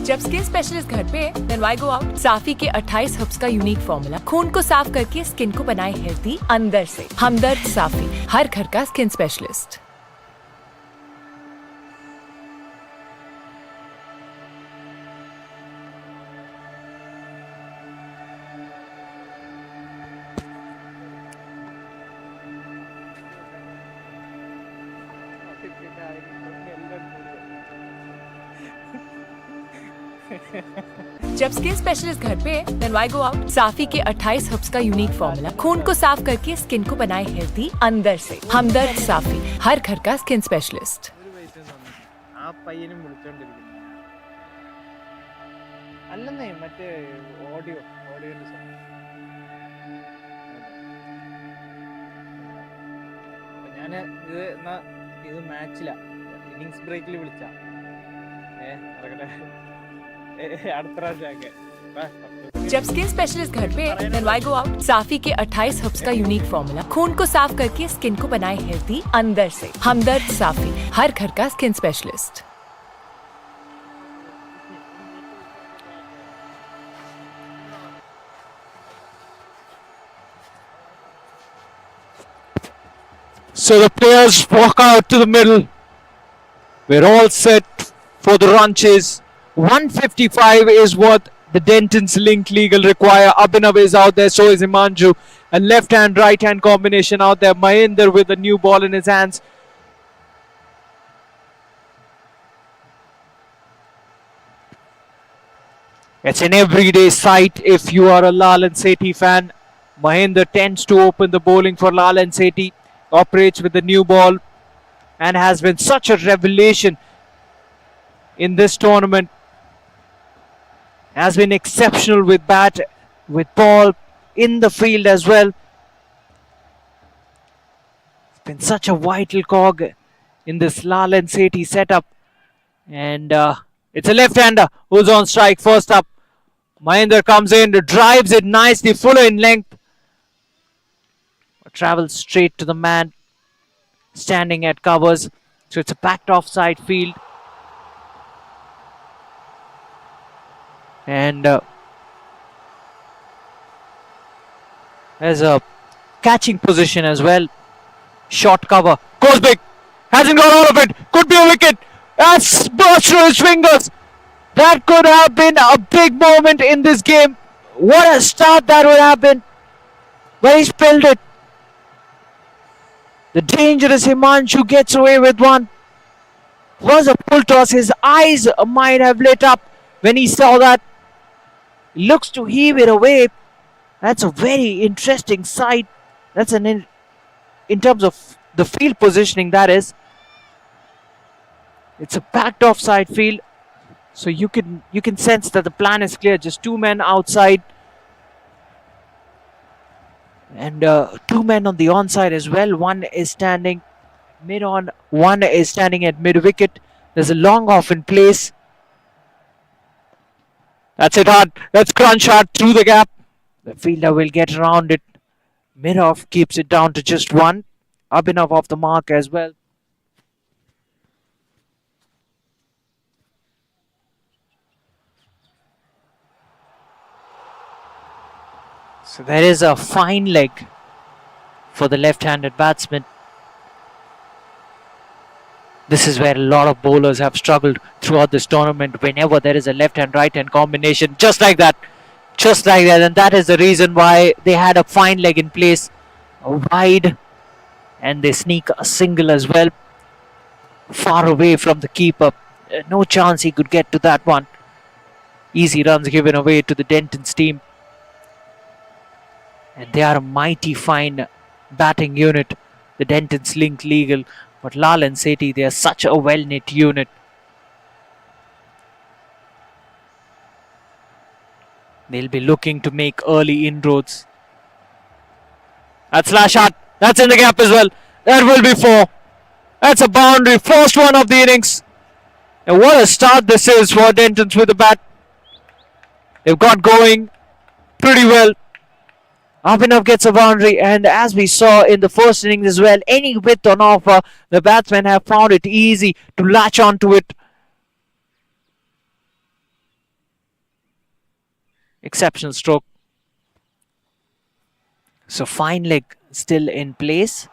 जब स्किन स्पेशलिस्ट घर पे देन व्हाई गो आउट? साफी के 28 हर्ब्स का यूनिक फॉर्मूला खून को साफ करके स्किन को बनाए हेल्दी अंदर से। हमदर्द साफी, हर घर का स्किन स्पेशलिस्ट। जब स्किन स्पेशलिस्ट घर पे देन व्हाई गो आउट? साफी के 28 हर्ब्स का यूनिक फॉर्मूला खून को साफ करके स्किन को बनाए हेल्दी अंदर से। हमदर्द साफी, हर घर का स्किन स्पेशलिस्ट। ആ പയ്യനും വിളിച്ചോണ്ടിരിക്കുന്നു. അല്ലെന്നേ മറ്റേ ഓഡിയോന്റെ ഞാന് ഇത് മാച്ചിലാ ഇന്നിങ്സ് ബ്രേക്കിൽ വിളിച്ച നടക്കട്ടെ അടുത്ത പ്രാവശ്യമൊക്കെ. जब स्किन स्पेशलिस्ट घर पे देन व्हाई गो आउट? साफी के 28 हर्ब्स का यूनिक फॉर्मूला खून को साफ करके स्किन को बनाए हेल्दी अंदर से। हमदर्द साफी, हर घर का skin specialist. So the players walk out to the middle. We're all set for the run chase. 155 is what the Dentons Link Legal require. Abhinav is out there, so is Imanju. A left hand, right hand combination out there. Mahinder with a new ball in his hands. It's an everyday sight if you are a Lall and Sethi fan. Mahinder tends to open the bowling for Lall and Sethi. Operates with the new ball and has been such a revelation in this tournament. Has been exceptional with bat, with ball, in the field as well. It's been such a vital cog in this Lall and Sethi setup. And it's a left-hander who's on strike. First up, Mahinder comes in, drives it nicely, fuller in length. Travels straight to the man. standing at covers. So it's a packed offside field. And there's a catching position as well. Short cover. Goes big. Hasn't got all of it. Could be a wicket. That's burst through his fingers. That could have been a big moment in this game. What a start that would have been. But he spilled it. The dangerous Himanshu gets away with one. Was a full toss. His eyes might have lit up when he saw that. Looks to heave it away. That's a very interesting sight. That's in terms of the field positioning, that is. It's a packed offside field. So you can sense that the plan is clear. Just two men outside. And two men on the onside as well. One is standing mid-on. One is standing at mid-wicket. There's a long off in place. That's it hard. That's crunch hard through the gap. The fielder will get around it. Mid-off keeps it down to just one. Abhinav off the mark as well. So there is a fine leg for the left-handed batsman. This is where a lot of bowlers have struggled throughout this tournament. Whenever there is a left-hand, right-hand combination, just like that. Just like that. And that is the reason why they had a fine leg in place. Wide. And they sneak a single as well. Far away from the keeper. No chance he could get to that one. Easy runs given away to the Dentons team. And they are a mighty fine batting unit. The Dentons link legal. But Lall and Sethi, they are such a well-knit unit. They'll be looking to make early inroads. That's slash shot. That's in the gap as well. That will be four. That's a boundary. First one of the innings. And what a start this is for Dentons with the bat. They've got going pretty well. Abhinav gets a boundary, and as we saw in the first innings as well, any width on offer, the batsmen have found it easy to latch onto it. Exceptional stroke. So fine leg still in place.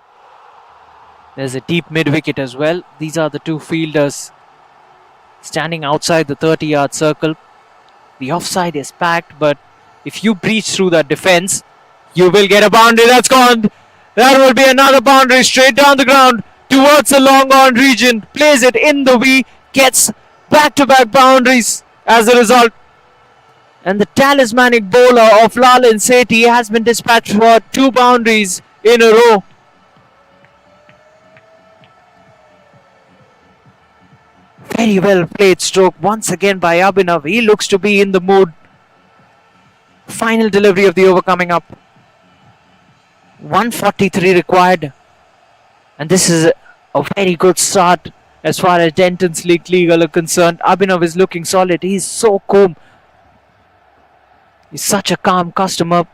There's a deep mid-wicket as well. These are the two fielders standing outside the 30-yard circle. The offside is packed, but if you breach through that defense, you will get a boundary. That's gone. That will be another boundary straight down the ground towards the long on region. Plays it in the V. Gets back-to-back boundaries as a result. And the talismanic bowler of Lall and Sethi has been dispatched for two boundaries in a row. Very well played stroke once again by Abhinav. He looks to be in the mood. Final delivery of the over coming up. 143 required. And this is a very good start as far as Dentons legal are concerned. Abhinav is looking solid. He's so calm. He's such a calm customer.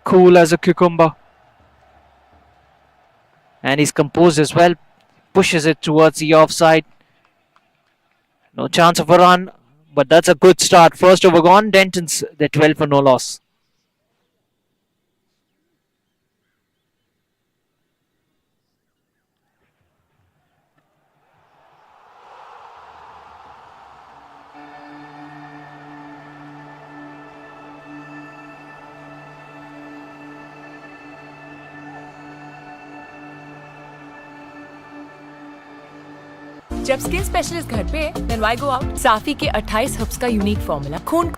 Cool as a cucumber. And he's composed as well. Pushes it towards the offside. No chance of a run. But that's a good start. First over gone. Dentons, they're 12 for no loss. जब skin specialist घर पे then why go out? साफी के 28 herbs का unique formula खून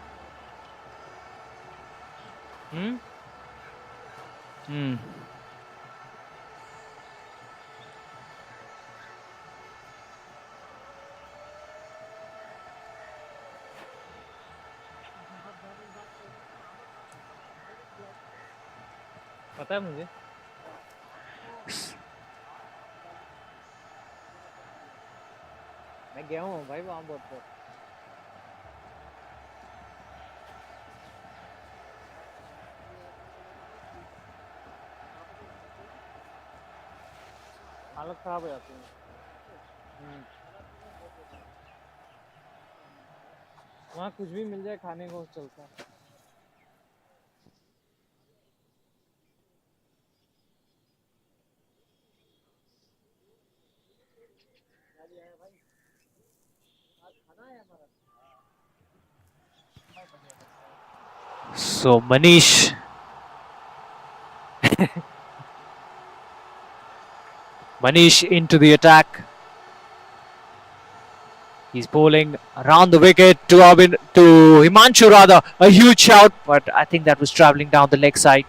पता है मुझे. मैं गया हूँ भाई वहाँ बहुत बार. हालत खराब हो जाती है। वहाँ कुछ भी मिल जाए खाने को चलता है। So Manish Manish into the attack. He's bowling around the wicket to Himanshu rather. A huge shout, but I think that was travelling down the leg side.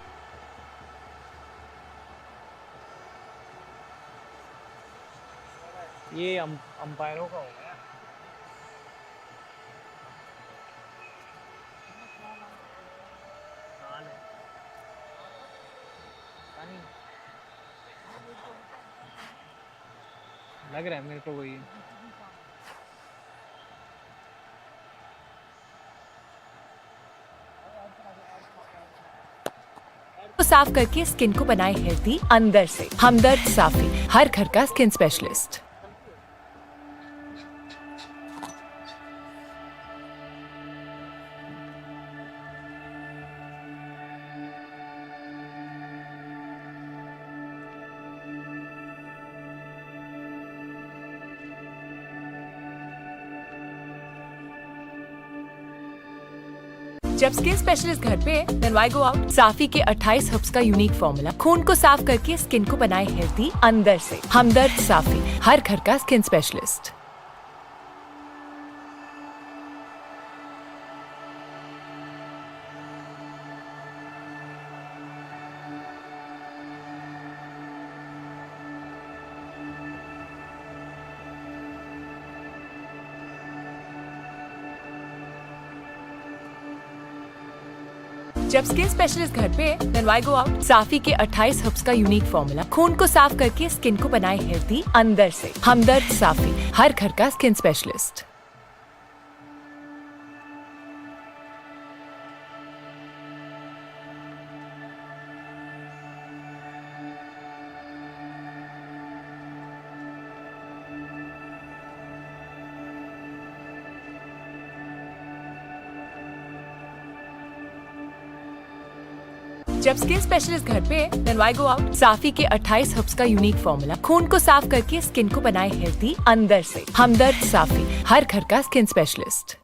ये अंपायरों का हो गया। लग रहा है मेरे को वही। को साफ करके स्किन को बनाए हेल्दी अंदर से। हमदर्द साफी, हर घर का स्किन स्पेशलिस्ट। जब स्किन स्पेशलिस्ट घर पे देन व्हाई गो आउट। साफी के 28 हर्ब्स का यूनिक फॉर्मूला खून को साफ करके स्किन को बनाए हेल्दी अंदर से। हमदर्द साफी, हर घर का स्किन स्पेशलिस्ट। जब स्किन स्पेशलिस्ट घर पे देन व्हाई गो आउट। साफी के 28 हर्ब्स का यूनिक फॉर्मूला खून को साफ करके स्किन को बनाए हेल्दी अंदर से। हमदर्द साफी, हर घर का स्किन स्पेशलिस्ट। जब स्किन स्पेशलिस्ट घर पे देन व्हाई गो आउट। साफी के 28 हर्ब्स का यूनिक फॉर्मूला खून को साफ करके स्किन को बनाए हेल्दी अंदर से। हमदर्द साफी, हर घर का स्किन स्पेशलिस्ट।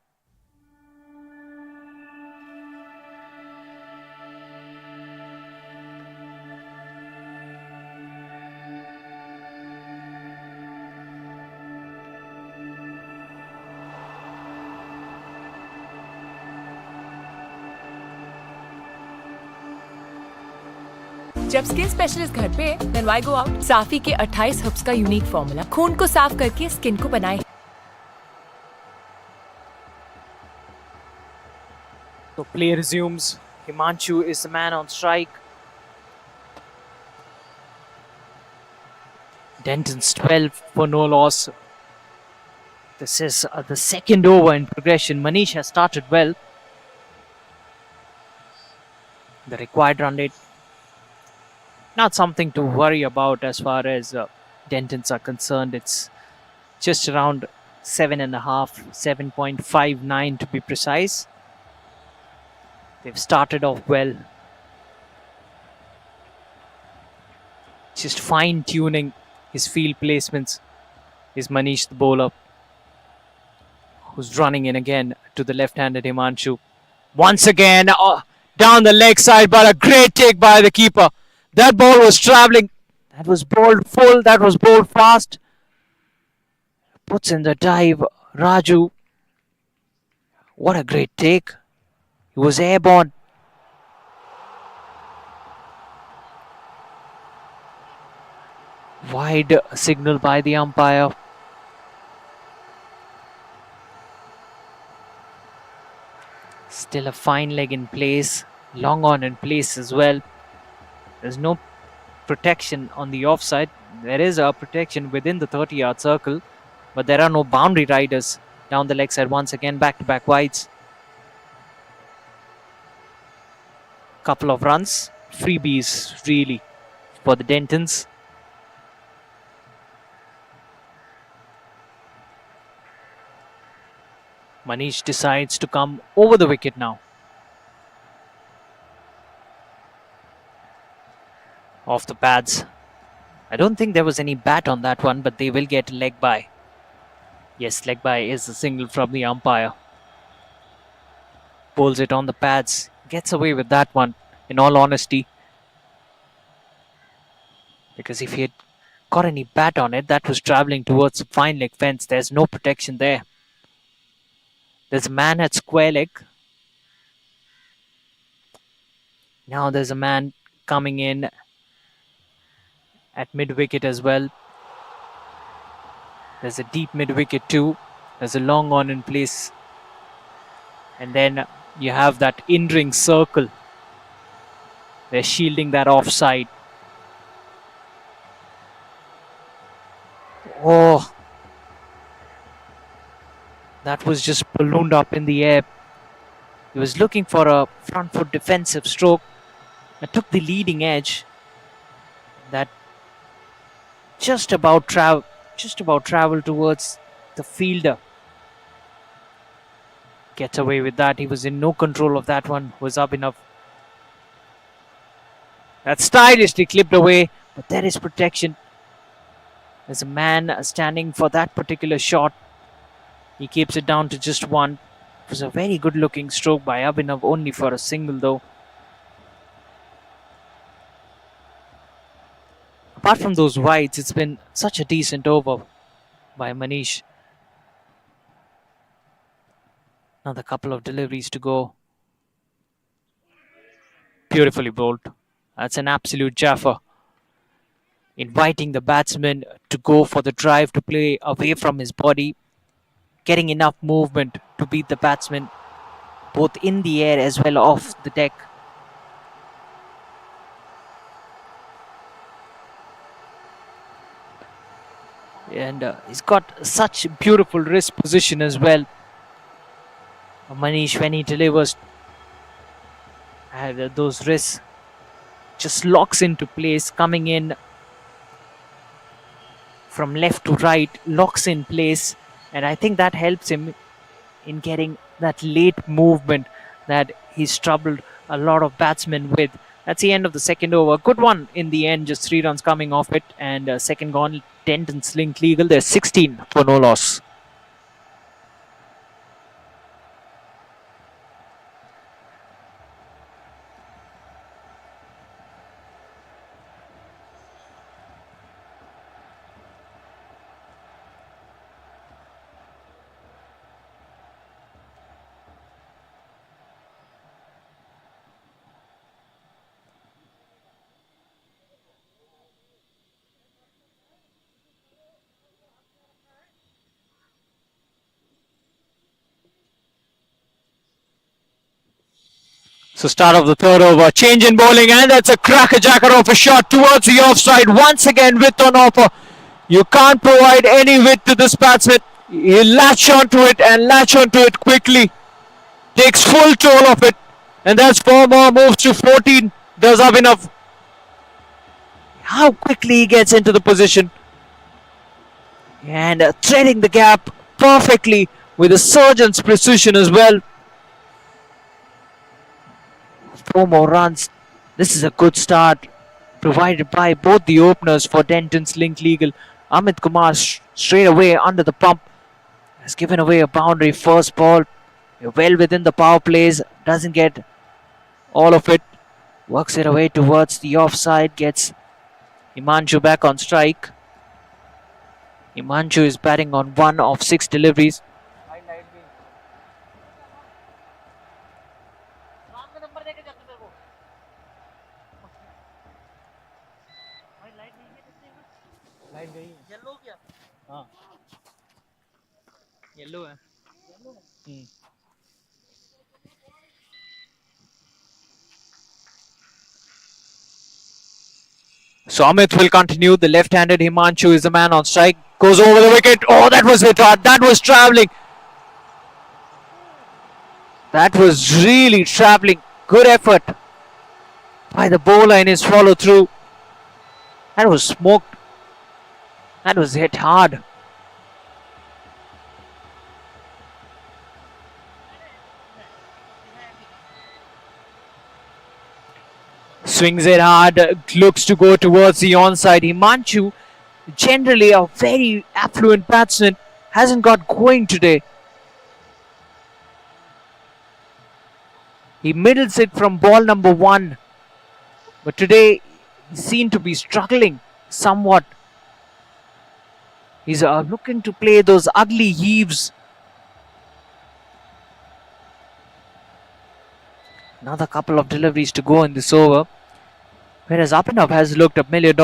जब स्किन स्पेशलिस्ट घर पे देन व्हाई गो आउट। साफी के 28 हर्ब्स का यूनिक फॉर्मूला खून को साफ करके स्किन को बनाए। So play resumes. Himanshu is the man on strike. Dentons 12 for no loss. This is the second over in progression. Manish has started well. The required run rate, not something to worry about as far as Dentons are concerned. It's just around 7.5, 7.59 to be precise. They've started off well. Just fine tuning his field placements is Manish, the bowler, who's running in again to the left-handed Himanshu. Once again, down the leg side, but a great take by the keeper. That ball was travelling. That was bowled full. That was bowled fast. Puts in the dive. Raju. What a great take. He was airborne. Wide signal by the umpire. Still a fine leg in place. Long on in place as well. There's no protection on the offside. There is a protection within the 30-yard circle, but there are no boundary riders down the leg side. Once again, back-to-back wides. Couple of runs. Freebies, really, for the Dentons. Manish decides to come over the wicket now. Off the pads. I don't think there was any bat on that one, but they will get leg by. Yes, leg by is a single from the umpire. Pulls it on the pads. Gets away with that one, in all honesty. Because if he had got any bat on it, that was travelling towards the fine leg fence. There's no protection there. There's a man at square leg. Now there's a man coming in at mid-wicket as well. There's a deep mid-wicket too. There's a long on in place. And then you have that in-ring circle. They're shielding that offside. Oh, that was just ballooned up in the air. He was looking for a front foot defensive stroke that took the leading edge. That just about traveled towards the fielder. Gets away with that. He was in no control of that one. Was up enough. That's stylishly clipped away, but there is protection. There's a man standing for that particular shot. He keeps it down to just one. It was a very good looking stroke by Abhinav, only for a single though. Apart from those wides, it's been such a decent over by Manish. Another couple of deliveries to go. Beautifully bowled. That's an absolute jaffa. Inviting the batsman to go for the drive, to play away from his body. Getting enough movement to beat the batsman, both in the air as well off the deck. And he's got such beautiful wrist position as well. Manish, when he delivers, those wrists just locks into place, coming in from left to right, locks in place, and I think that helps him in getting that late movement that he's troubled a lot of batsmen with. That's the end of the second over. Good one in the end, just 3 runs coming off it, and second gone. Dentons link legal. There's 16 for no loss. So start of the third over, change in bowling, and that's a cracker-jacker of a shot towards the offside. Once again, width on offer. You can't provide any width to this batsman. He'll latch onto it and latch onto it quickly. Takes full toll of it. And that's 4 more, moves to 14. Does have enough. How quickly he gets into the position. And threading the gap perfectly with a surgeon's precision as well. 4 more runs. This is a good start provided by both the openers for Dentons link legal. Amit Kumar straight away under the pump has given away a boundary first ball. Well within the power plays, doesn't get all of it, works it away towards the offside, gets Himanshu back on strike. Himanshu is batting on 1 of 6 deliveries. Yellow है So Amit will continue. The left-handed Himanshu is the man on strike. Goes over the wicket. Oh, that was hit hard. That was travelling. That was really travelling. Good effort by the bowler in his follow-through. That was smoked. That was hit hard. swings it hard, looks to go towards the onside. Himanshu, generally a very affluent batsman, hasn't got going today. He middles it from ball number 1, but today he seemed to be struggling somewhat. He's looking to play those ugly heaves. Another couple of deliveries to go in this over. Whereas Abhinav has looked $1 million.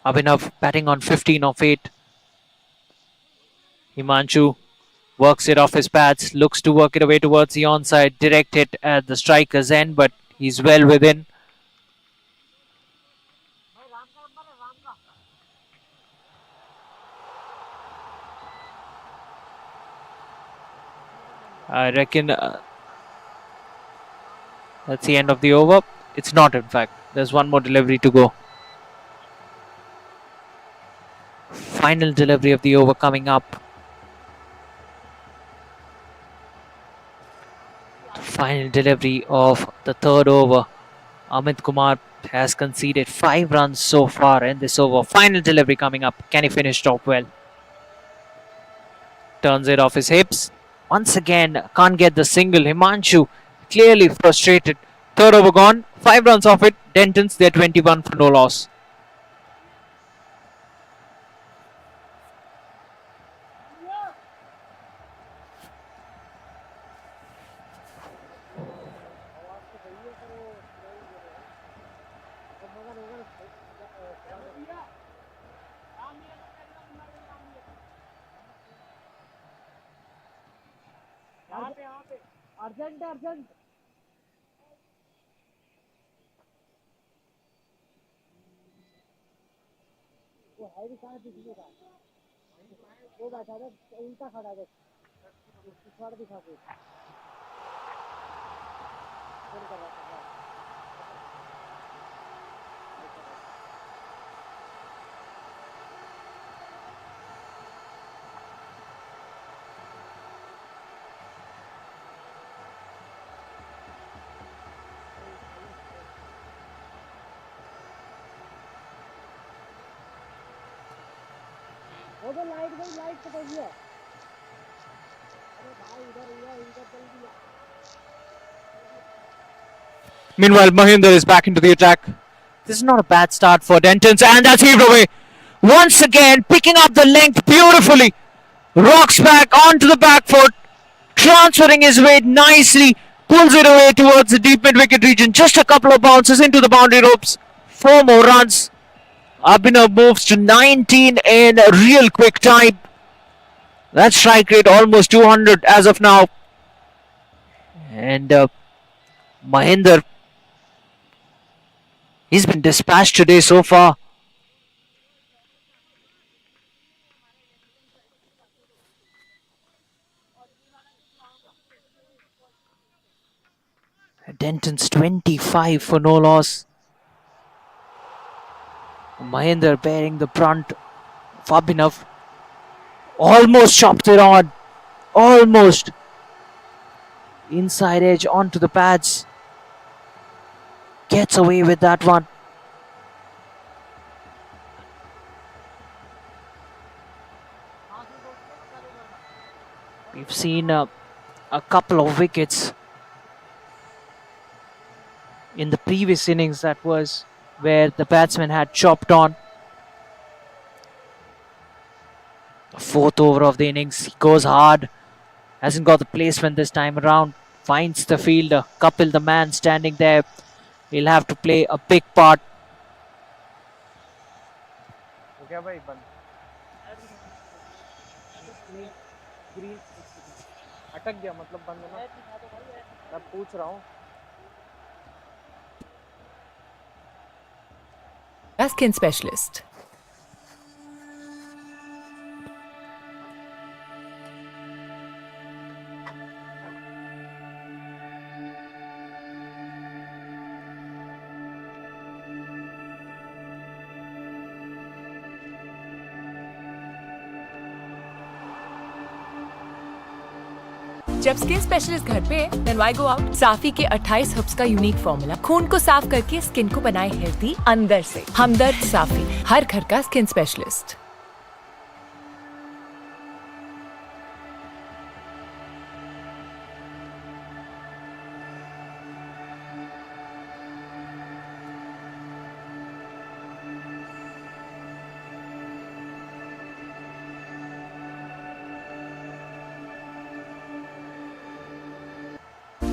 Abhinav batting on 15 of 8. Himanshu works it off his pads, looks to work it away towards the onside, direct hit at the striker's end, but he's well within. I reckon that's the end of the over. It's not, in fact. There's one more delivery to go. Final delivery of the over coming up. Final delivery of the third over. Amit Kumar has conceded 5 runs so far in this over. Final delivery coming up. Can he finish top well? Turns it off his hips. Once again, can't get the single. Himanshu clearly frustrated. Third over gone. 5 runs off it. Dentons, they're 21 for no loss. Urgent urgent वो है भी कहाँ दिखने का वो बैठा था उल्टा खड़ा है पिछवाड़ दिखा के फोन कर रहा था वो तो लाइट गई लाइट कट गई है अरे भाई इधर हुआ इधर चल दिया Meanwhile, Mahinder is back into the attack. This is not a bad start for Dentons, and that's heaved away. Once again, picking up the length beautifully. Rocks back onto the back foot, transferring his weight nicely, pulls it away towards the deep mid-wicket region. Just a couple of bounces into the boundary ropes. 4 more runs. Abhinav moves to 19 in a real quick time. That strike rate almost 200 as of now. And Mahinder, he's been dispatched today so far. Denton's 25 for no loss. Mahinder bearing the brunt of Abhinav. Almost chopped it on. Almost. Inside edge onto the pads. Gets away with that one. We've seen a couple of wickets in the previous innings, that was where the batsman had chopped on. The 4th over of the innings, he goes hard, hasn't got the placement this time around, finds the fielder, Kapil the man standing there, he'll have to play a big part. क्या भाई बंद green अटक गया मतलब बंद ना मैं पूछ रहा हूँ Skin specialist. जब स्किन स्पेशलिस्ट घर पे then why go out? साफी के 28 हर्ब्स का यूनिक फॉर्मूला खून को साफ करके स्किन को बनाए हेल्दी अंदर से। हमदर्द साफी, हर घर का स्किन स्पेशलिस्ट।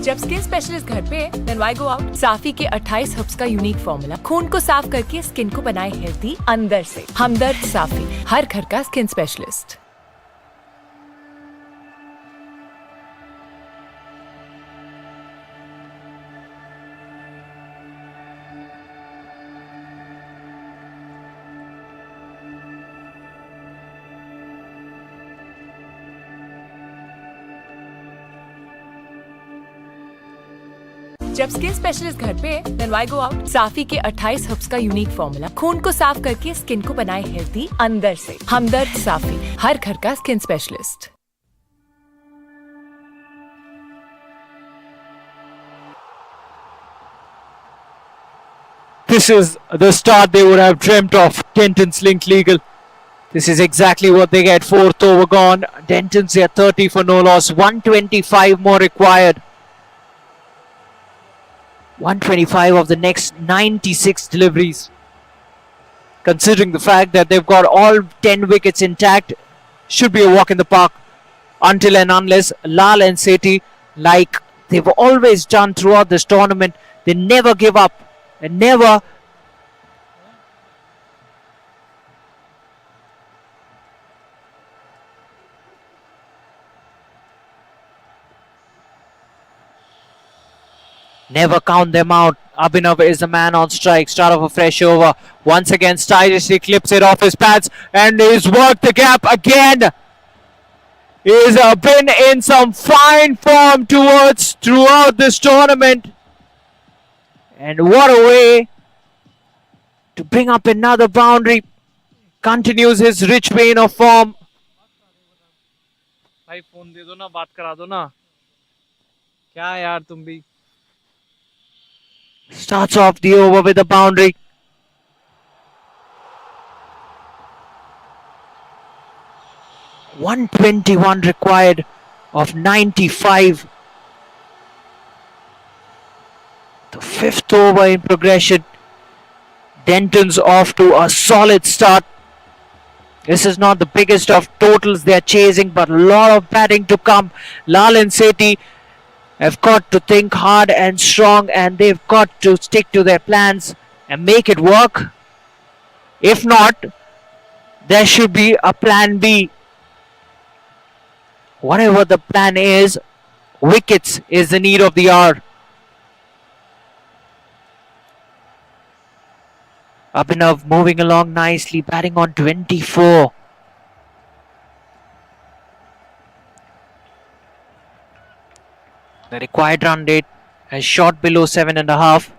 जब स्किन स्पेशलिस्ट घर पे then why go out? साफी के 28 हर्ब्स का यूनिक फॉर्मूला खून को साफ करके स्किन को बनाए हेल्दी अंदर से। हमदर्द साफी, हर घर का स्किन स्पेशलिस्ट। जब स्किन स्पेशलिस्ट घर पे then why go out? साफी के 28 हर्ब्स का यूनिक फॉर्मूला खून को साफ करके स्किन को बनाए हेल्दी अंदर से। हमदर्द साफी, हर घर का skin specialist. This is the start they would have dreamt of. Dentons linked legal. This is exactly what they get. Fourth over gone. Dentons they are 30 for no loss. 125 more required. 125 of the next 96 deliveries. Considering the fact that they've got all 10 wickets intact, should be a walk in the park. Until and unless Lall and Sethi, like they've always done throughout this tournament, they never give up and never count them out. Abhinav is the man on strike. Start of a fresh over. Once again, stylishly clips it off his pads and he's worked the gap again. He's been in some fine form throughout this tournament. And what a way to bring up another boundary. Continues his rich vein of form. भाई phone दे दो ना, बात करा दो ना, क्या यार तुम भी। Starts off the over with a boundary. $121 required of 95. The fifth over in progression. Dentons off to a solid start. This is not the biggest of totals they are chasing, but a lot of batting to come. Lall and Sethi have got to think hard and strong, and they've got to stick to their plans and make it work. If not, there should be a plan B. Whatever the plan is, wickets is the need of the hour. Abhinav moving along nicely, batting on 24. The required run rate has shot below 7.5.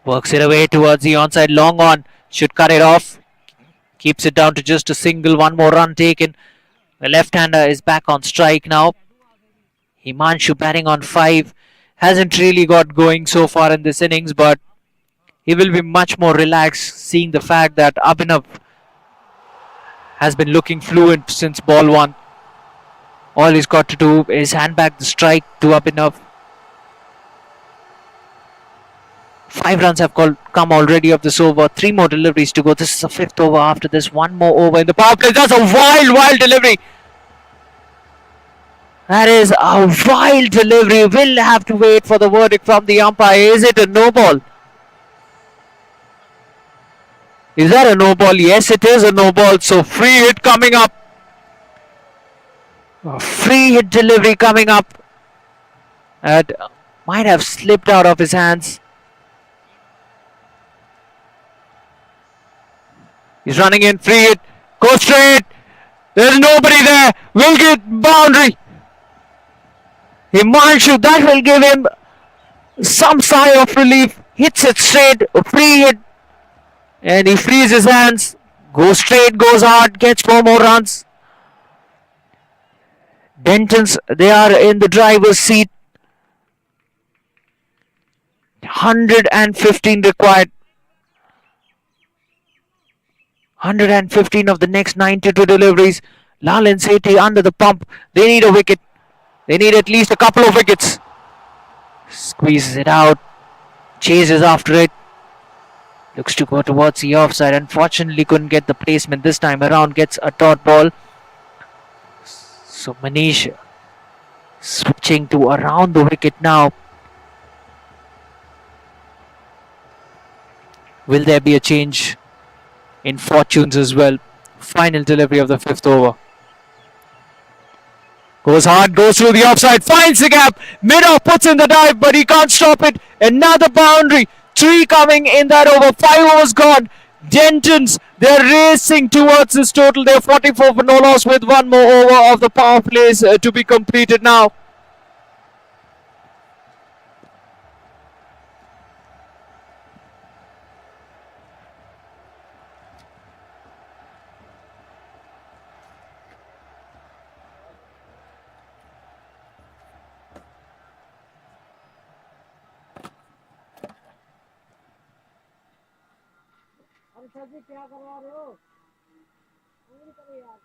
Works it away towards the onside, long on, should cut it off. Keeps it down to just a single, one more run taken. The left-hander is back on strike now. Himanshu batting on 5. Hasn't really got going so far in this innings, but he will be much more relaxed seeing the fact that Abhinav has been looking fluent since ball 1. All he's got to do is hand back the strike to Abhinav. 5 runs have come already of this over. 3 more deliveries to go. This is the 5th over after this. 1 more over in the power play. That's a wild delivery. That is a wild delivery. We'll have to wait for the verdict from the umpire. Is it a no ball? Is that a no ball? Yes, it is a no ball. So free hit coming up. A free hit delivery coming up. That might have slipped out of his hands. He's running in, free hit, go straight. There's nobody there. Will get boundary. Himanshu, that will give him some sigh of relief. Hits it straight, a free hit. And he frees his hands. Goes straight, goes hard, gets 4 more runs. Dentons, they are in the driver's seat. 115 required. 115 of the next 92 deliveries. Lall and Sethi under the pump. They need a wicket. They need at least a couple of wickets. Squeezes it out. Chases after it. Looks to go towards the offside. Unfortunately couldn't get the placement this time around. Gets a dot ball. So Manish switching to around the wicket now. Will there be a change in fortunes as well? Final delivery of the 5th over. Goes hard, goes through the offside, finds the gap. Mid-off puts in the dive, but he can't stop it. Another boundary. 3 coming in that over. 5 overs gone. Dentons, they're racing towards this total. They're 44 for no loss with 1 more over of the power plays to be completed now. अरे sir जी क्या करवा रहे हो? नहीं करो यार।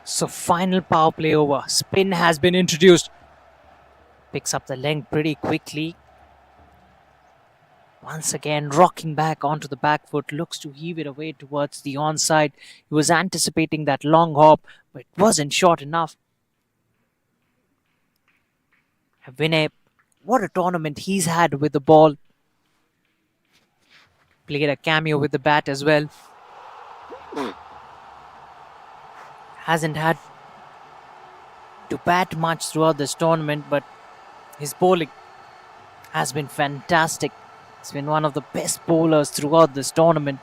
So final power play over. Spin has been introduced. Picks up the length pretty quickly. Once again rocking back onto the back foot. Looks to heave it away towards the onside. He was anticipating that long hop, but it wasn't short enough. Vinay, what a tournament he's had with the ball. Played a cameo with the bat as well. Hasn't had to bat much throughout this tournament, but his bowling has been fantastic. He's been one of the best bowlers throughout this tournament.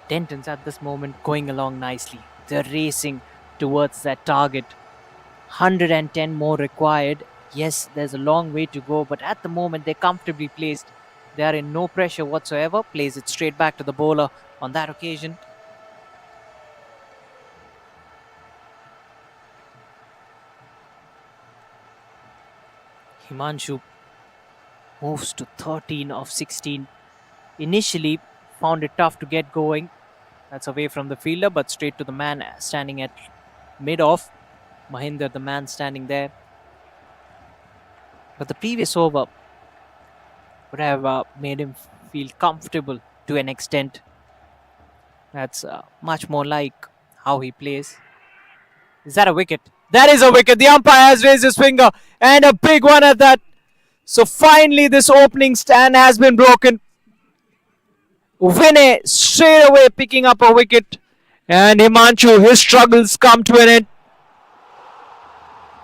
Dentons at this moment going along nicely. They're racing towards that target. 110 more required. Yes, there's a long way to go, but at the moment they're comfortably placed. They are in no pressure whatsoever. Plays it straight back to the bowler on that occasion. Himanshu moves to 13 of 16. Initially found it tough to get going. That's away from the fielder, but straight to the man standing at mid-off. Mahinder, the man standing there. But the previous over would have made him feel comfortable to an extent. That's much more like how he plays. Is that a wicket? That is a wicket. The umpire has raised his finger, and a big one at that. So finally this opening stand has been broken. Vinay straight away picking up a wicket, and Himanshu, his struggles come to an end.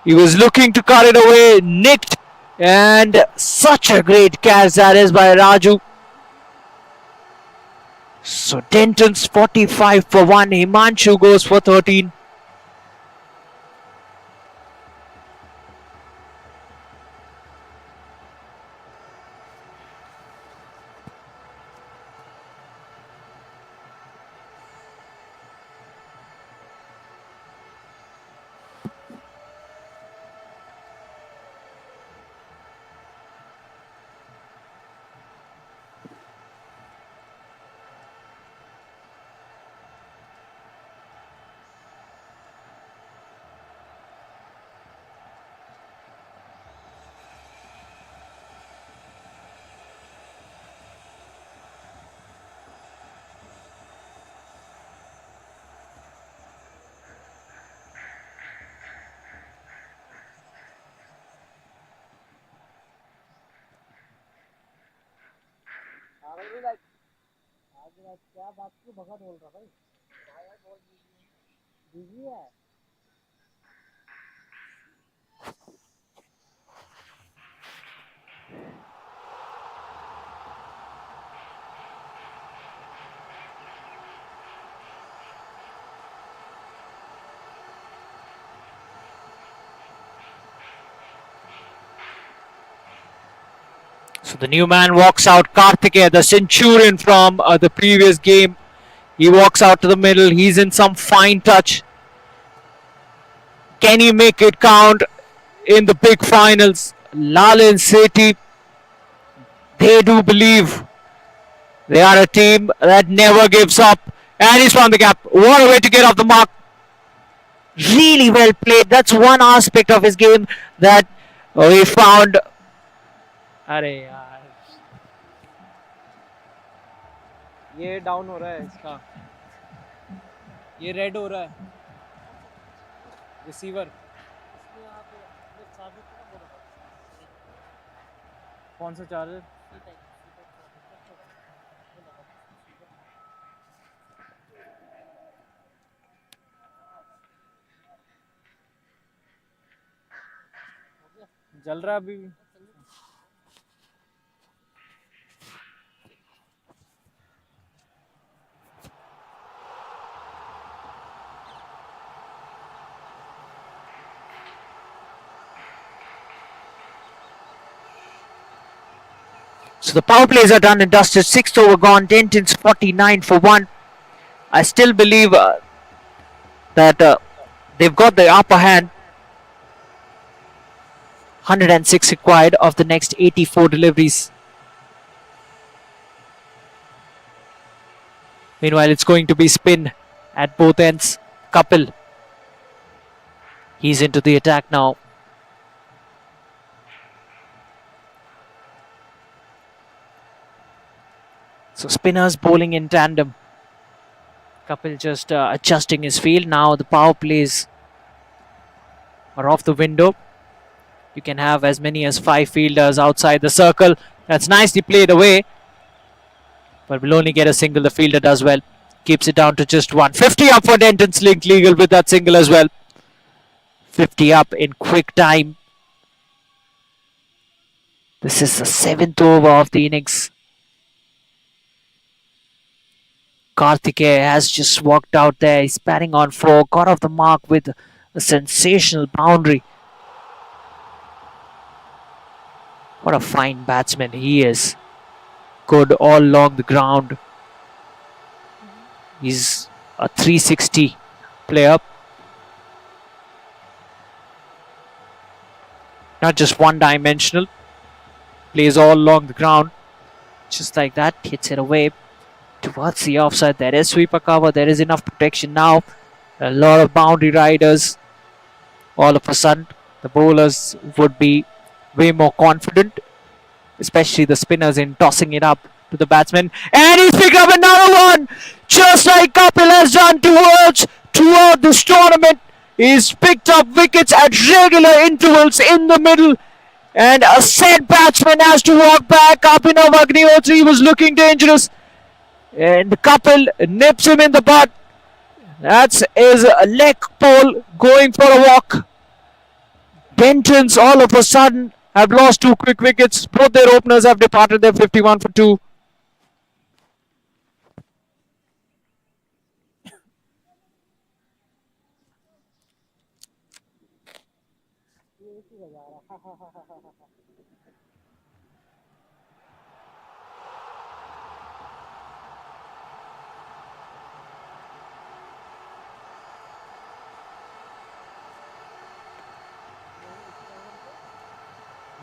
He was looking to cut it away, nicked, and such a great catch that is by Raju. So Dentons 45 for 1, Himanshu goes for 13. क्या बात की भगत बोल रहा भाई? Busy है। So the new man walks out, Karthikeya, the centurion from the previous game. He walks out to the middle. He's in some fine touch. Can he make it count in the big finals? Lall and Sethi, they do believe they are a team that never gives up. And he's found the gap. What a way to get off the mark. Really well played. That's one aspect of his game that we found. अरे यार, ये down हो रहा है इसका, ये red हो रहा है रिसीवर। इसमें आप ये चार्जर का बोल रहा कौन सा चार्जर? जल रहा है अभी भी। So the power plays are done and dusted. Sixth over gone. Dentons 49 for 1. I still believe that they've got the upper hand. 106 required of the next 84 deliveries. Meanwhile, it's going to be spin at both ends. Kapil. He's into the attack now. So spinners bowling in tandem. Kapil just adjusting his field. Now the power plays are off the window. You can have as many as 5 fielders outside the circle. That's nicely played away. But we'll only get a single. The fielder does well. Keeps it down to just 1. 50 up for Dentons, linked legal with that single as well. 50 up in quick time. This is the 7th over of the innings. Karthikeya has just walked out there. He's batting on 4. Got off the mark with a sensational boundary. What a fine batsman he is. Good all along the ground. He's a 360 player. Not just one-dimensional. Plays all along the ground. Just like that. Hits it away towards the offside. There is sweeper cover. There is enough protection now. A lot of boundary riders. All of a sudden, the bowlers would be way more confident, especially the spinners, in tossing it up to the batsman. And he's picked up another one, just like Kapil has done throughout this tournament. He's picked up wickets at regular intervals in the middle, and a said batsman has to walk back. Abhinav Agnihotri was looking dangerous, and Kapil nips him in the butt. That's his leg pole going for a walk. Dentons all of a sudden have lost 2 quick wickets. Both their openers have departed. They're 51 for 2.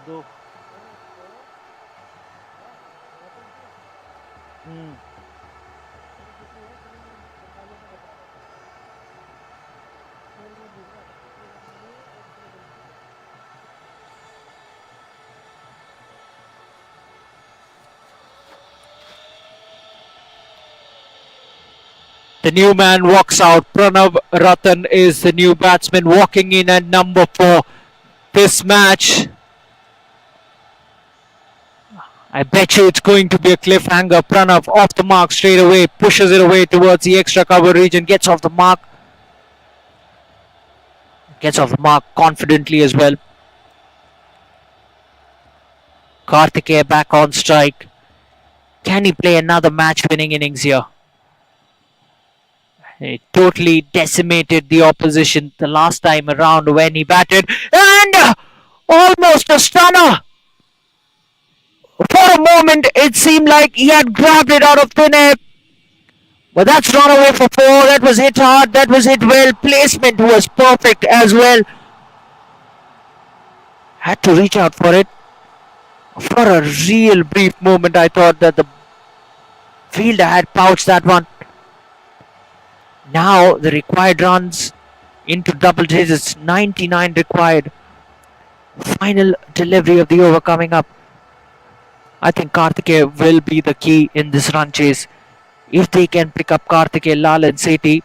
दो। The new man walks out. Pranav Ratan is the new batsman walking in at number 4 this match. I bet you it's going to be a cliffhanger. Pranav off the mark straight away, pushes it away towards the extra cover region, gets off the mark. Gets off the mark confidently as well. Karthikeya back on strike. Can he play another match-winning innings here? He totally decimated the opposition the last time around when he batted. And almost a stunner. For a moment, it seemed like he had grabbed it out of thin air. But that's run away for four. That was hit hard. That was hit well. Placement was perfect as well. Had to reach out for it. For a real brief moment, I thought that the fielder had pouched that one. Now the required runs into double digits. 99 required. Final delivery of the over coming up. I think Karthikeya will be the key in this run chase. If they can pick up Karthikeya, Lall and Sethi,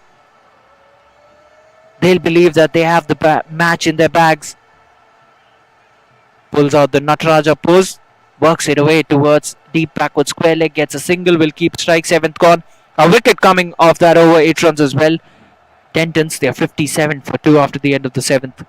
they'll believe that they have the match in their bags. Pulls out the Nataraja pose, works it away towards deep backward square leg, gets a single, will keep strike, 7th gone. A wicket coming off that over, 8 runs as well. Dentons, they are 57 for 2 after the end of the 7th.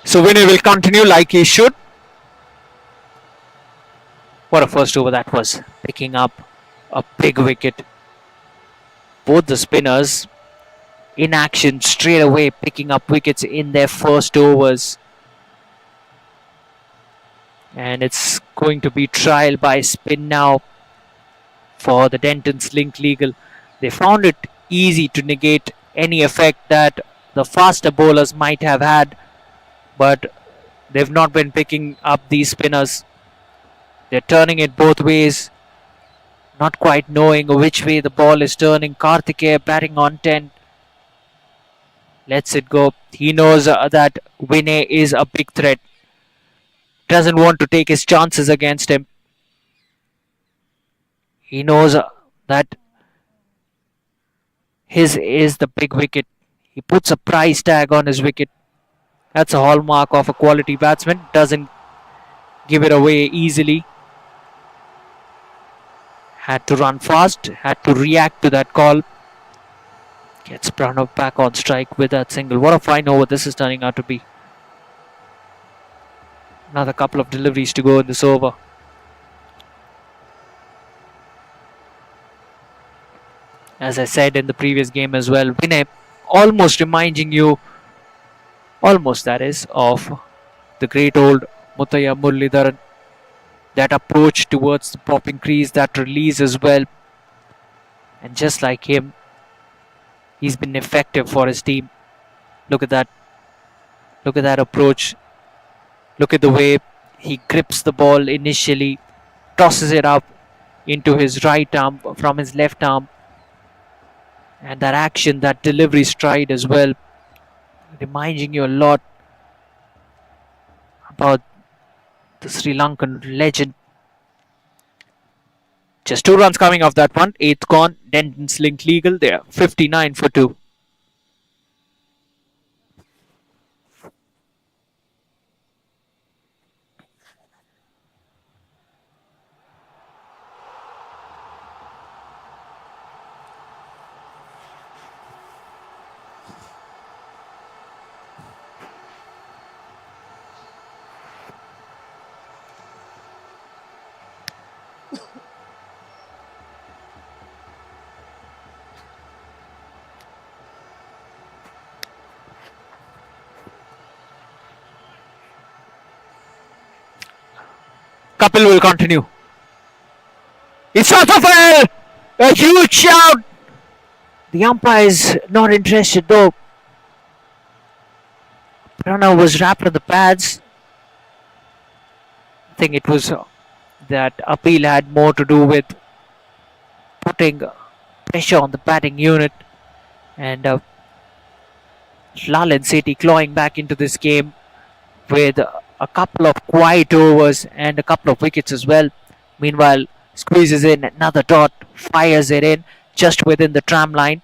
So Vinay will continue like he should. What a first over that was. Picking up a big wicket. Both the spinners in action straight away, picking up wickets in their first overs. And it's going to be trial by spin now for the Dentons Link Legal. They found it easy to negate any effect that the faster bowlers might have had, but they've not been picking up these spinners. They're turning it both ways, not quite knowing which way the ball is turning. Karthikeya batting on 10. Lets it go. He knows that Vinay is a big threat. Doesn't want to take his chances against him. He knows that his is the big wicket. He puts a price tag on his wicket. That's a hallmark of a quality batsman. Doesn't give it away easily. Had to run fast. Had to react to that call. Gets Pranav back on strike with that single. What a fine over this is turning out to be. Another couple of deliveries to go in this over. As I said in the previous game as well, Vinay almost reminding you, almost that is, of the great old Muthaiya Muralidharan. That approach towards the popping crease, that release as well. And just like him, he's been effective for his team. Look at that. Look at that approach. Look at the way he grips the ball initially, tosses it up into his right arm from his left arm. And that action, that delivery stride as well, reminding you a lot about the Sri Lankan legend. Just 2 runs coming off that one. 8th gone. Dentons Link Legal there. 59 for 2. Kapil will continue. It's off the fell! A huge shout! The umpire is not interested though. Pranav was wrapped in the pads. I think it was that appeal had more to do with putting pressure on the batting unit, and Lall and Sethi clawing back into this game with a couple of quiet overs and a couple of wickets as well. Meanwhile, squeezes in another dot, fires it in just within the tram line.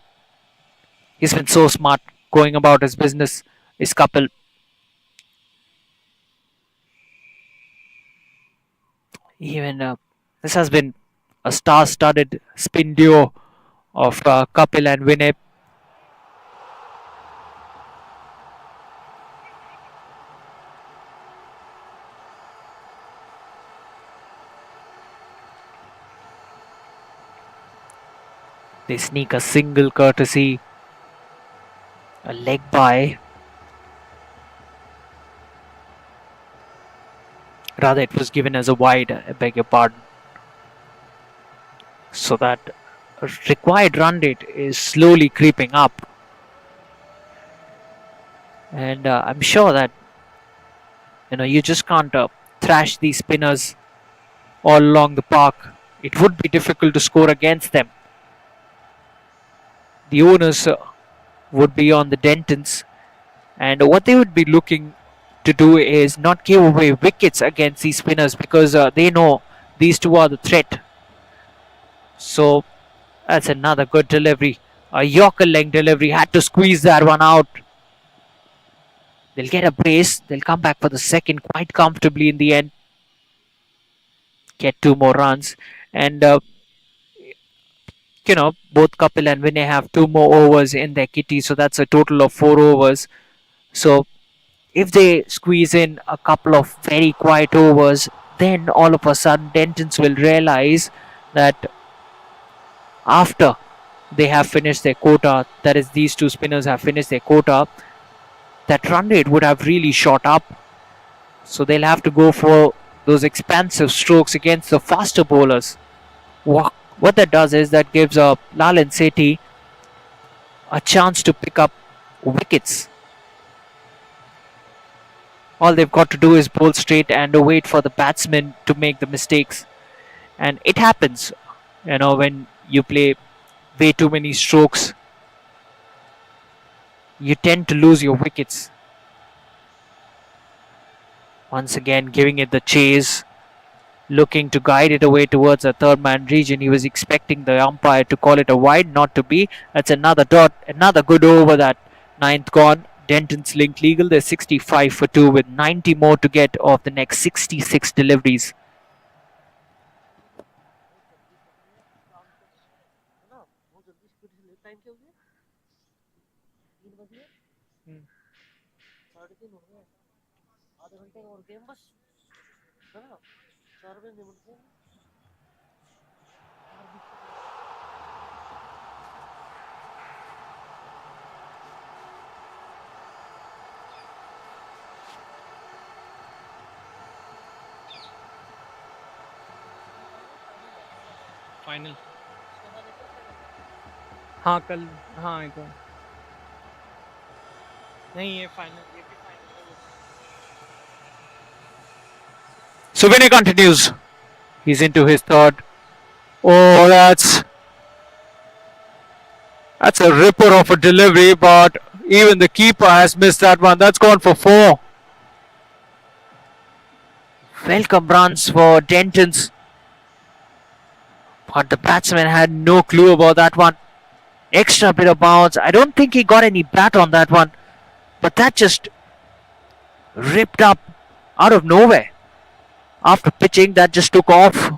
He's been so smart going about his business, is Kapil. Even this has been a star-studded spin duo of Kapil and Vinay. They sneak a single courtesy, a leg by. Rather, it was given as a wide, I beg your pardon. So that required run rate is slowly creeping up. And I'm sure that you just can't thrash these spinners all along the park. It would be difficult to score against them. The owners would be on the Dentons, and what they would be looking to do is not give away wickets against these spinners, because they know these two are the threat. So that's another good delivery. A Yorker length delivery, had to squeeze that one out. They'll get a brace. They'll come back for the second quite comfortably in the end. Get 2 more runs. And, both Kapil and Vinay have 2 more overs in their kitty. So that's a total of 4 overs. So if they squeeze in a couple of very quiet overs, then all of a sudden Dentons will realize that after they have finished their quota, that is, these two spinners have finished their quota, that run rate would have really shot up. So they'll have to go for those expansive strokes against the faster bowlers. What that does is that gives Lall and Sethi a chance to pick up wickets. All they've got to do is bowl straight and wait for the batsmen to make the mistakes. And it happens, when you play way too many strokes, you tend to lose your wickets. Once again, giving it the chase, looking to guide it away towards the third man region. He was expecting the umpire to call it a wide, not to be. That's another dot, another good over. That 9th gone. Dentons linked legal. They're 65 for 2 with 90 more to get of the next 66 deliveries. Time क्या हो गया 3 बज गए 3:30 हो गए आधे घंटे और गेम बस है ना 4 बजे निपट गए फाइनल हाँ कल हाँ एक और नहीं ये फाइनल ये भी फाइनल है So Vinay continues. He's into his third. Oh, that's a ripper of a delivery, but even the keeper has missed that one. That's gone for 4. Welcome runs for Dentons, but the batsman had no clue about that one. Extra bit of bounce. I don't think he got any bat on that one, but that just ripped up out of nowhere. After pitching, that just took off.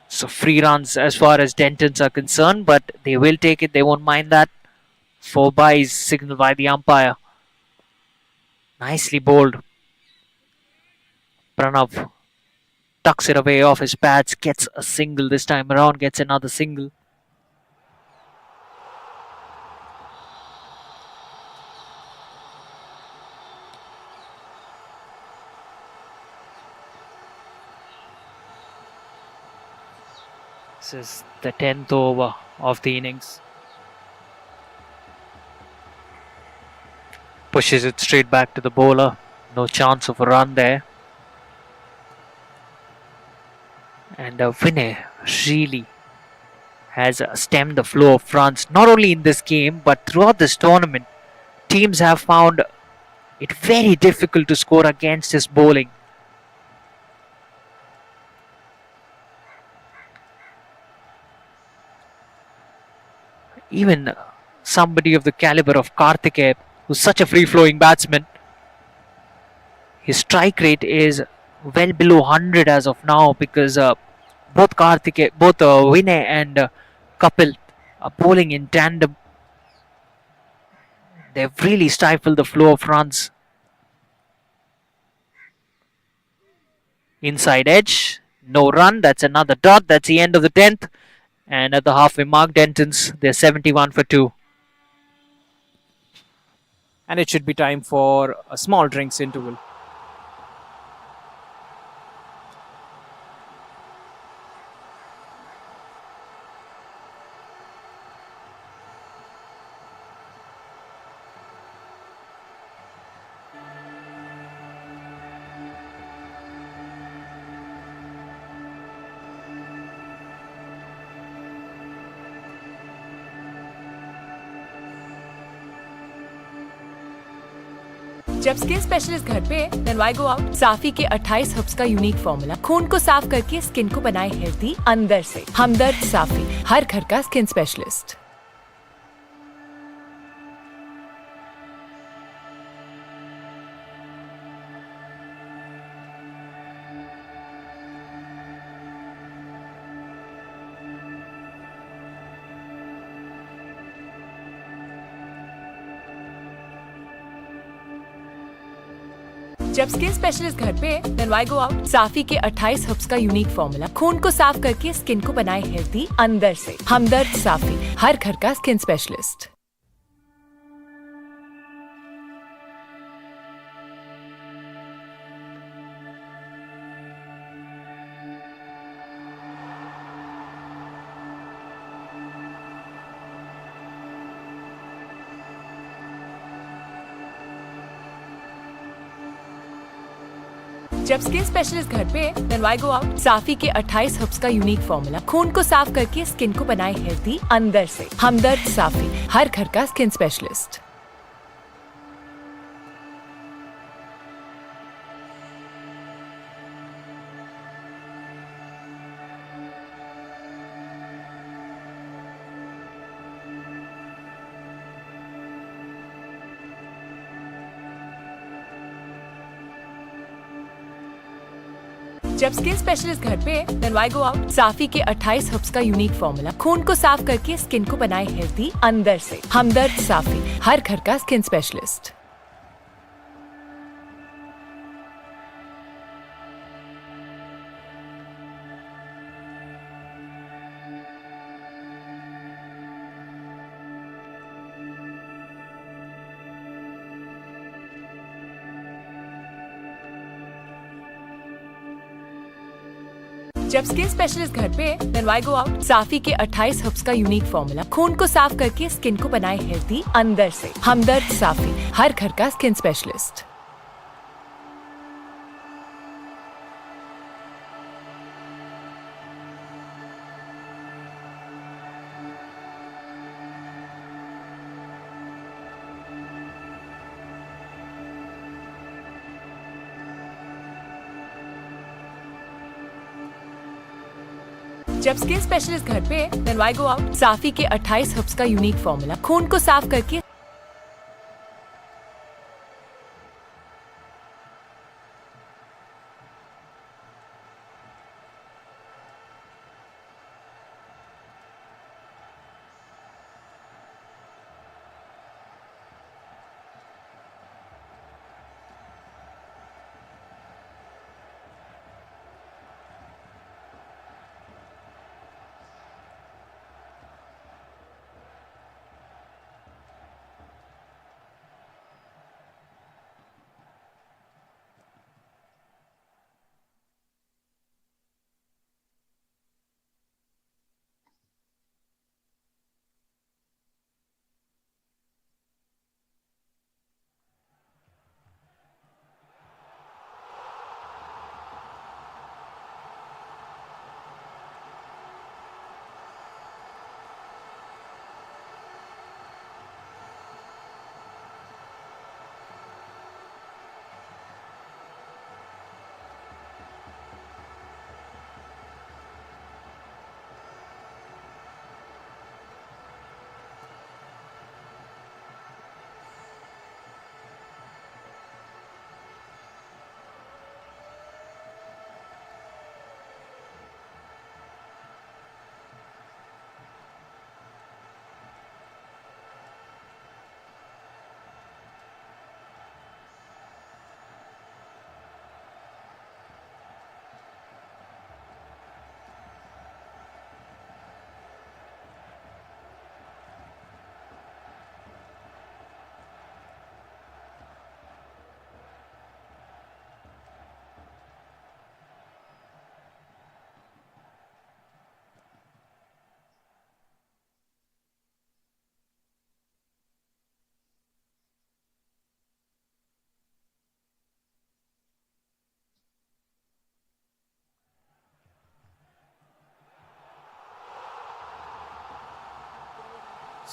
So free runs as far as Dentons are concerned, but they will take it. They won't mind that. 4 byes signaled by the umpire. Nicely bowled. Pranav tucks it away off his pads, gets a single this time around, gets another single. This is the 10th over of the innings. Pushes it straight back to the bowler. No chance of a run there. And Vinay really has stemmed the flow of runs, not only in this game but throughout this tournament. Teams have found it very difficult to score against his bowling. Even somebody of the caliber of Karthikeya, who's such a free-flowing batsman, his strike rate is well below 100 as of now, because both Vinay and Kapil are bowling in tandem. They've really stifled the flow of runs. Inside edge, no run. That's another dot. That's the end of the 10th. And at the halfway mark, Dentons, they're 71 for 2. And it should be time for a small drinks interval. जब skin specialist घर पे then why go out? साफी के 28 herbs का unique formula खून को साफ करके skin को बनाए हेल्दी अंदर से। हमदर्द साफी, हर घर का स्किन स्पेशलिस्ट। जब स्किन स्पेशलिस्ट घर पे then why go out? साफी के 28 हर्ब्स का यूनिक फॉर्मूला खून को साफ करके स्किन को बनाए हेल्दी अंदर से। हमदर्द साफी, हर घर का स्किन स्पेशलिस्ट। जब स्किन स्पेशलिस्ट घर पे then why go out? साफी के 28 हर्ब्स का यूनिक फॉर्मूला खून को साफ करके स्किन को बनाए हेल्दी अंदर से। हमदर्द साफी, हर घर का स्किन स्पेशलिस्ट। जब स्किन स्पेशलिस्ट घर पे then why go out? साफी के 28 हर्ब्स का यूनिक फॉर्मूला खून को साफ करके स्किन को बनाए हेल्दी अंदर से। हमदर्द साफी, हर घर का स्किन स्पेशलिस्ट। जब स्किन स्पेशलिस्ट घर पे then why go out? साफी के 28 हर्ब्स का यूनिक फॉर्मूला खून को साफ करके स्किन को बनाए हेल्दी अंदर से। हमदर्द साफी, हर घर का स्किन स्पेशलिस्ट। जब स्किन स्पेशलिस्ट घर पे then why go out? साफी के 28 हर्ब्स का यूनिक फॉर्मूला खून को साफ करके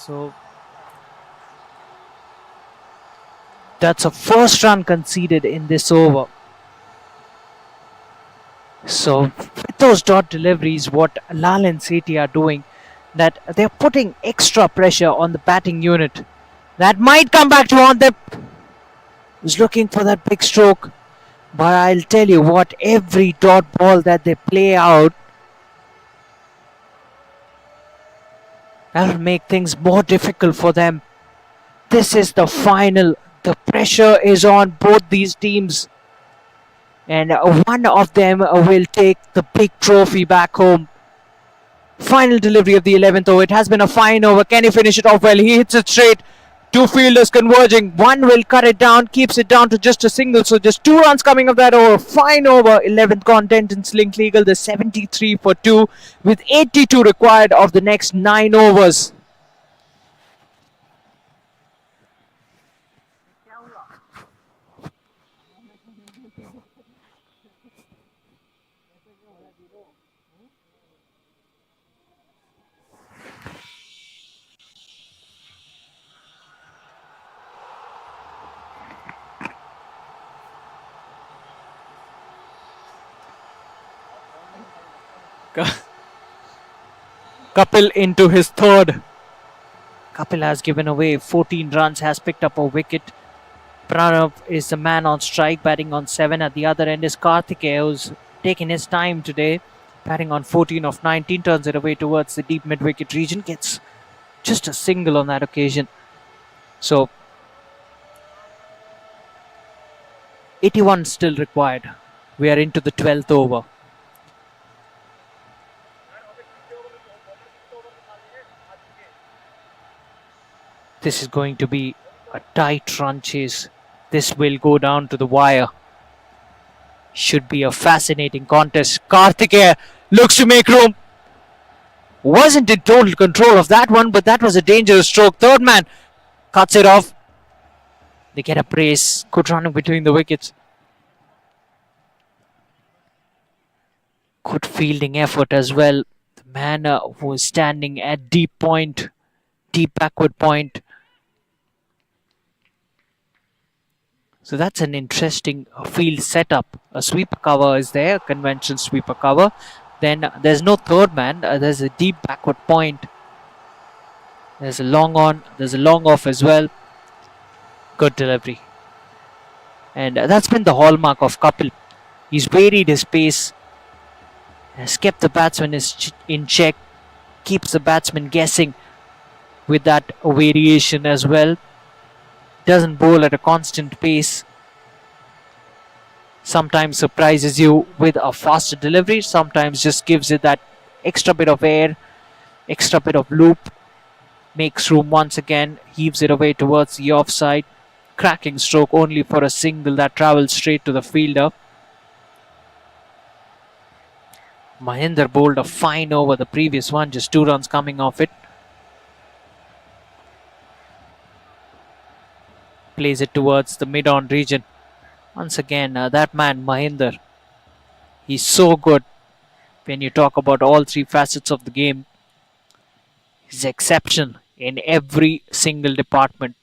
So that's a first run conceded in this over. So with those dot deliveries, what Lall and Sethi are doing, that they're putting extra pressure on the batting unit. That might come back to haunt them. Was looking for that big stroke. But I'll tell you what, every dot ball that they play out, that'll make things more difficult for them. This is the final. The pressure is on both these teams. And one of them will take the big trophy back home. Final delivery of the 11th over. It has been a fine over. Can he finish it off well? He hits it straight. Two fielders converging. One will cut it down, keeps it down to just a single. So just 2 runs coming of that over. Fine over. 11th gone. Dentons link legal. The 73 for 2 with 82 required of the next 9 overs. Kapil into his third. Kapil has given away 14 runs, has picked up a wicket. Pranav is the man on strike, batting on 7. At the other end is Karthikeya, who's taking his time today, batting on 14 of 19, turns it away towards the deep mid-wicket region, gets just a single on that occasion. So 81 still required. We are into the 12th over. This is going to be a tight run chase. This will go down to the wire. Should be a fascinating contest. Karthikeya looks to make room. Wasn't in total control of that one, but that was a dangerous stroke. Third man cuts it off. They get a brace. Good running between the wickets. Good fielding effort as well. The man who is standing at deep point, deep backward point. So that's an interesting field setup. A sweeper cover is there, a conventional sweeper cover. Then there's no third man. There's a deep backward point. There's a long on. There's a long off as well. Good delivery. And that's been the hallmark of Kapil. He's varied his pace. Has kept the batsman in check. Keeps the batsman guessing with that variation as well. Doesn't bowl at a constant pace. Sometimes surprises you with a faster delivery. Sometimes just gives it that extra bit of air, extra bit of loop. Makes room once again. Heaves it away towards the offside. Cracking stroke only for a single that travels straight to the fielder. Mahinder bowled a fine over the previous one. Just 2 runs coming off it. Plays it towards the mid-on region. Once again, that man Mahinder, he's so good when you talk about all 3 facets of the game. He's exceptional in every single department.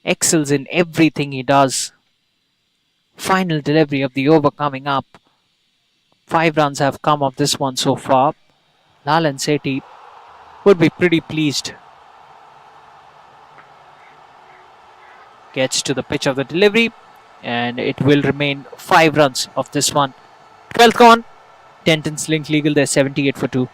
Excels in everything he does. Final delivery of the over coming up. 5 runs have come of this one so far. Lall and Sethi would be pretty pleased. Gets to the pitch of the delivery, and it will remain 5 runs of this one. 12th gone. Dentons link legal. They're 78 for 2.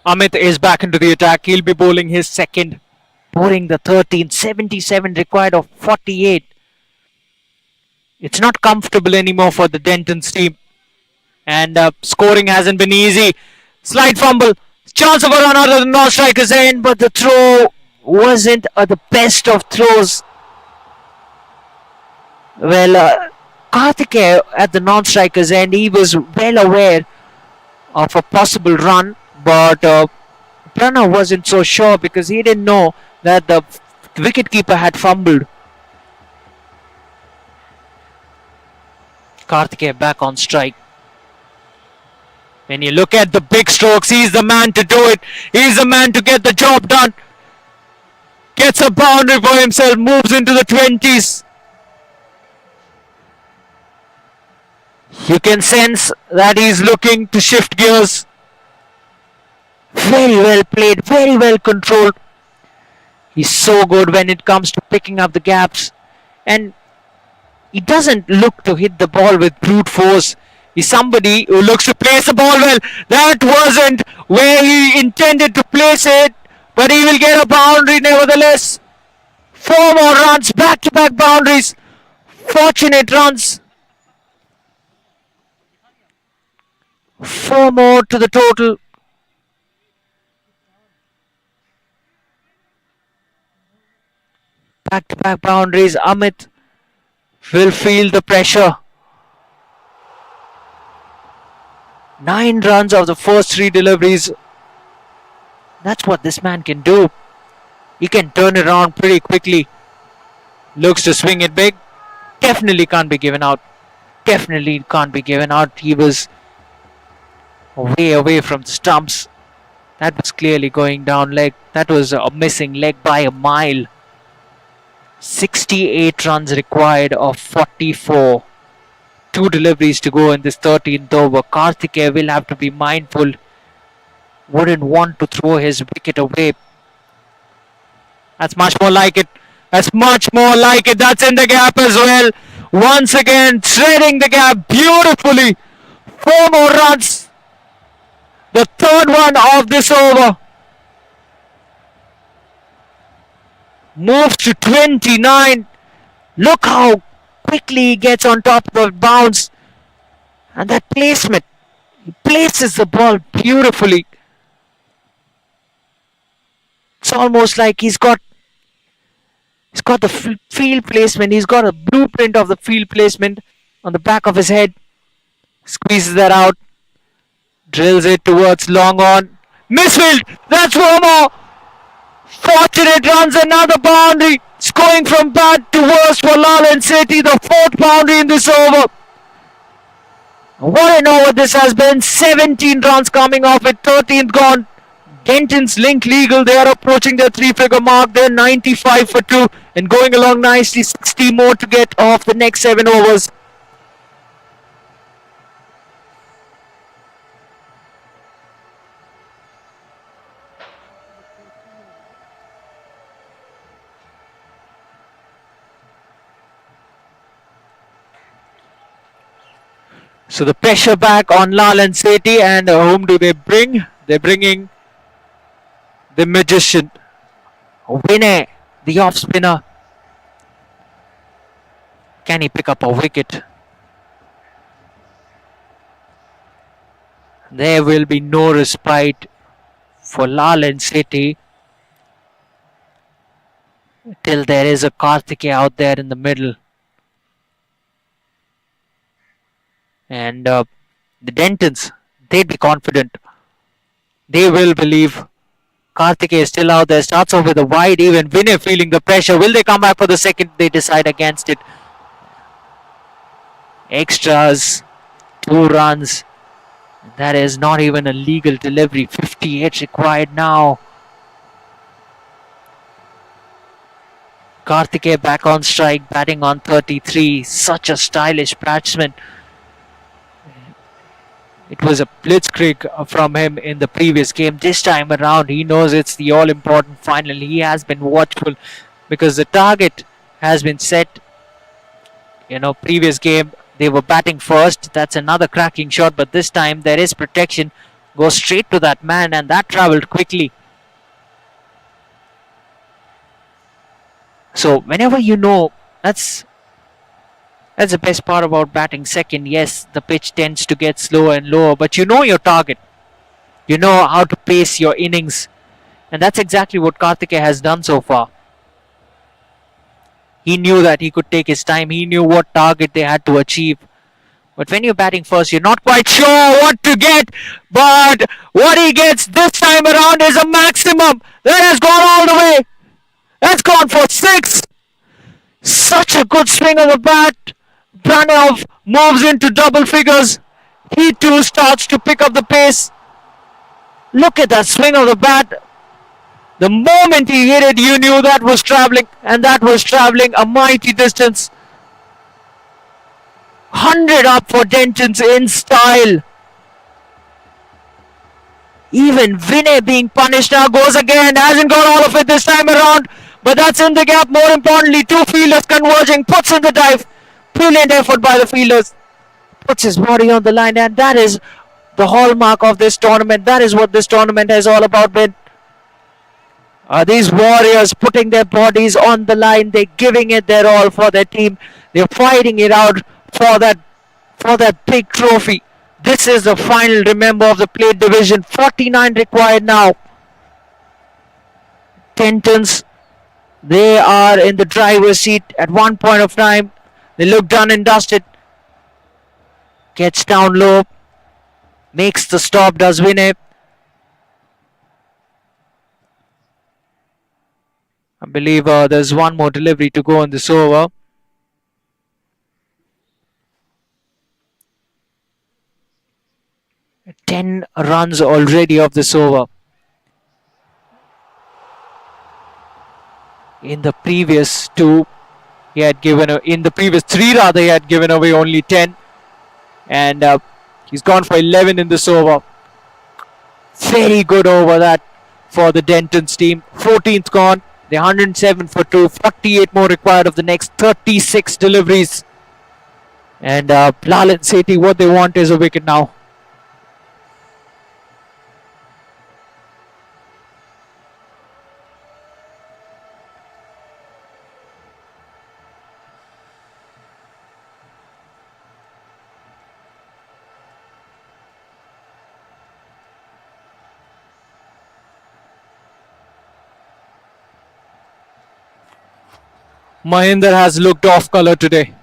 Amit is back into the attack. He'll be bowling his second. Bowling the 13th. 77 required of 48. It's not comfortable anymore for the Dentons team. And scoring hasn't been easy. Slight fumble. Chance of a run out of the non-striker's end, but the throw wasn't the best of throws. Well, Karthikeya at the non-striker's end, he was well aware of a possible run, but Pranav wasn't so sure because he didn't know that the wicketkeeper had fumbled. Karthikeya back on strike. When you look at the big strokes, he's the man to do it. He's the man to get the job done. Gets a boundary for himself, moves into the 20s. You can sense that he's looking to shift gears. Very well played, very well controlled. He's so good when it comes to picking up the gaps. And he doesn't look to hit the ball with brute force. He's somebody who looks to place the ball well. That wasn't where he intended to place it, but he will get a boundary nevertheless. 4 more runs, back-to-back boundaries. Fortunate runs. 4 more to the total. Back-to-back boundaries. Amit will feel the pressure. 9 runs of the first 3 deliveries. That's what this man can do. He can turn it around pretty quickly. Looks to swing it big. Definitely can't be given out. Definitely can't be given out. He was way away from the stumps. That was clearly going down leg. That was a missing leg by a mile. 68 runs required of 44. 2 deliveries to go in this 13th over. Karthikeya will have to be mindful. Wouldn't want to throw his wicket away. That's much more like it. That's much more like it. That's in the gap as well. Once again, threading the gap beautifully. 4 more runs. The third one of this over. Moves to 29. Look how quickly he gets on top of the bounce. And that placement. He places the ball beautifully. It's almost like he's got the field placement. He's got a blueprint of the field placement on the back of his head. Squeezes that out. Drills it towards long on. Misfield! That's one more! Fortunate runs another boundary. Scoring from bad to worse for Lall and Sethi. The 4th boundary in this over. What an over this has been. 17 runs coming off it. 13th gone. Dentons link legal. They are approaching their 3-figure mark. They're 95 for 2 and going along nicely. 60 more to get off the next 7 overs. So the pressure back on Lall and Sethi, and whom do they bring? They're bringing the magician, Vinay, the off spinner. Can he pick up a wicket? There will be no respite for Lall and Sethi till there is a Karthikeya out there in the middle. And the Dentons, they'd be confident. They will believe. Karthikeya is still out there. Starts off with a wide even. Vinay feeling the pressure. Will they come back for the second? They decide against it. Extras. 2 runs. That is not even a legal delivery. 58 required now. Karthikeya back on strike. Batting on 33. Such a stylish batsman. It was a blitzkrieg from him in the previous game. This time around, he knows it's the all-important final. He has been watchful because the target has been set. Previous game, they were batting first. That's another cracking shot, but this time there is protection Goes straight to that man, and that travelled quickly. So whenever you know, that's the best part about batting second. Yes, the pitch tends to get slower and lower, but you know your target. You know how to pace your innings, and that's exactly what Karthike has done so far. He knew that he could take his time. He knew what target they had to achieve. But when you're batting first, you're not quite sure what to get. But what he gets this time around is a maximum. That has gone all the way. That's gone for 6. Such a good swing of the bat. Pranav moves into double figures. He too starts to pick up the pace. Look at that swing of the bat. The moment he hit it, you knew that was travelling, and that was travelling a mighty distance. 100 up for Dentons in style. Even Vinay being punished now goes again. Hasn't got all of it this time around, but that's in the gap. More importantly, two fielders converging. Puts in the dive. Brilliant effort by the fielders. Puts his body on the line, and that is the hallmark of this tournament. That is what this tournament has all about been. These warriors putting their bodies on the line. They're giving it their all for their team. They're fighting it out for that big trophy. This is the final, remember, of the plate division. 49 required now. Dentons, they are in the driver's seat at one point of time. They look done and dusted. Gets down low. Makes the stop, does Vinay. I believe there's one more delivery to go in this over. Ten runs already of this over. In the previous two, he had given in the previous three rather, he had given away only 10, and he's gone for 11 in this over. Very good over that for the Dentons team. 14th gone. They're 107 for 2. 48 more required of the next 36 deliveries. And Lall and Sethi, what they want is a wicket now. Mahinder has looked off colour today.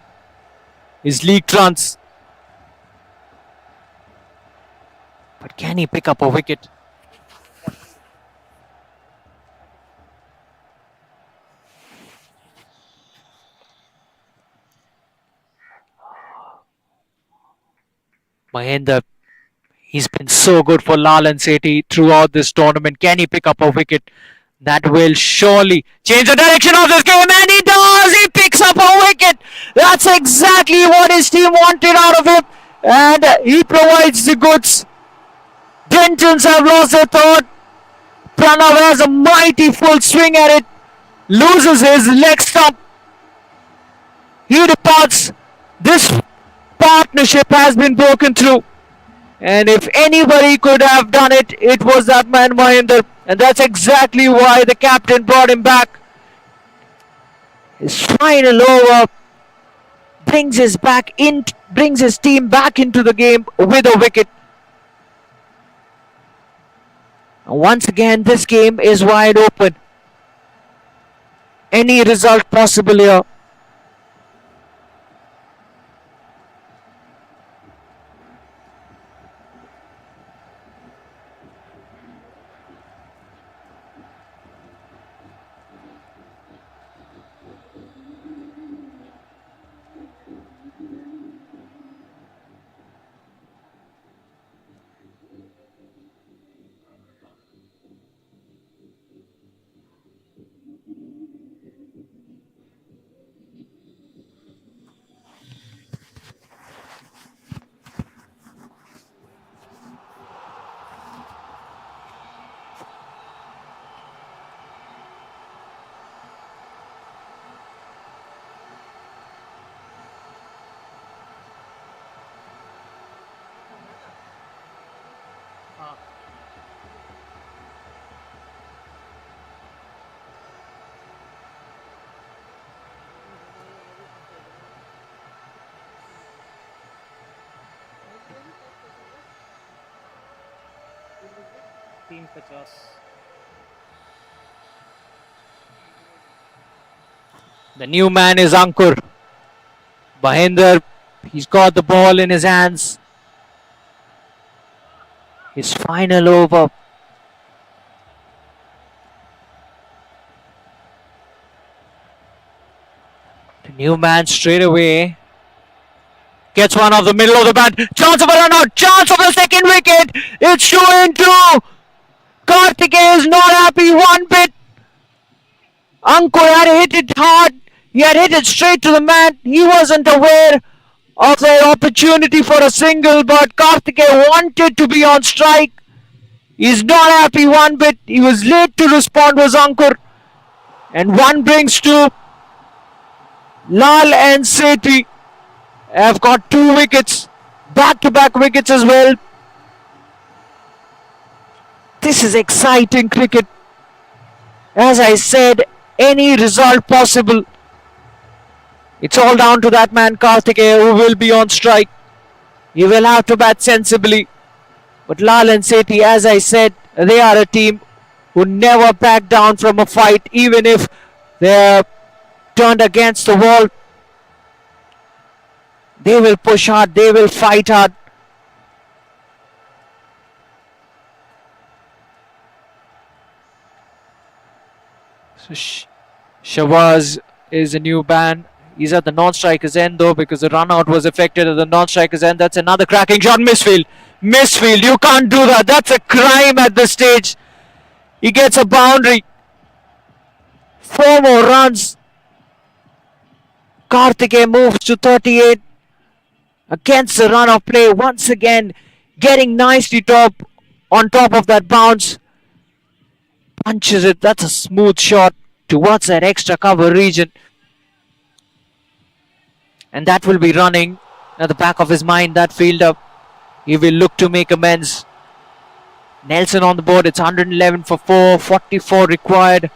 His league runs. But can he pick up a wicket? Mahinder, he's been so good for Lall and Sethi throughout this tournament. Can he pick up a wicket? That will surely change the direction of this game, and he does! He picks up a wicket! That's exactly what his team wanted out of him, and he provides the goods. Dentons have lost their third. Pranav has a mighty full swing at it, loses his leg stump. He departs. This partnership has been broken through. And if anybody could have done it, it was that man Mahinder. And that's exactly why the captain brought him back. His final over brings his team back into the game with a wicket. And once again, this game is wide open. Any result possible here. 350. The new man is Ankur. Mahinder, he's got the ball in his hands. His final over. The new man straight away gets one off the middle of the bat. Chance of a run out. Chance of the second wicket. It's 2-2. Karthikeya is not happy one bit. Ankur had hit it hard. He had hit it straight to the man. He wasn't aware of the opportunity for a single, but Karthikeya wanted to be on strike. He's not happy one bit. He was late to respond, was Ankur. And one brings to Lall and Sethi have got 2 wickets, back-to-back wickets as well. This is exciting cricket. As I said, any result possible. It's all down to that man Karthikeya who will be on strike. He will have to bat sensibly. But Lall and Sethi, as I said, they are a team who never back down from a fight, even if they're turned against the wall. They will push hard, they will fight hard. So Shahbaz is a new ban. He's at the non-striker's end though, because the run out was affected at the non-striker's end. That's another cracking shot. Misfield. Misfield. You can't do that. That's a crime at this stage. He gets a boundary. 4 more runs. Karthikeya moves to 38 against the run of play. Once again, getting nicely on top of that bounce. Punches it. That's a smooth shot towards that extra cover region. And that will be running at the back of his mind, that fielder. He will look to make amends. Nelson on the board. It's 111 for 4. 44 required.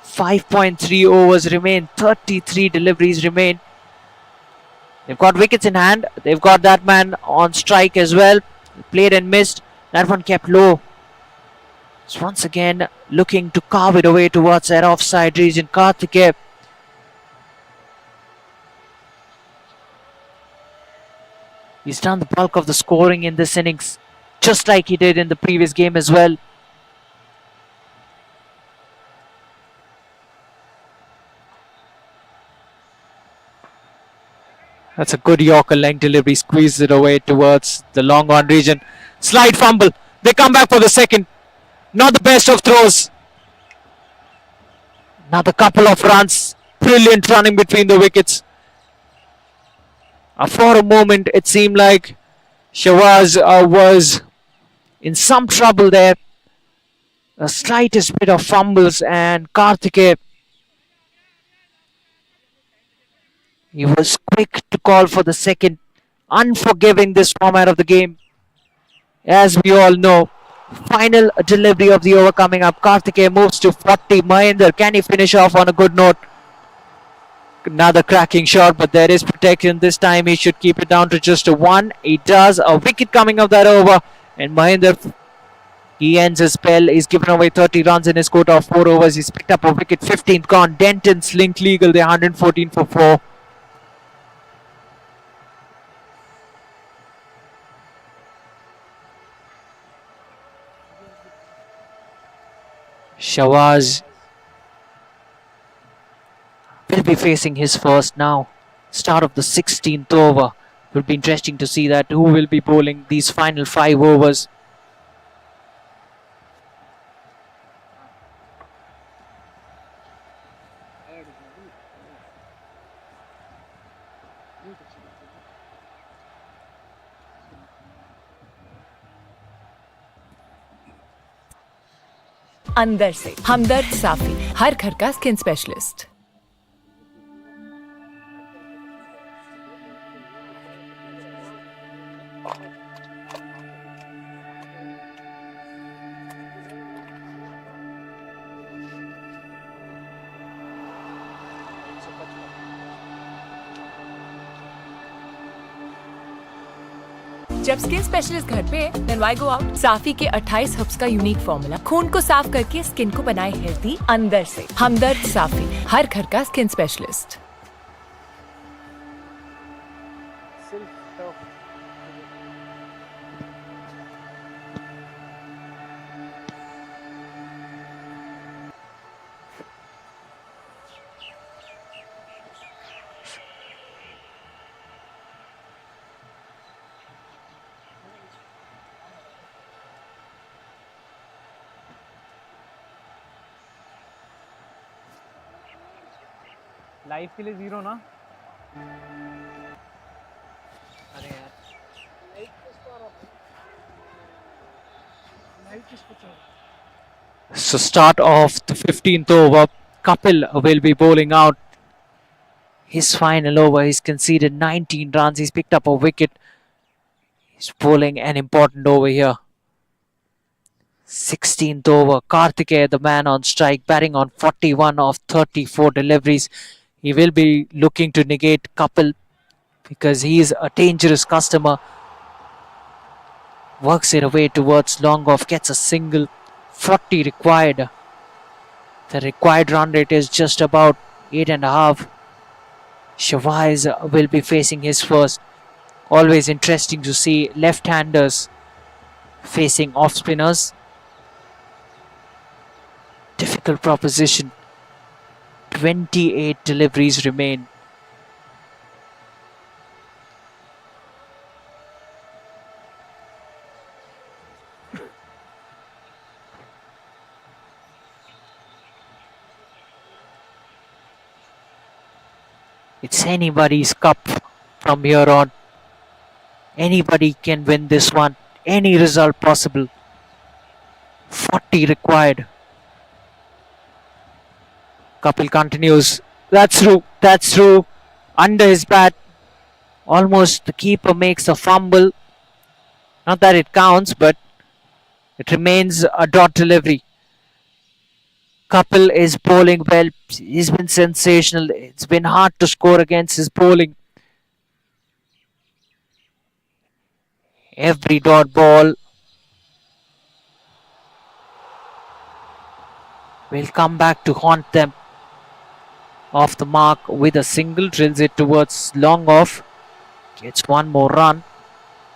5.3 overs remain. 33 deliveries remain. They've got wickets in hand. They've got that man on strike as well. Played and missed. That one kept low. So once again looking to carve it away towards that offside region. Karthikeya. He's done the bulk of the scoring in this innings, just like he did in the previous game as well. That's a good Yorker length delivery, squeezes it away towards the long on region. Slight fumble. They come back for the second. Not the best of throws. Another couple of runs. Brilliant running between the wickets. For a moment, it seemed like Shahbaz was in some trouble there. The slightest bit of fumbles, and Karthikeya, he was quick to call for the second. Unforgiving, this format of the game. As we all know, final delivery of the over coming up. Karthikeya moves to 40. Mahinder, can he finish off on a good note? Another cracking shot, but there is protection. This time he should keep it down to just a 1. He does. A wicket coming up that over. And Mahinder, he ends his spell. He's given away 30 runs in his quota of 4 overs. He's picked up a wicket. 15th gone. Dentons linked legal. They're 114 for 4. Shahbaz will be facing his first now. Start of the 16th over. Will be interesting to see that who will be bowling these final 5 overs. अंदर से हमदर्द साफी, हर घर का skin specialist. जब skin specialist घर पे then why go out? साफी के 28 herbs का unique formula खून को साफ करके स्किन को बनाए हेल्दी अंदर से। हमदर्द साफी, हर घर का skin specialist. Silk top life के लिए 0 ना। अरे यार So start of the 15th over, Kapil will be bowling out his final over. He's conceded 19 runs. He's picked up a wicket. He's bowling an important over here. 16th over, Karthikeya, the man on strike, batting on 41 of 34 deliveries. He will be looking to negate Kapil because he is a dangerous customer. Works it away towards long off, gets a single. 40 required. The required run rate is just about 8.5. Shavais will be facing his first. Always interesting to see left-handers facing off-spinners. Difficult proposition. 28 deliveries remain. It's anybody's cup from here on. Anybody can win this one. Any result possible. 40 required. Kapil continues. That's through. That's through. Under his bat. Almost the keeper makes a fumble. Not that it counts, but it remains a dot delivery. Kapil is bowling well. He's been sensational. It's been hard to score against his bowling. Every dot ball will come back to haunt them. Off the mark with a single, drills it towards long off. Gets one more run.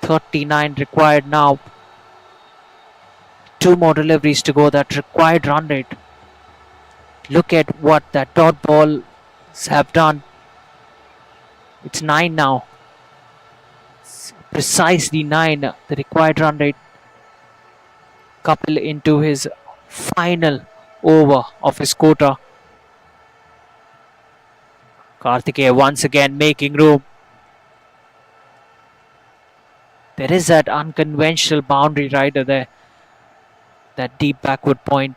39 required now. 2 more deliveries to go. That required run rate. Look at what that dot balls have done. It's 9 now. It's precisely 9. The required run rate. Kapil into his final over of his quota. Karthikeya once again making room. There is that unconventional boundary rider there. That deep backward point.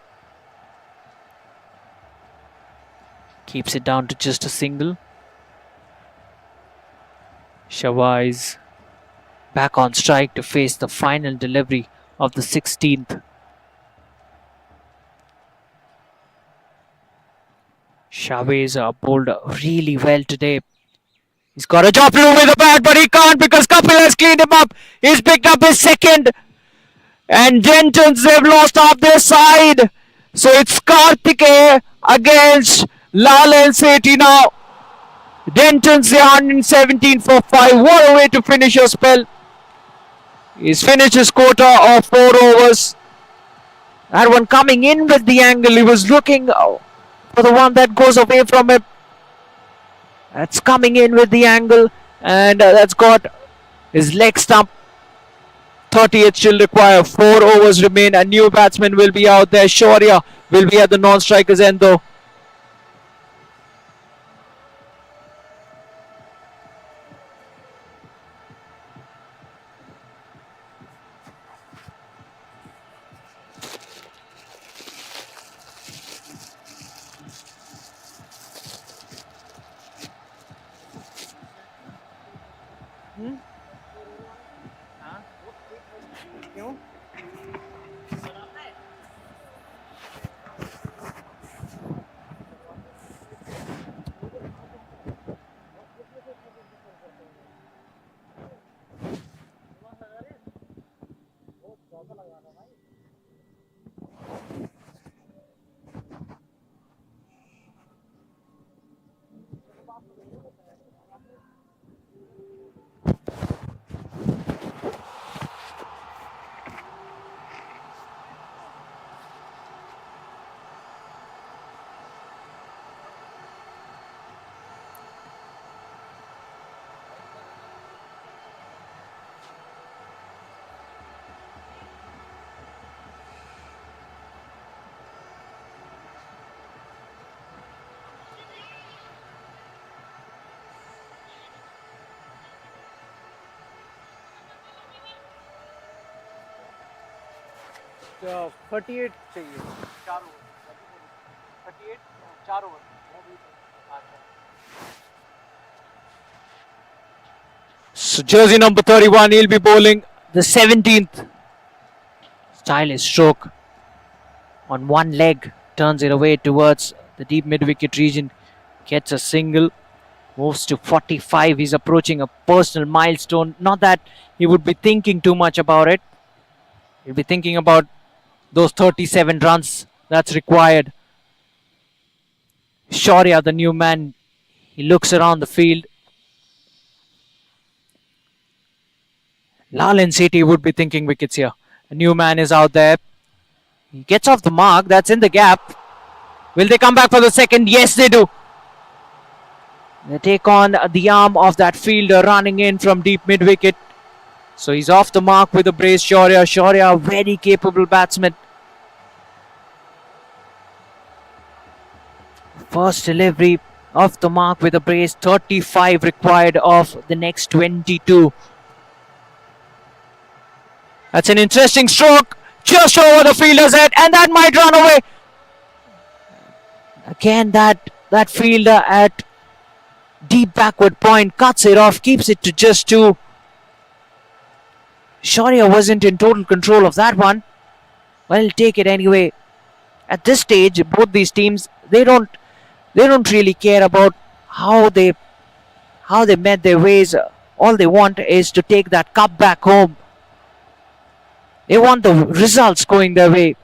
Keeps it down to just a single. Shavais back on strike to face the final delivery of the 16th. Shavais bowled really well today. He's got a job to do with the bat, but he can't because Kapil has cleaned him up. He's picked up his second. And Dentons, they've lost half their side. So it's Karthikeya against Lall and Sethi now. Dentons, they 117 for 5. What a way to finish your spell. He's finished his quota of 4 overs. That one coming in with the angle. He was looking for the one that goes away from him. That's coming in with the angle. And that's got his leg stump. 38 still require. 4 overs remain. A new batsman will be out there. Shaurya will be at the non-strikers end though. क्यों? 38 चाहिए 4 over 38 4 over So jersey number 31, he'll be bowling the 17th. Stylish stroke on one leg, turns it away towards the deep mid-wicket region, gets a single, moves to 45. He's approaching a personal milestone. Not that he would be thinking too much about it. He'll be thinking about those 37 runs that's required. Shaurya, the new man, he looks around the field. Lall and Sethi would be thinking wickets here. A new man is out there. He gets off the mark. That's in the gap. Will they come back for the second? Yes, they do. They take on the arm of that fielder running in from deep mid-wicket. So he's off the mark with a brace. Shaurya, a very capable batsman. First delivery off the mark with a brace. 35 required of the next 22. That's an interesting stroke. Just over the fielder's head, and that might run away. Again, that fielder at deep backward point cuts it off, keeps it to just 2. Shaurya wasn't in total control of that one. Well, he'll take it anyway. At this stage, both these teams, they don't really care about how they met their ways. All they want is to take that cup back home. They want the results going their way.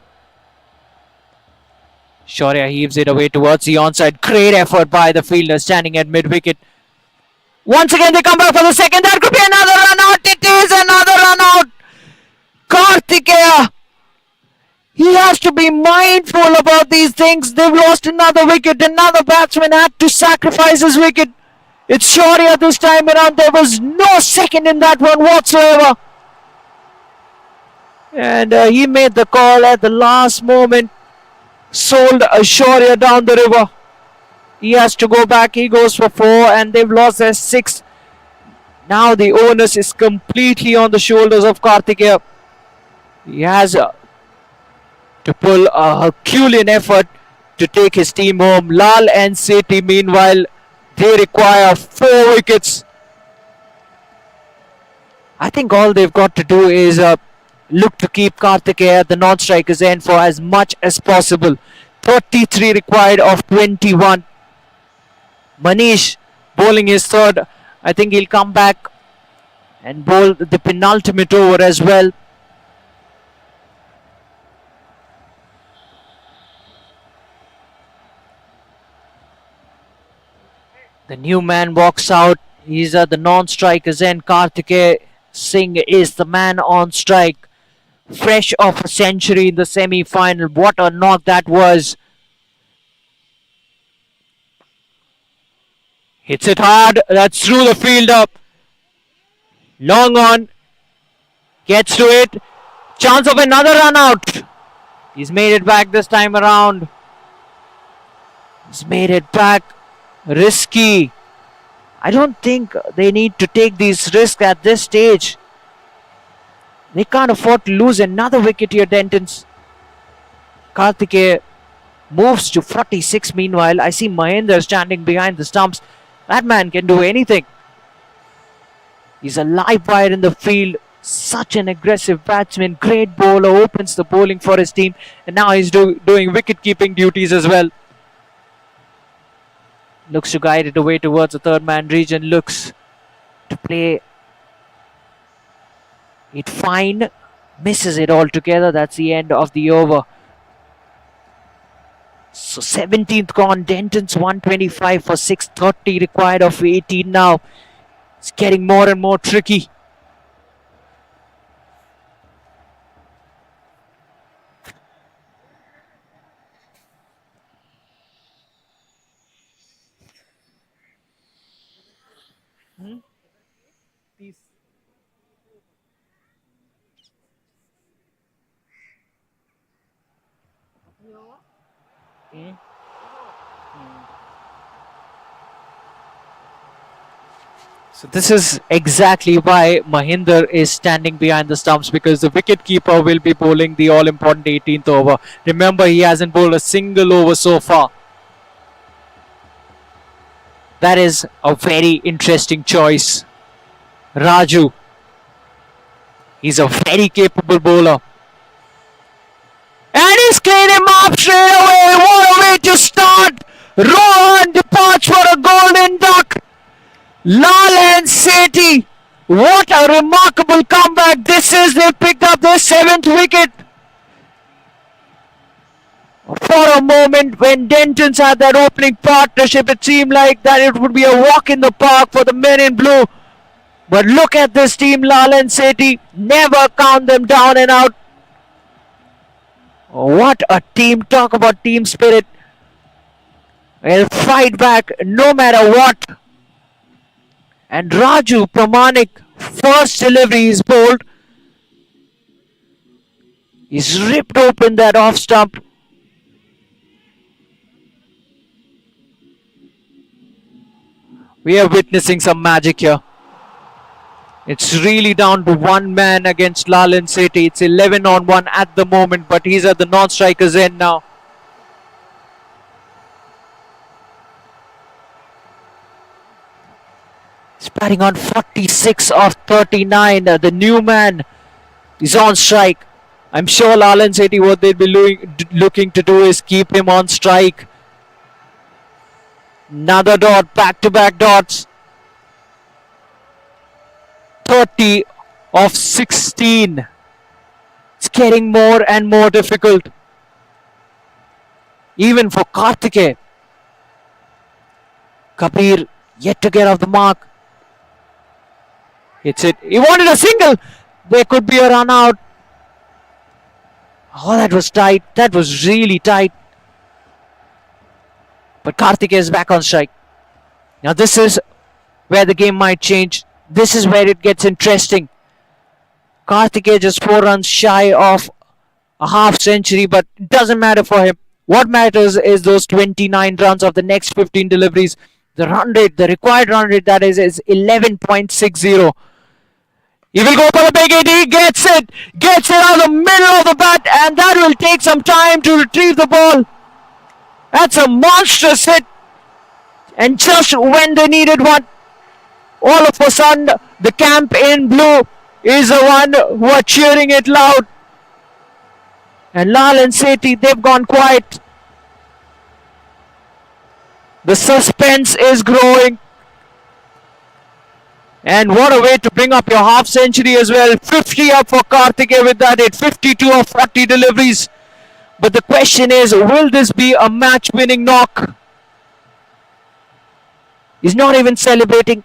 Shaurya heaves it away towards the onside. Great effort by the fielder standing at mid-wicket. Once again they come back for the second. That could be another run out. It is another run out. Kartikeya, he has to be mindful about these things. They've lost another wicket. Another batsman had to sacrifice his wicket. It's Shaurya this time around. There was no second in that one whatsoever. And he made the call at the last moment. Sold Shaurya down the river. He has to go back. He goes for 4 and they've lost their 6. Now the onus is completely on the shoulders of Kartikeya. He has to pull a Herculean effort to take his team home. Lall and Sethi, meanwhile, they require 4 wickets. I think all they've got to do is look to keep Kartikeya at the non-striker's end for as much as possible. 33 required of 21. Manish bowling his third. I think he'll come back and bowl the penultimate over as well. The new man walks out. He's at the non-striker's end. Kartikeya Singh is the man on strike. Fresh off a century in the semi-final. What a knock that was. Hits it hard. That's through the fielder. Long on. Gets to it. Chance of another run out. He's made it back this time around. He's made it back. Risky. I don't think they need to take these risks at this stage. They can't afford to lose another wicket here, Dentons. Kartikeya moves to 46 meanwhile. I see Mahendra standing behind the stumps. That man can do anything. He's a live wire in the field. Such an aggressive batsman. Great bowler. Opens the bowling for his team. And now he's doing wicket-keeping duties as well. Looks to guide it away towards the third man region. Looks to play it fine. Misses it altogether. That's the end of the over. So 17th gone. Dentons 125 for 630 required of 18 now. It's getting more and more tricky. So this is exactly why Mahinder is standing behind the stumps, because the wicketkeeper will be bowling the all-important 18th over. Remember, he hasn't bowled a single over so far. That is a very interesting choice. Raju. He's a very capable bowler. And he's cleaned him up straight away. What a way to start. Rohan departs for a golden duck. Lall and Sethi. What a remarkable comeback this is. They picked up their 7th wicket. For a moment, when Dentons had that opening partnership, it seemed like that it would be a walk in the park for the men in blue. But look at this team, Lall and Sethi. Never count them down and out. What a team. Talk about team spirit. They'll fight back no matter what. And Raju Pramanik, first delivery is bowled. He's ripped open that off stump. We are witnessing some magic here. It's really down to one man against Lall and Sethi. It's 11 on 1 at the moment, but he's at the non-striker's end now. He's batting on 46 of 39. The new man is on strike. I'm sure Lall and Sethi, what they'll be looking to do is keep him on strike. Another dot, back-to-back dots. 30 of 16. It's getting more and more difficult. Even for Karthikeyan. Kabir yet to get off the mark. Hits it. He wanted a single. There could be a run out. Oh, that was tight. That was really tight. But Karthikeyan is back on strike. Now this is where the game might change. This is where it gets interesting. Karthikeyan just 4 runs shy of a half century, but it doesn't matter for him. What matters is those 29 runs of the next 15 deliveries. The run rate, the required run rate, that is 11.60. He will go for the big hit. He gets it out of the middle of the bat, and that will take some time to retrieve the ball. That's a monstrous hit. And just when they needed one, all of a sudden, the camp in blue is the one who are cheering it loud. And Lall and Sethi, they've gone quiet. The suspense is growing. And what a way to bring up your half century as well. 50 up for Karthikeyan with that hit. 52 of 40 deliveries. But the question is, will this be a match-winning knock? He's not even celebrating.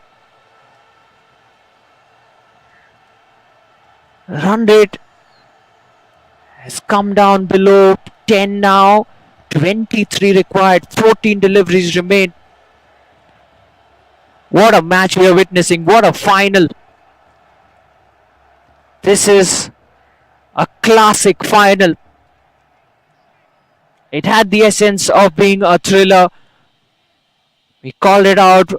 Run rate has come down below 10 now. 23 required. 14 deliveries remain. What a match we are witnessing. What a final. This is a classic final. It had the essence of being a thriller. We called it out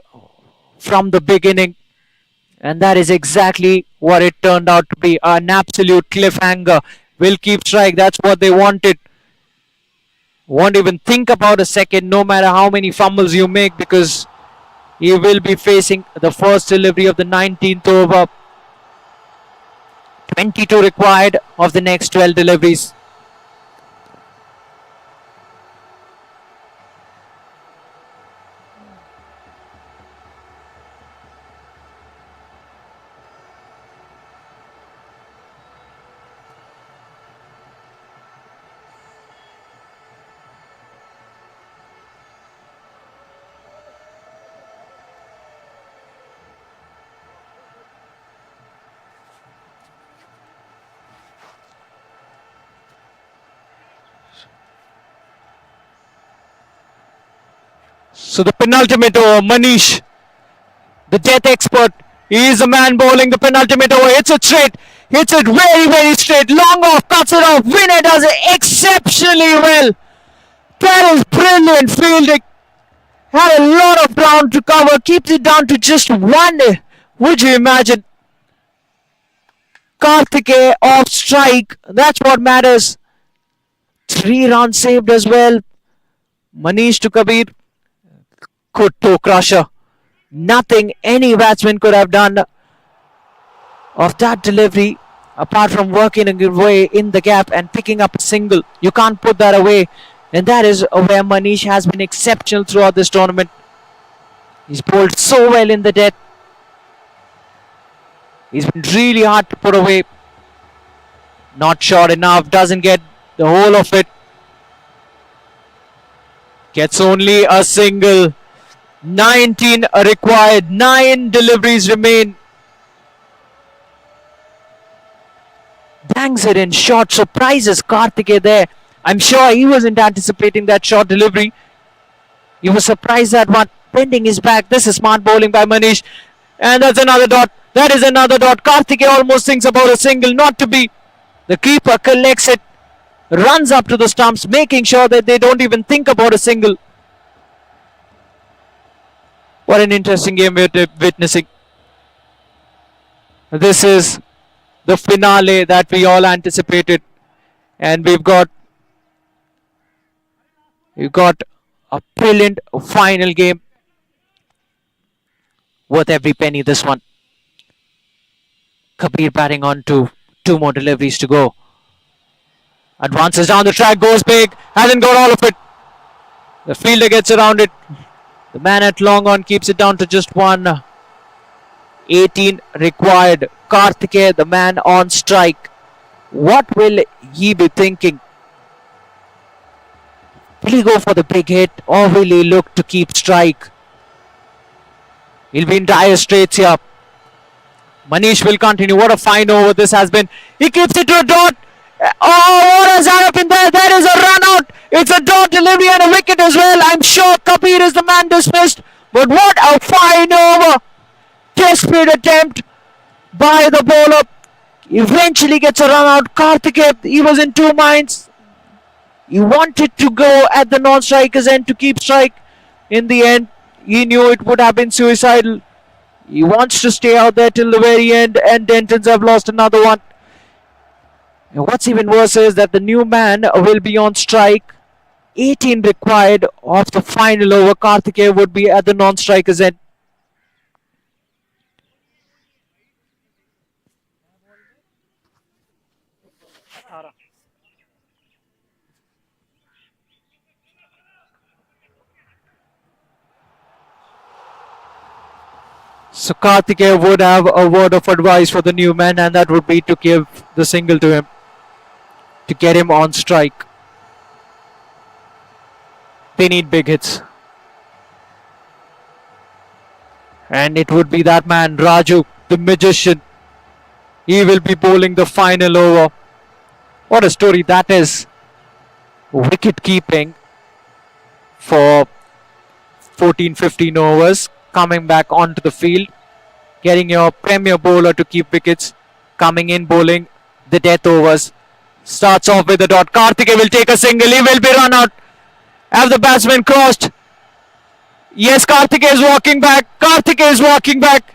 from the beginning. And that is exactly what it turned out to be. An absolute cliffhanger. Will keep strike. That's what they wanted. Won't even think about a second, no matter how many fumbles you make, because he will be facing the first delivery of the 19th over. 22 required of the next 12 deliveries. So the penultimate over, Manish, the death expert, he is the man bowling the penultimate over. Hits it straight, hits it very, very straight. Long off, cuts it off. Winner does it exceptionally well. That is brilliant fielding. Had a lot of ground to cover, keeps it down to just one Would you imagine? Karthike off strike. That's what matters. 3 runs saved as well. Manish to Kabir. Good toe crusher. Nothing any batsman could have done of that delivery apart from working away in the gap and picking up a single. You can't put that away. And that is where Manish has been exceptional throughout this tournament. He's bowled so well in the death. He's been really hard to put away. Not short enough. Doesn't get the whole of it. Gets only a single. 19 required. 9 deliveries remain. Bangs it in short. Surprises Karthike there. I'm sure he wasn't anticipating that short delivery. He was surprised at one. Bending his back. This is smart bowling by Manish. And that's another dot. That is another dot. Karthike almost thinks about a single. Not to be. The keeper collects it. Runs up to the stumps. Making sure that they don't even think about a single. What an interesting game we're witnessing. This is the finale that we all anticipated. And we've got a brilliant final game. Worth every penny, this one. Kabir batting on to 2 more deliveries to go. Advances down the track, goes big, hasn't got all of it. The fielder gets around it. The man at long on keeps it down to just 1. 18 required. Karthike, the man on strike. What will he be thinking? Will he go for the big hit or will he look to keep strike? He'll be in dire straits here. Manish will continue. What a fine over this has been. He keeps it to a dot. Oh, what has happened there? There is a run out. It's a dot delivery and a wicket as well. I'm sure Kabir is the man dismissed. But what a fine over. Desperate attempt by the bowler. Eventually gets a run out. Karthike, he was in 2 minds. He wanted to go at the non-striker's end to keep strike. In the end, he knew it would have been suicidal. He wants to stay out there till the very end, and Dentons have lost another one. And what's even worse is that the new man will be on strike. 18 required of the final over. Karthike would be at the non-striker's end. So Karthike would have a word of advice for the new man, and that would be to give the single to him, to get him on strike. They need big hits. And it would be that man, Raju, the magician. He will be bowling the final over. What a story that is. Wicket keeping for 14-15 overs. Coming back onto the field, getting your premier bowler to keep wickets, coming in bowling the death overs. Starts off with a dot. Karthike will take a single. He will be run out. Have the batsman crossed? Yes, Karthike is walking back. Karthike is walking back.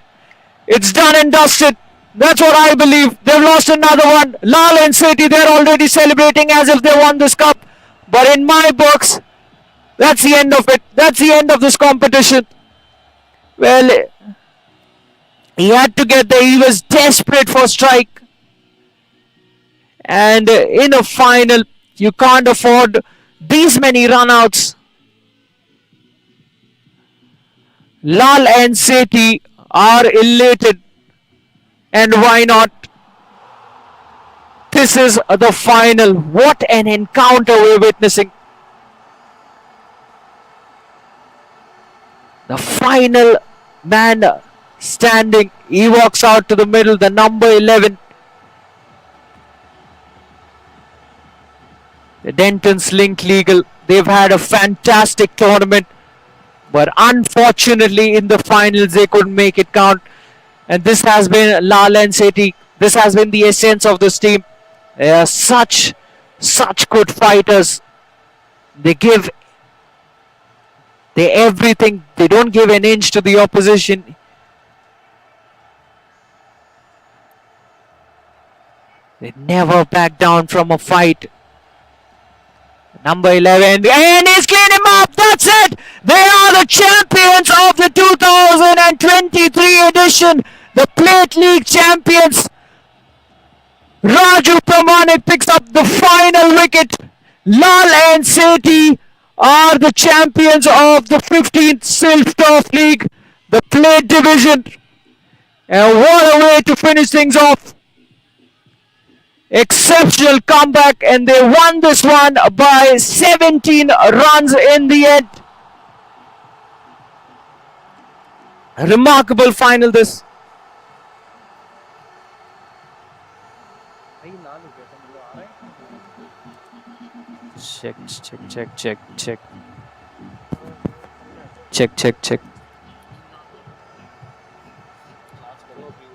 It's done and dusted. That's what I believe. They've lost another one. Lall and Sethi, they're already celebrating as if they won this cup. But in my books, that's the end of it. That's the end of this competition. Well, he had to get there. He was desperate for strike. And in a final, you can't afford these many runouts. Lall and Sethi are elated. And why not? This is the final. What an encounter we're witnessing. The final man standing. He walks out to the middle, the number 11. The Dentons link legal. They've had a fantastic tournament. But unfortunately in the finals they couldn't make it count. And this has been Lall and Sethi. This has been the essence of this team. They are such good fighters. They give everything. They don't give an inch to the opposition. They never back down from a fight. Number 11, and he's cleaned him up. That's it. They are the champions of the 2023 edition, the Plate League champions. Raju Pramanik picks up the final wicket. Lall and Sethi are the champions of the 15th Silk Turf League, the Plate division. And what a way to finish things off. Exceptional comeback, and they won this one by 17 runs in the end. A remarkable final this. भाई ना लगे तो मुझे आ रहा है Check. Charge करो अभी